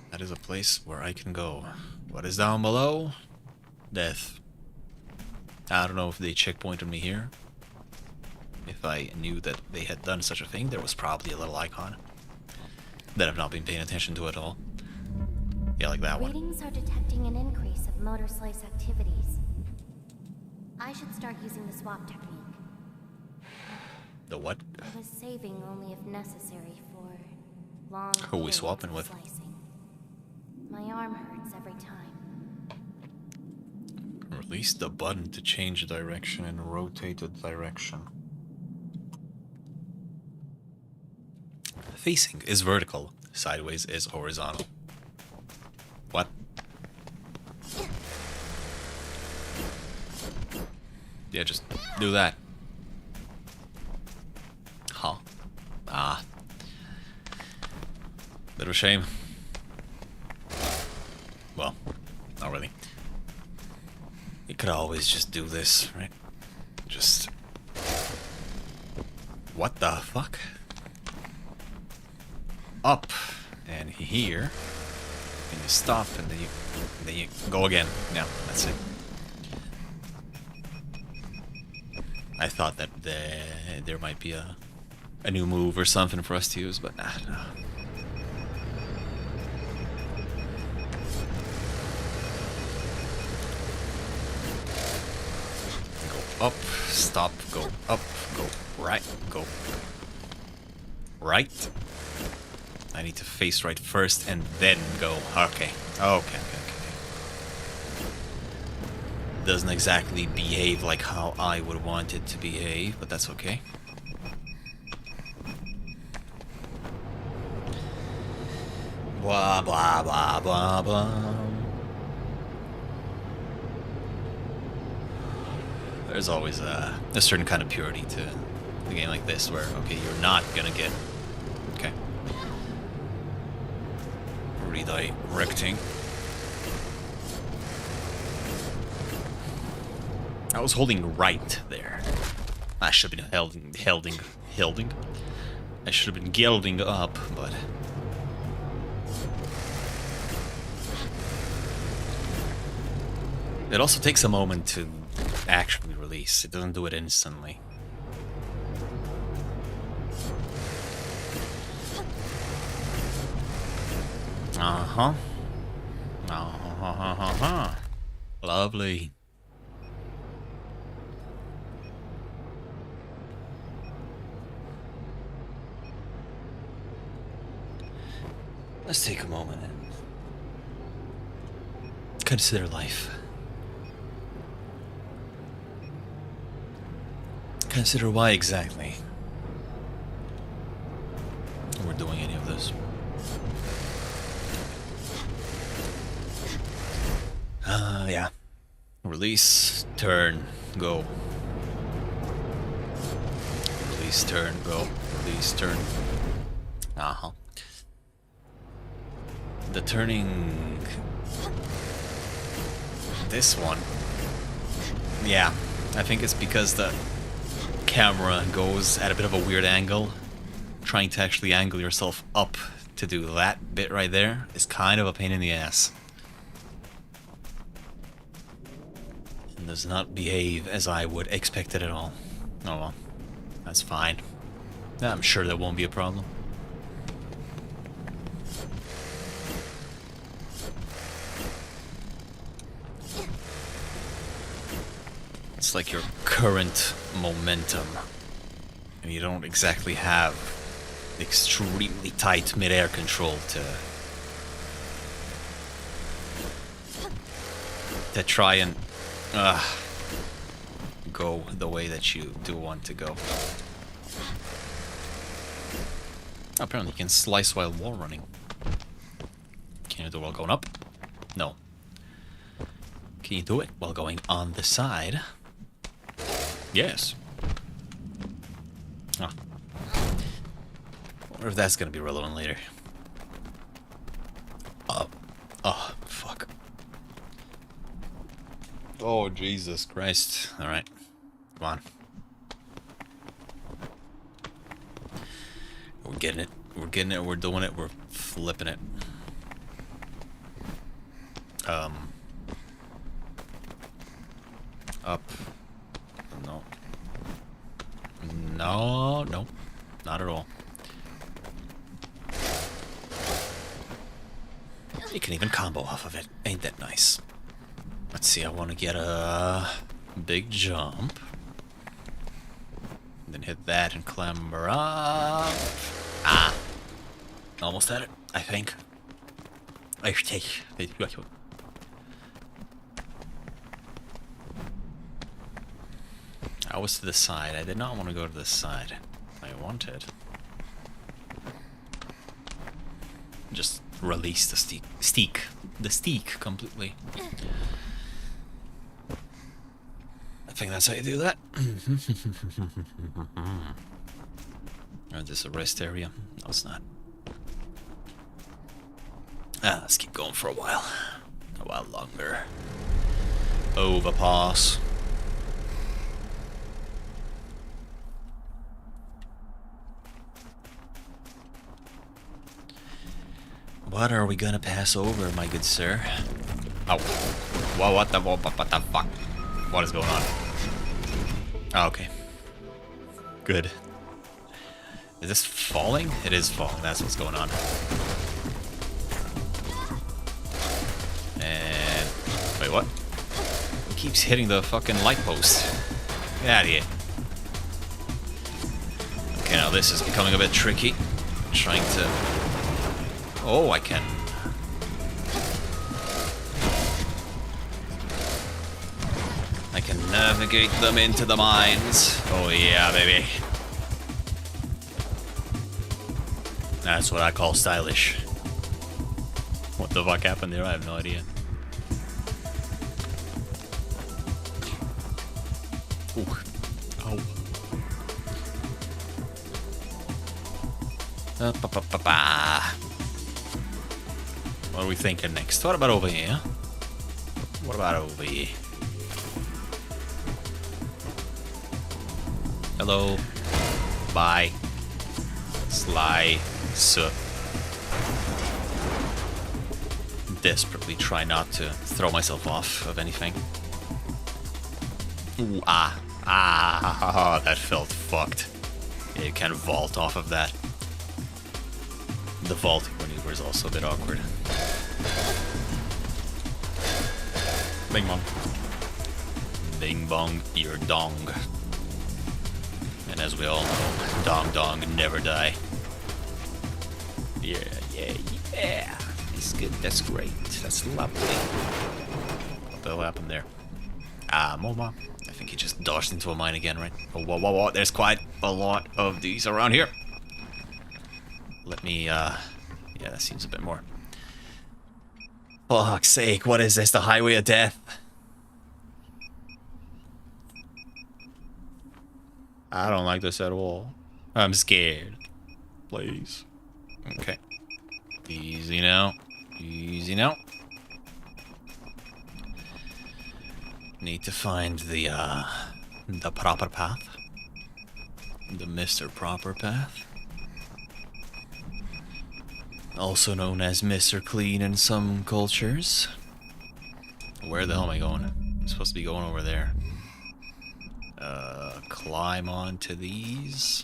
That is a place where I can go. What is down below? Death. I don't know if they checkpointed me here. If I knew that they had done such a thing, there was probably a little icon that I've not been paying attention to at all. Yeah, like that one. Readings are detecting an increase of Motorslice activities. I should start using the swap technique. The what? I was saving only if necessary for long. Who we swapping with? Slicing. My arm hurts every time. Release the button to change direction and rotate the direction. Facing is vertical, sideways is horizontal. What? Yeah, just do that. Huh. Ah. Bit of a shame. Well, not really. You could always just do this, right? Just... What the fuck? Up and here. And you stop and then you go again. Yeah, that's it. I thought that there might be a new move or something for us to use, but nah, no. Go up, stop, go up, go right, go right. I need to face right first and then go. Okay. Okay. Doesn't exactly behave like how I would want it to behave, but that's okay. Blah, blah, blah, blah, blah. There's always a certain kind of purity to a game like this where, okay, you're not gonna get... Okay. Redirecting. I was holding right there. I should have been helding. I should have been gelding up, but... It also takes a moment to actually release. It doesn't do it instantly. Uh-huh. Uh-huh. Lovely. Let's take a moment and consider life. Consider why exactly we're doing any of this. Yeah. Release, turn, go. Release, turn, go. Release, turn. Uh-huh. The turning... This one. Yeah, I think it's because the camera goes at a bit of a weird angle. Trying to actually angle yourself up to do that bit right there is kind of a pain in the ass. And does not behave as I would expect it at all. Oh well, that's fine. I'm sure that won't be a problem. It's like your current momentum, and you don't exactly have extremely tight mid-air control to try and go the way that you do want to go. Apparently you can slice while wall running. Can you do it while going up? No. Can you do it while going on the side? Yes. Huh. Wonder if that's gonna be relevant later. Oh, fuck. Oh, Jesus Christ. Alright. Come on. We're getting it. We're getting it. We're doing it. We're flipping it. Up. No. No, no. Not at all. You can even combo off of it. Ain't that nice? Let's see, I want to get a big jump. Then hit that and clamber up. Ah! Almost had it, I think. I was to the side. I did not want to go to the side. I wanted. Just release the steak completely. I think that's how you do that. Is this a rest area? No, it's not. Let's keep going for a while. A while longer. Overpass. What are we gonna pass over, my good sir? Oh. Whoa, what the fuck? What is going on? Oh, okay. Good. Is this falling? It is falling, that's what's going on. And... wait, what? It keeps hitting the fucking light post. Get out of here. Okay, now this is becoming a bit tricky. I'm trying to... oh, I can. I can navigate them into the mines. Oh yeah, baby. That's what I call stylish. What the fuck happened there? I have no idea. Ooh. Oh. What are we thinking next? What about over here? What about over here? Hello. Bye. Slice. Desperately try not to throw myself off of anything. Ooh, that felt fucked. Yeah, you can't vault off of that. The vaulting maneuver is also a bit awkward. Bing bong. Bing bong, your dong. And as we all know, dong dong never die. Yeah, yeah, yeah. That's good. That's great. That's lovely. What the hell happened there? Ah, Moma. I think he just dodged into a mine again, right? Oh, whoa, whoa, whoa. There's quite a lot of these around here. Let me, yeah, that seems a bit more. Fuck's sake, what is this? The highway of death? I don't like this at all. I'm scared. Please. Okay. Easy now. Easy now. Need to find the proper path. The Mr. Proper Path. Also known as Mr. Clean in some cultures. Where the hell am I going? I'm supposed to be going over there. Climb onto these.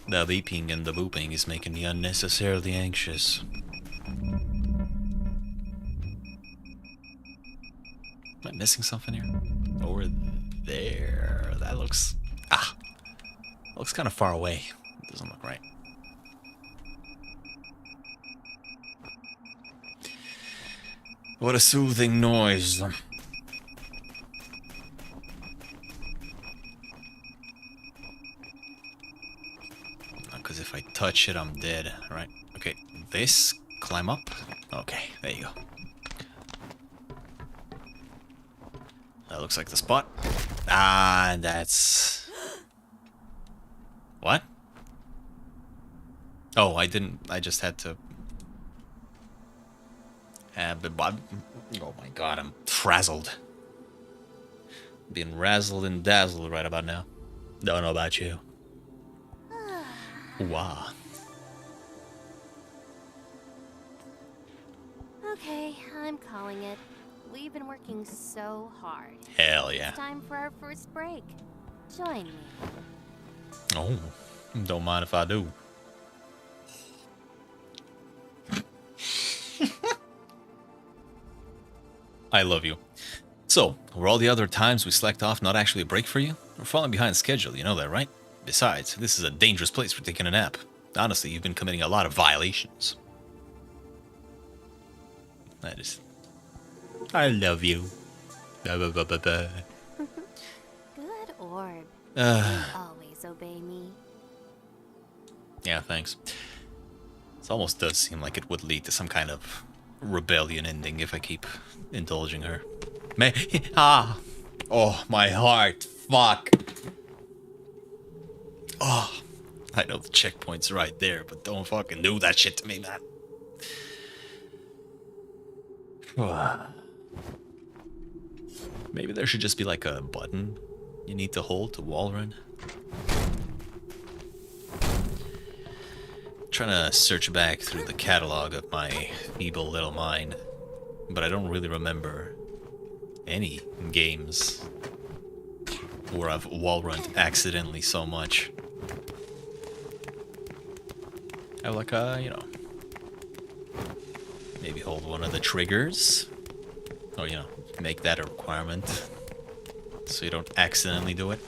The beeping and the booping is making me unnecessarily anxious. Am I missing something here? Over there. That looks... Ah! Looks kind of far away. It doesn't look right. What a soothing noise. Because if I touch it, I'm dead. Right. Okay. This. Climb up. Okay. There you go. That looks like the spot. Ah, that's... What? Oh, I didn't... I just had to... have it... Oh my god, I'm frazzled. Being razzled and dazzled right about now. Don't know about you. Wow. Okay, I'm calling it. We've been working so hard. Hell yeah. It's time for our first break. Join me. Oh, don't mind if I do. I love you. So, were all the other times we slacked off not actually a break for you? We're falling behind schedule, you know that, right? Besides, this is a dangerous place for taking a nap. Honestly, you've been committing a lot of violations. That is... I love you. Good orb. Always obey me. Yeah, thanks. It almost does seem like it would lead to some kind of rebellion ending if I keep indulging her. Oh, my heart. Fuck. Oh, I know the checkpoint's right there, but don't fucking do that shit to me, man. Maybe there should just be like a button you need to hold to wall run. Trying to search back through the catalog of my feeble little mind, but I don't really remember any games where I've wall run accidentally so much. I like you know, maybe hold one of the triggers, or you know, make that a requirement so you don't accidentally do it.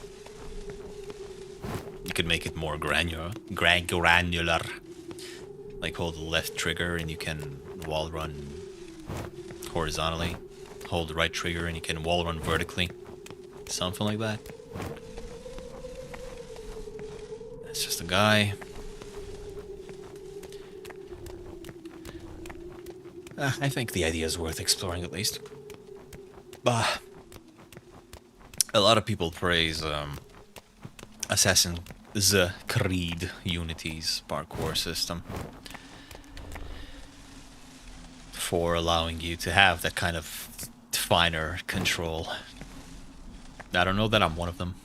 You could make it more granular. Like hold the left trigger and you can wall run horizontally. Hold the right trigger and you can wall run vertically. Something like that. That's just a guy. I think the idea is worth exploring at least. Bah. A lot of people praise Assassin's Creed Unity's parkour system for allowing you to have that kind of finer control. I don't know that I'm one of them.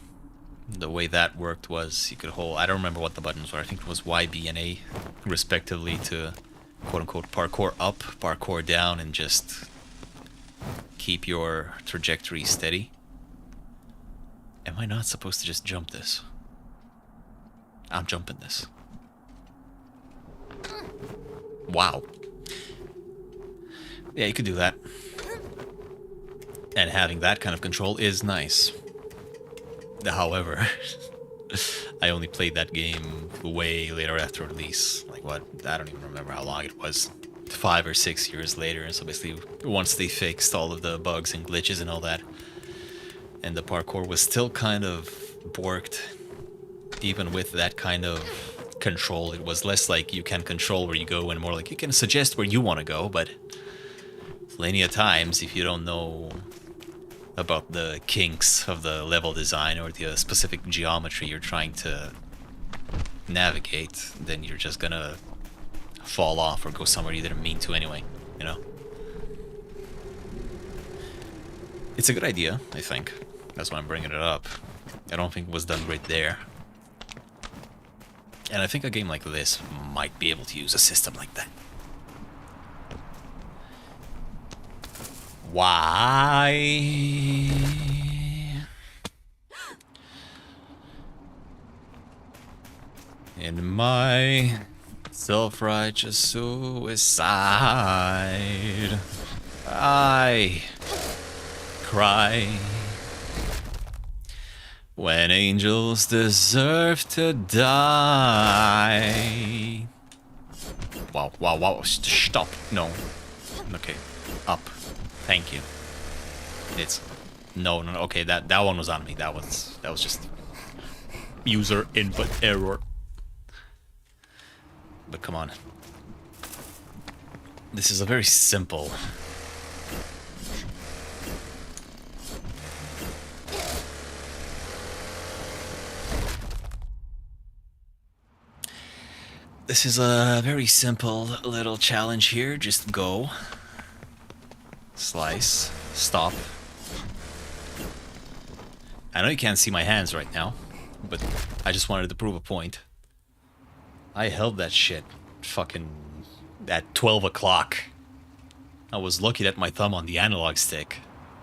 The way that worked was you could hold... I don't remember what the buttons were. I think it was Y, B, and A, respectively, to quote-unquote parkour up, parkour down, and just keep your trajectory steady. Am I not supposed to just jump this? I'm jumping this. Wow. Yeah, you could do that. And having that kind of control is nice. However, I only played that game way later after release. Like what? I don't even remember how long it was. 5 or 6 years later. So basically, once they fixed all of the bugs and glitches and all that, and the parkour was still kind of borked, even with that kind of control. It was less like you can control where you go and more like you can suggest where you want to go, but plenty of times if you don't know about the kinks of the level design or the specific geometry you're trying to navigate, then you're just gonna fall off or go somewhere you didn't mean to anyway, you know? It's a good idea, I think. That's why I'm bringing it up. I don't think it was done great there. And I think a game like this might be able to use a system like that. Why? In my self-righteous suicide, I cry when angels deserve to die. Wow, wow, wow, stop, no. Okay, up. Thank you. It's no, okay, that one was on me. That was just user input error. But come on. This is a very simple little challenge here. Just go. Slice. Stop. I know you can't see my hands right now, but I just wanted to prove a point. I held that shit fucking at 12 o'clock. I was lucky that my thumb on the analog stick,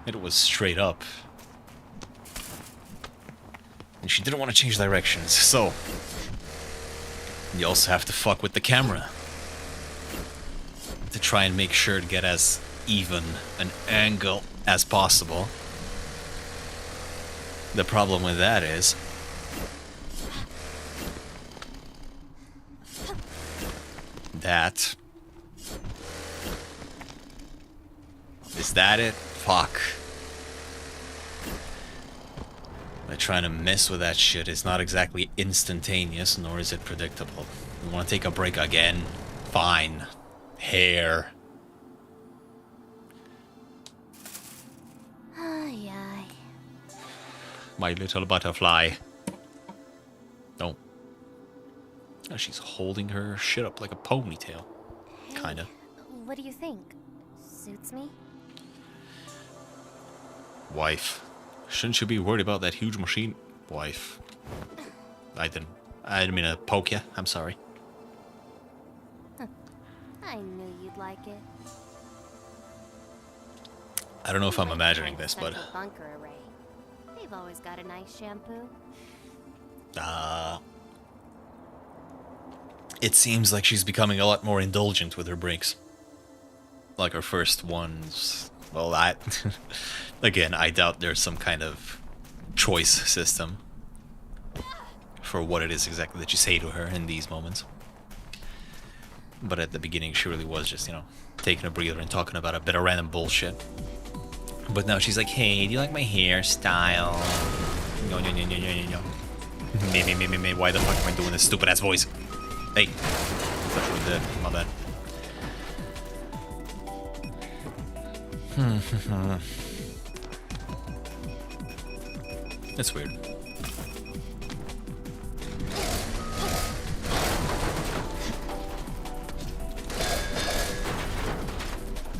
it was straight up. And she didn't want to change directions, so you also have to fuck with the camera to try and make sure to get as even an angle as possible. The problem with that is that is that it? Fuck. Like trying to mess with that shit is not exactly instantaneous, nor is it predictable. You want to take a break again? Fine. Hair. My little butterfly. Oh. Oh, she's holding her shit up like a ponytail. Hey, kinda. What do you think? Suits me? Wife. Shouldn't you be worried about that huge machine? Wife. I didn't mean to poke you. I'm sorry. I knew you'd like it. I don't know if I'm imagining this, but Bunker array. They've always got a nice shampoo. it seems like she's becoming a lot more indulgent with her breaks. Like her first ones. Well, again, I doubt there's some kind of choice system for what it is exactly that you say to her in these moments. But at the beginning, she really was just, you know, taking a breather and talking about a bit of random bullshit. But now she's like, hey, do you like my hairstyle? No. Me. Why the fuck am I doing this stupid ass voice? Hey. That's really dead. My bad. That's weird.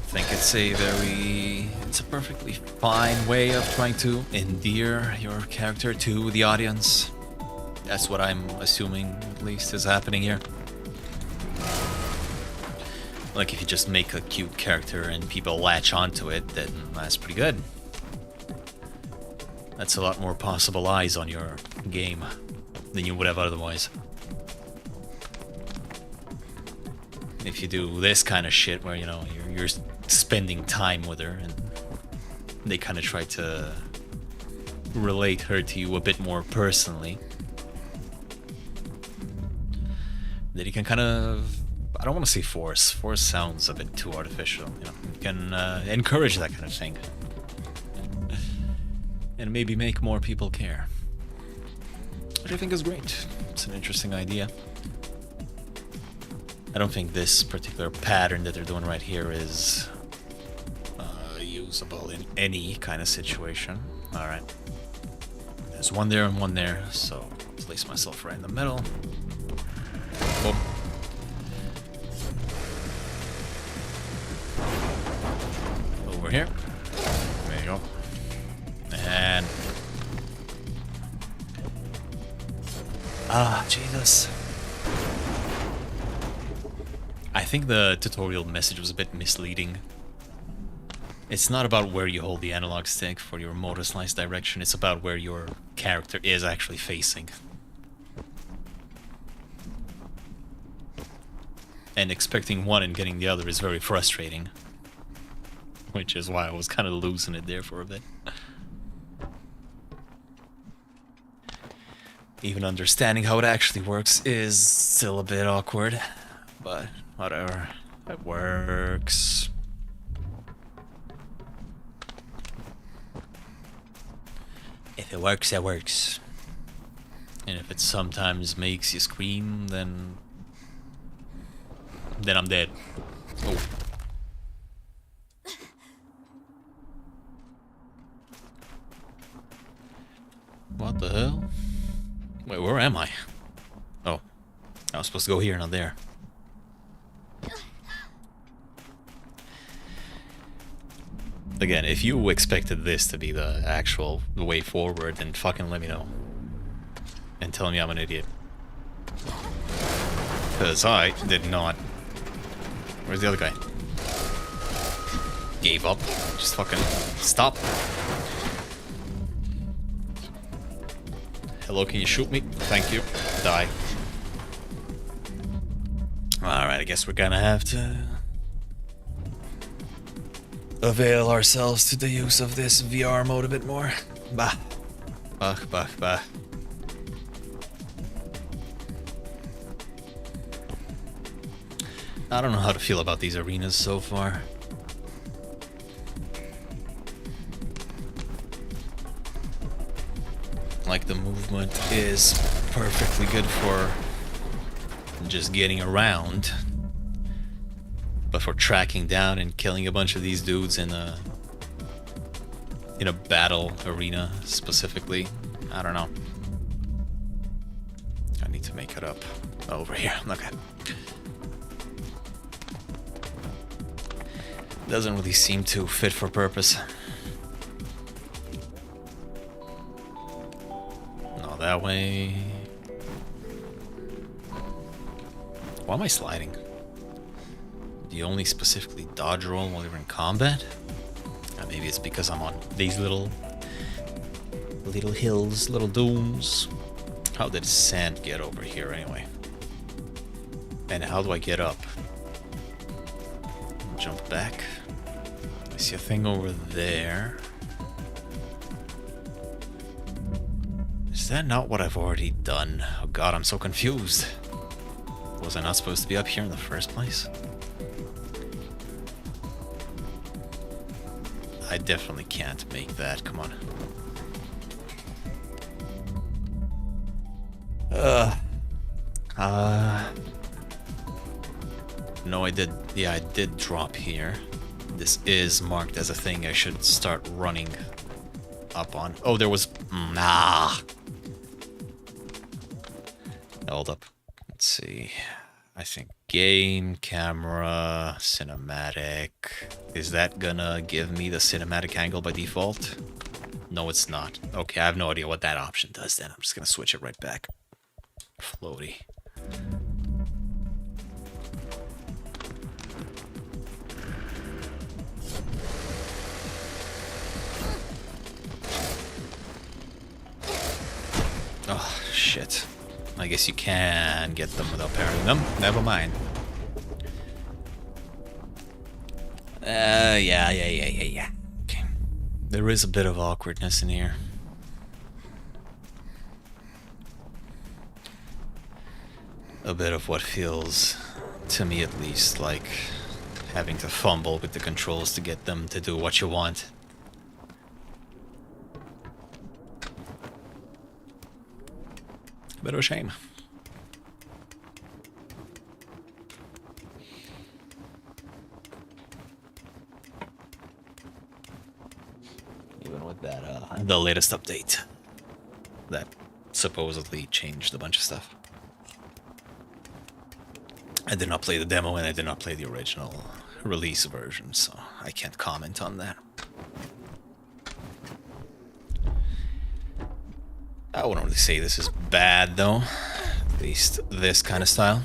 I think it's a perfectly fine way of trying to endear your character to the audience. That's what I'm assuming, at least, is happening here. Like, if you just make a cute character and people latch onto it, then that's pretty good. That's a lot more possible eyes on your game than you would have otherwise. if you do this kind of shit where, you know, you're spending time with her and they kind of try to relate her to you a bit more personally, then you can kind of, I don't want to say force sounds a bit too artificial, you know, you can encourage that kind of thing and maybe make more people care, which I think is great. It's an interesting idea. I don't think this particular pattern that they're doing right here is usable in any kind of situation. Alright. There's one there and one there, so place myself right in the middle. Boom. Over here. There you go. And... ah, Jesus. I think the tutorial message was a bit misleading. It's not about where you hold the analog stick for your Motorslice direction, it's about where your character is actually facing. And expecting one and getting the other is very frustrating. Which is why I was kind of losing it there for a bit. Even understanding how it actually works is still a bit awkward, but whatever, it works. If it works, it works. And if it sometimes makes you scream, then I'm dead. Oh. What the hell? Wait, where am I? Oh, I was supposed to go here, not there. Again, if you expected this to be the actual way forward, then fucking let me know. And tell me I'm an idiot. Because I did not. Where's the other guy? Gave up. Just fucking stop. Hello, can you shoot me? Thank you. Die. Alright, I guess we're gonna have to avail ourselves to the use of this VR mode a bit more. Bah. Bah, bah, bah. I don't know how to feel about these arenas so far. Like, the movement is perfectly good for just getting around. But for tracking down and killing a bunch of these dudes in a battle arena specifically, I don't know. I need to make it up over here. Okay. Doesn't really seem to fit for purpose. No, that way. Why am I sliding? Do you only specifically dodge roll while you're in combat? Maybe it's because I'm on these little hills, little dunes. How did sand get over here anyway? And how do I get up? Jump back. I see a thing over there. Is that not what I've already done? Oh god, I'm so confused. Was I not supposed to be up here in the first place? I definitely can't make that, come on. No, I did, yeah, I did drop here. This is marked as a thing I should start running up on. Oh, there was, Hold up, let's see. I think game, camera, cinematic. Is that gonna give me the cinematic angle by default? No, it's not. Okay, I have no idea what that option does then. I'm just gonna switch it right back. Floaty. Oh, shit. I guess you can get them without parrying them. Never mind. Yeah. Okay. There is a bit of awkwardness in here. A bit of what feels, to me at least, like having to fumble with the controls to get them to do what you want. A bit of a shame. Even with that, the latest update that supposedly changed a bunch of stuff. I did not play the demo and I did not play the original release version, so I can't comment on that. I wouldn't really say this is bad though, at least this kind of style.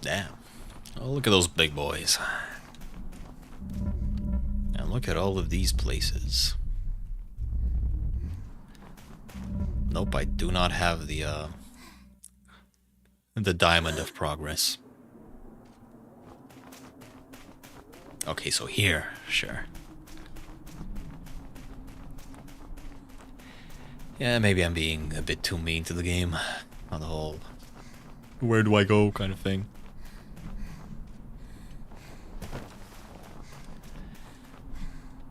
Damn. Oh, look at those big boys. And look at all of these places. Nope, I do not have the diamond of progress. Okay, so here, sure. Yeah, maybe I'm being a bit too mean to the game on the whole where do I go kind of thing.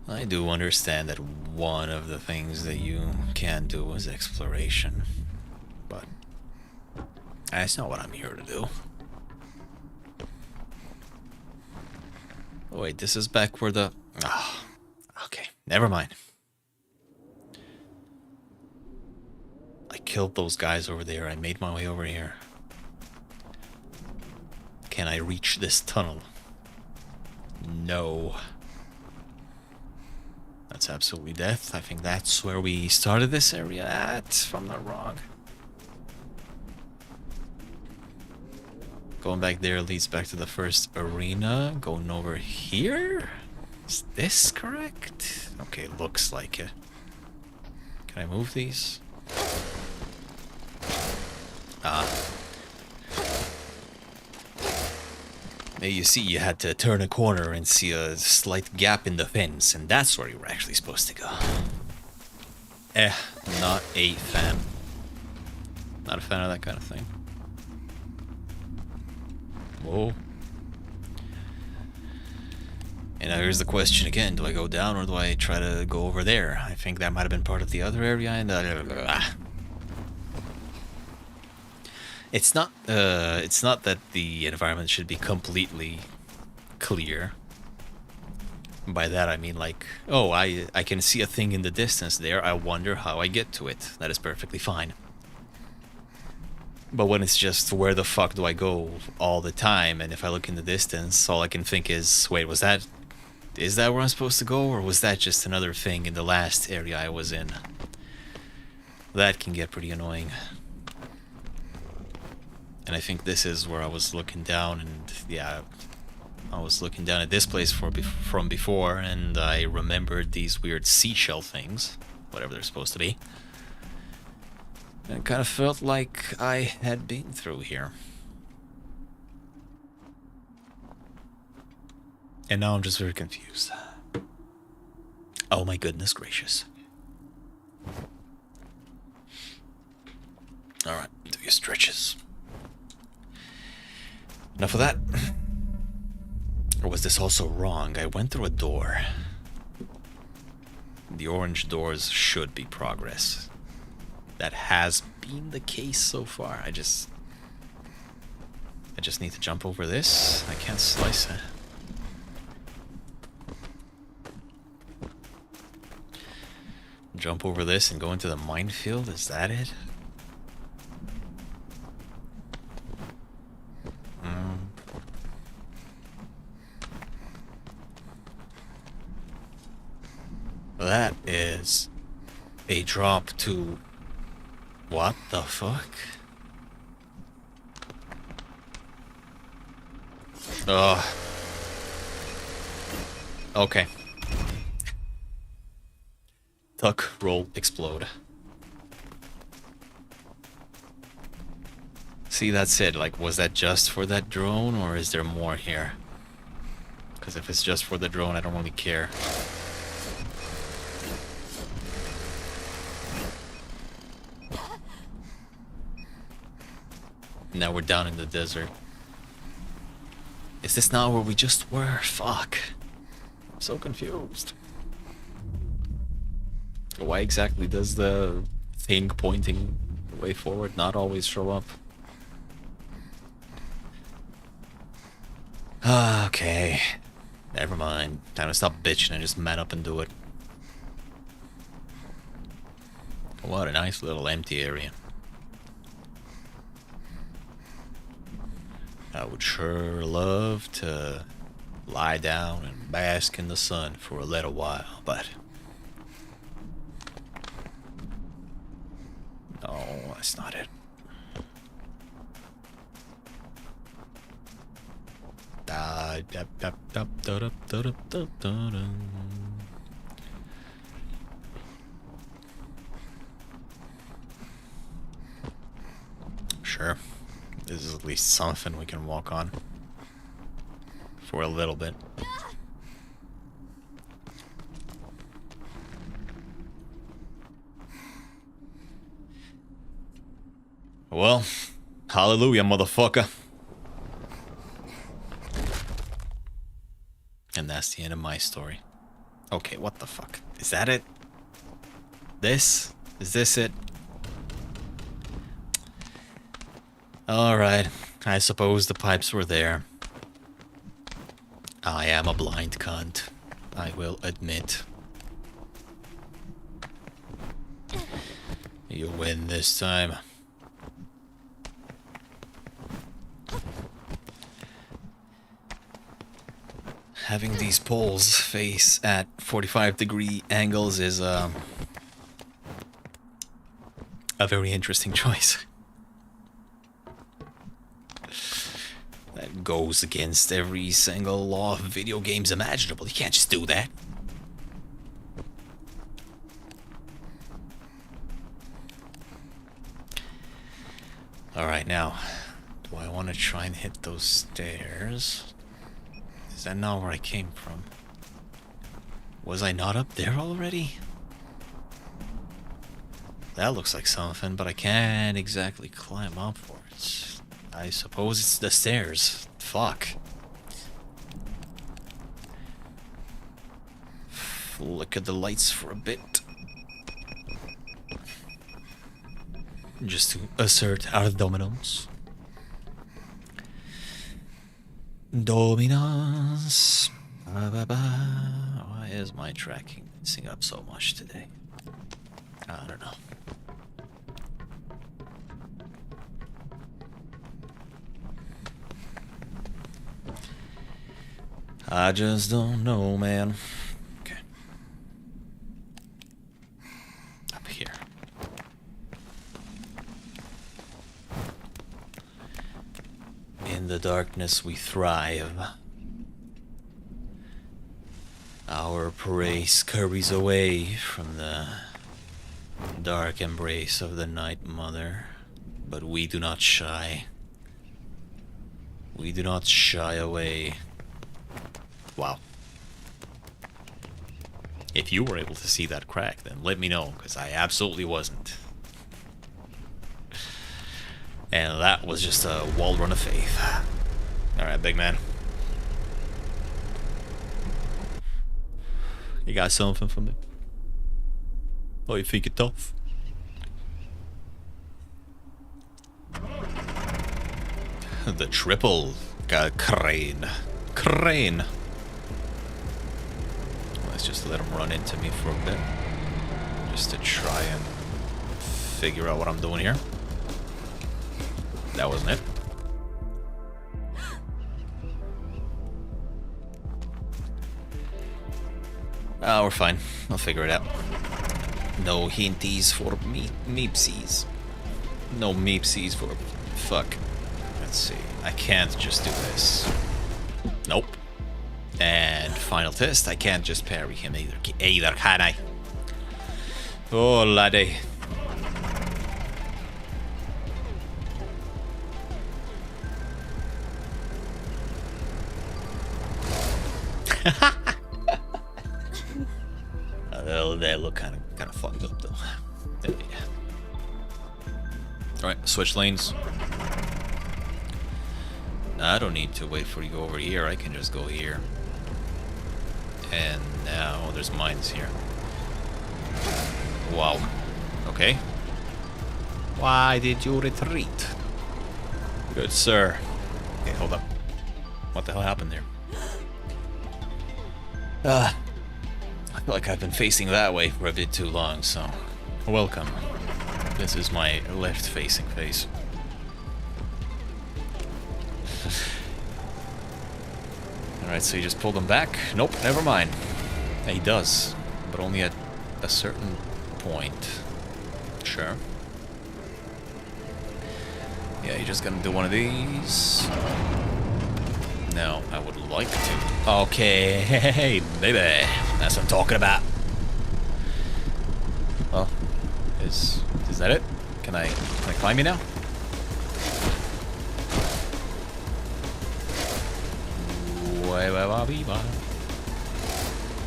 I do understand that one of the things that you can do is exploration, but that's not what I'm here to do. Oh, wait, this is back where the... Oh, okay, never mind. I killed those guys over there. I made my way over here. Can I reach this tunnel? No. That's absolutely death. I think that's where we started this area at, if I'm not wrong. Going back there leads back to the first arena. Going over here? Is this correct? Okay, looks like it. Can I move these? You see, you had to turn a corner and see a slight gap in the fence, and that's where you were actually supposed to go. Not a fan. Not a fan of that kind of thing. Whoa. And now here's the question again, do I go down or do I try to go over there? I think that might have been part of the other area, and it's not that the environment should be completely clear. By that I mean like, oh, I can see a thing in the distance there, I wonder how I get to it. That is perfectly fine. But when it's just where the fuck do I go all the time, and if I look in the distance, all I can think is, wait, is that where I'm supposed to go, or was that just another thing in the last area I was in? That can get pretty annoying. And I think this is where I was looking down, and yeah, I was looking down at this place from before, and I remembered these weird seashell things, whatever they're supposed to be. And it kind of felt like I had been through here. And now I'm just very confused. Oh my goodness gracious. Alright, do your stretches. Enough of that. Or was this also wrong? I went through a door. The orange doors should be progress. That has been the case so far. I just need to jump over this. I can't slice it. Jump over this and go into the minefield? Is that it? That is a drop to... What the fuck? Ugh. Tuck, roll, explode. See, that's it. Like, was that just for that drone, or is there more here? Because if it's just for the drone, I don't really care. Now we're down in the desert. Is this not where we just were? Fuck. I'm so confused. Why exactly does the thing pointing the way forward not always show up? Okay. Never mind. Time to stop bitching and just man up and do it. What a nice little empty area. I would sure love to lie down and bask in the sun for a little while, but... no, that's not it. Sure. This is at least something we can walk on. For a little bit. Well, hallelujah, motherfucker. And that's the end of my story. Okay, what the fuck? Is that it? This? Is this it? Alright, I suppose the pipes were there. I am a blind cunt, I will admit. You win this time. Having these poles face at 45-degree angles is a very interesting choice. That goes against every single law of video games imaginable. You can't just do that. Alright, now, do I want to try and hit those stairs? Is that not where I came from? Was I not up there already? That looks like something, but I can't exactly climb upwards. I suppose it's the stairs. Fuck. Look at the lights for a bit. Just to assert our dominance. Dominance. Ba, ba, ba. Why is my tracking messing up so much today? I don't know. I just don't know, man. Okay. Up here. In the darkness we thrive. Our prey scurries away from the dark embrace of the Night Mother, but we do not shy. We do not shy away. Wow. If you were able to see that crack, then let me know, because I absolutely wasn't. And that was just a wall run of faith. Alright, big man. You got something for me? Oh, you think it's tough? The triple crane. Crane. Let's just let him run into me for a bit. Just to try and figure out what I'm doing here. That wasn't it. Oh, we're fine. I'll figure it out. No hinties for meepsies. No meepsies for... fuck. Let's see. I can't just do this. Nope. And final test, I can't just parry him either, can I? Oh, laddie. They look kind of fucked up though. Yeah. All right, switch lanes. I don't need to wait for you over here. I can just go here. And now there's mines here. Wow. Okay. Why did you retreat? Good sir. Okay, hold up. What the hell happened there? I feel like I've been facing that way for a bit too long, so welcome. This is my left-facing face. Alright, so you just pull them back? Nope, never mind. Yeah, he does, but only at a certain point. Sure. Yeah, you're just gonna do one of these. No, I would like to. Okay, hey, baby. That's what I'm talking about. Well, is that it? Can I climb you now?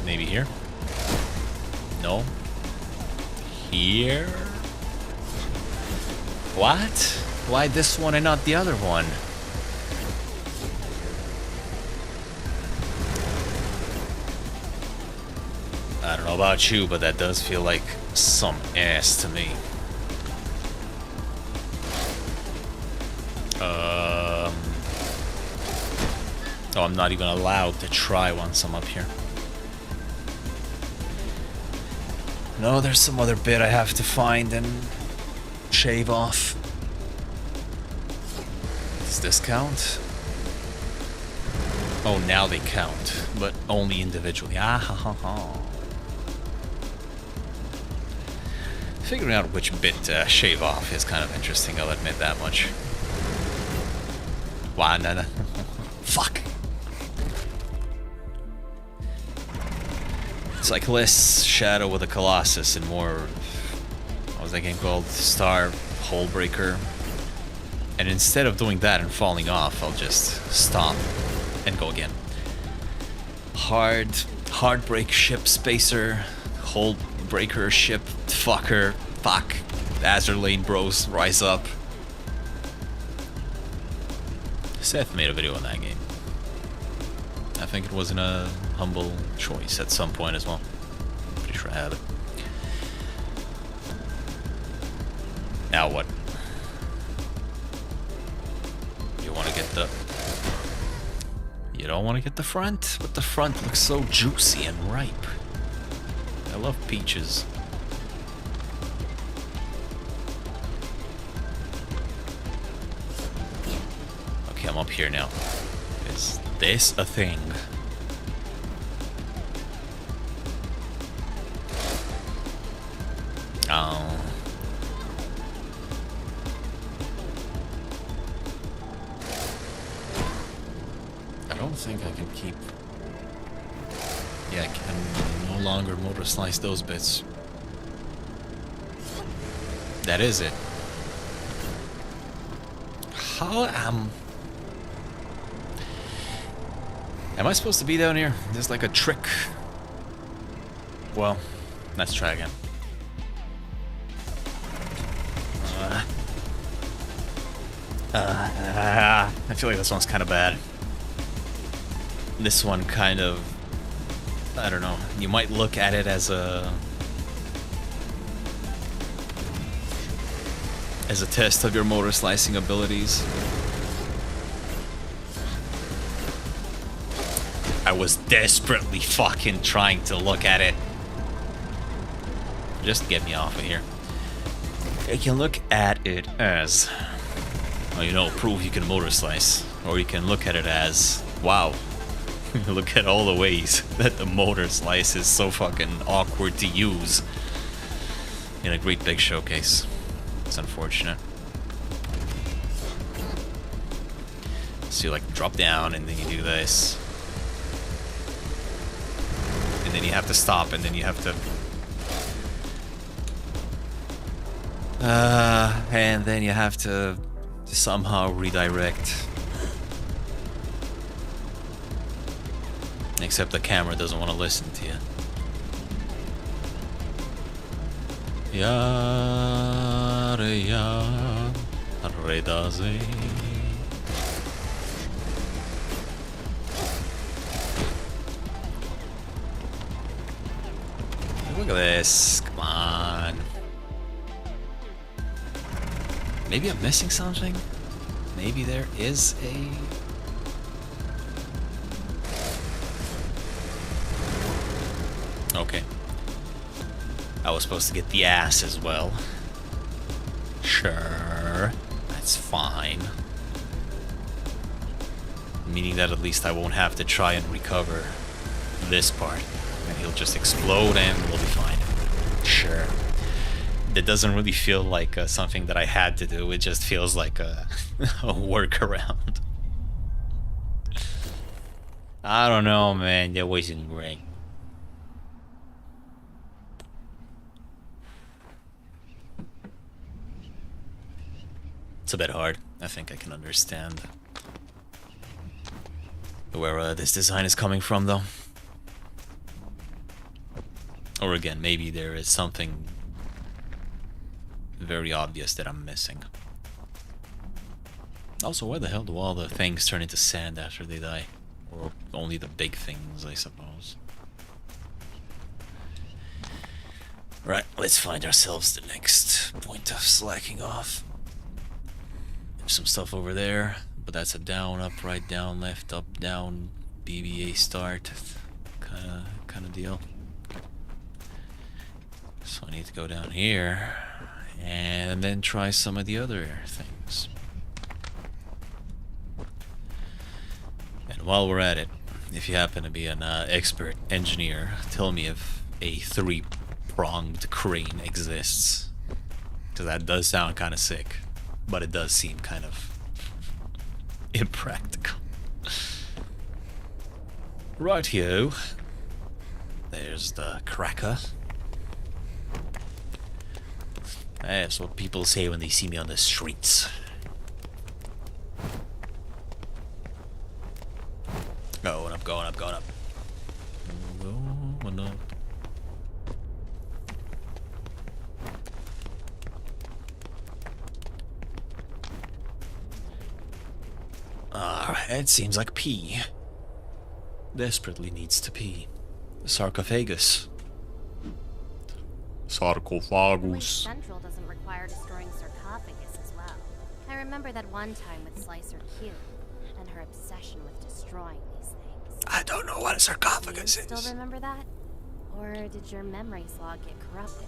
Maybe here? No. Here? What? Why this one and not the other one? I don't know about you, but that does feel like some ass to me. Oh, I'm not even allowed to try once I'm up here. No, there's some other bit I have to find and shave off. Does this count? Oh, now they count, but only individually. Ah ha ha ha. Figuring out which bit to shave off is kind of interesting, I'll admit that much. Wow, no. Fuck. It's like less Shadow of the Colossus and more... What was that game called? Star Hullbreaker. And instead of doing that and falling off, I'll just stop and go again. Heartbreak ship spacer. Hullbreaker ship fucker. Fuck. Azure Lane bros, rise up. Seth made a video on that game. I think it wasn't a humble choice at some point as well. Pretty sure I have it. Now what? You want to get the... You don't want to get the front? But the front looks so juicy and ripe. I love peaches. Okay, I'm up here now. Is this a thing? Oh. I don't think I can keep... Yeah, I can no longer motorslice those bits. That is it. How am I supposed to be down here? There's like a trick. Well, let's try again. I feel like this one's kind of bad. This one kind of... I don't know. You might look at it as a test of your motor slicing abilities. I was desperately fucking trying to look at it. Just get me off of here. You can look at it as, well, you know, prove you can motor slice. Or you can look at it as, wow, look at all the ways that the motor slice is so fucking awkward to use in a great big showcase. It's unfortunate. So you like drop down and then you do this. And then you have to stop and then you have to And then you have to somehow redirect. Except the camera doesn't want to listen to you. Yare ya redaze. Look at this. Come on. Maybe I'm missing something? Maybe there is a... Okay. I was supposed to get the ass as well. Sure. That's fine. Meaning that at least I won't have to try and recover this part. And he'll just explode and we'll be fine. Sure. It doesn't really feel like something that I had to do. It just feels like a, a workaround. I don't know, man. That wasn't great. It's a bit hard. I think I can understand where this design is coming from, though. Or again, maybe there is something very obvious that I'm missing. Also, why the hell do all the things turn into sand after they die? Or only the big things, I suppose. Right, let's find ourselves the next point of slacking off. There's some stuff over there, but that's a down, up, right, down, left, up, down, BBA start kind of deal. So I need to go down here and then try some of the other things. And while we're at it, if you happen to be an expert engineer, tell me if a 3-pronged crane exists. Because that does sound kind of sick, but it does seem kind of impractical. Right here. There's the cracker. That's what people say when they see me on the streets. Going up, going up, going up. Going up. Alright, it seems like pee. Desperately needs to pee. The sarcophagus. Sarcophagus. Central doesn't require destroying sarcophagus as well. I remember that one time with Slicer Q and her obsession with destroying these things. I don't know what a sarcophagus Do you is. still remember that? Or did your memories log get corrupted?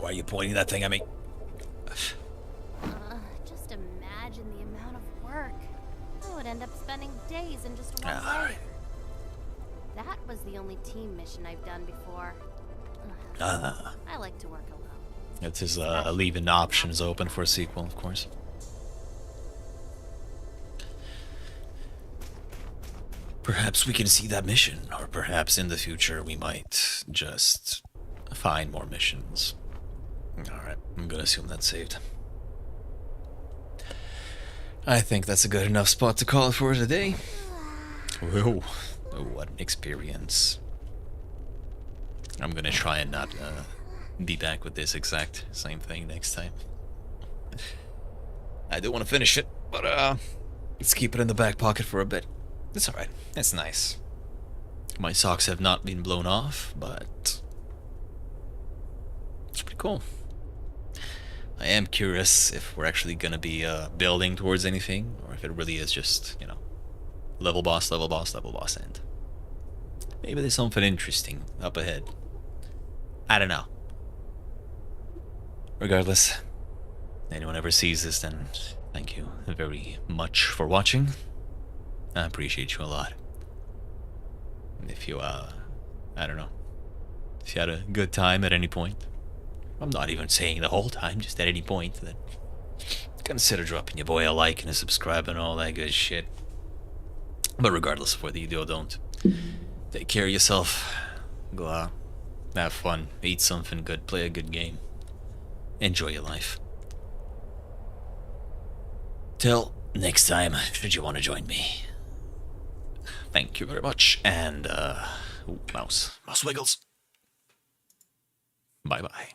Why are you pointing that thing at me? Just imagine the amount of work. I would end up spending days in just one Alright. layer. That was the only team mission I've done before. I like to work alone. It's his leaving options open for a sequel, of course. Perhaps we can see that mission, or perhaps in the future we might just find more missions. Alright, I'm gonna assume that's saved. I think that's a good enough spot to call it for today. Whoa, oh, what an experience. I'm gonna try and not be back with this exact same thing next time. I do want to finish it, but let's keep it in the back pocket for a bit. It's alright, it's nice. My socks have not been blown off, but it's pretty cool. I am curious if we're actually gonna be building towards anything, or if it really is just, you know, level boss, level boss, level boss end. Maybe there's something interesting up ahead. I don't know. Regardless, anyone ever sees this, then thank you very much for watching. I appreciate you a lot. And if you, I don't know, if you had a good time at any point, I'm not even saying the whole time, just at any point, then consider dropping your boy a like and a subscribe and all that good shit. But regardless of whether you do or don't, take care of yourself, Go out, have fun, eat something good, play a good game. Enjoy your life. Till next time, should you want to join me. Thank you very much, and, ooh, mouse wiggles. Bye-bye.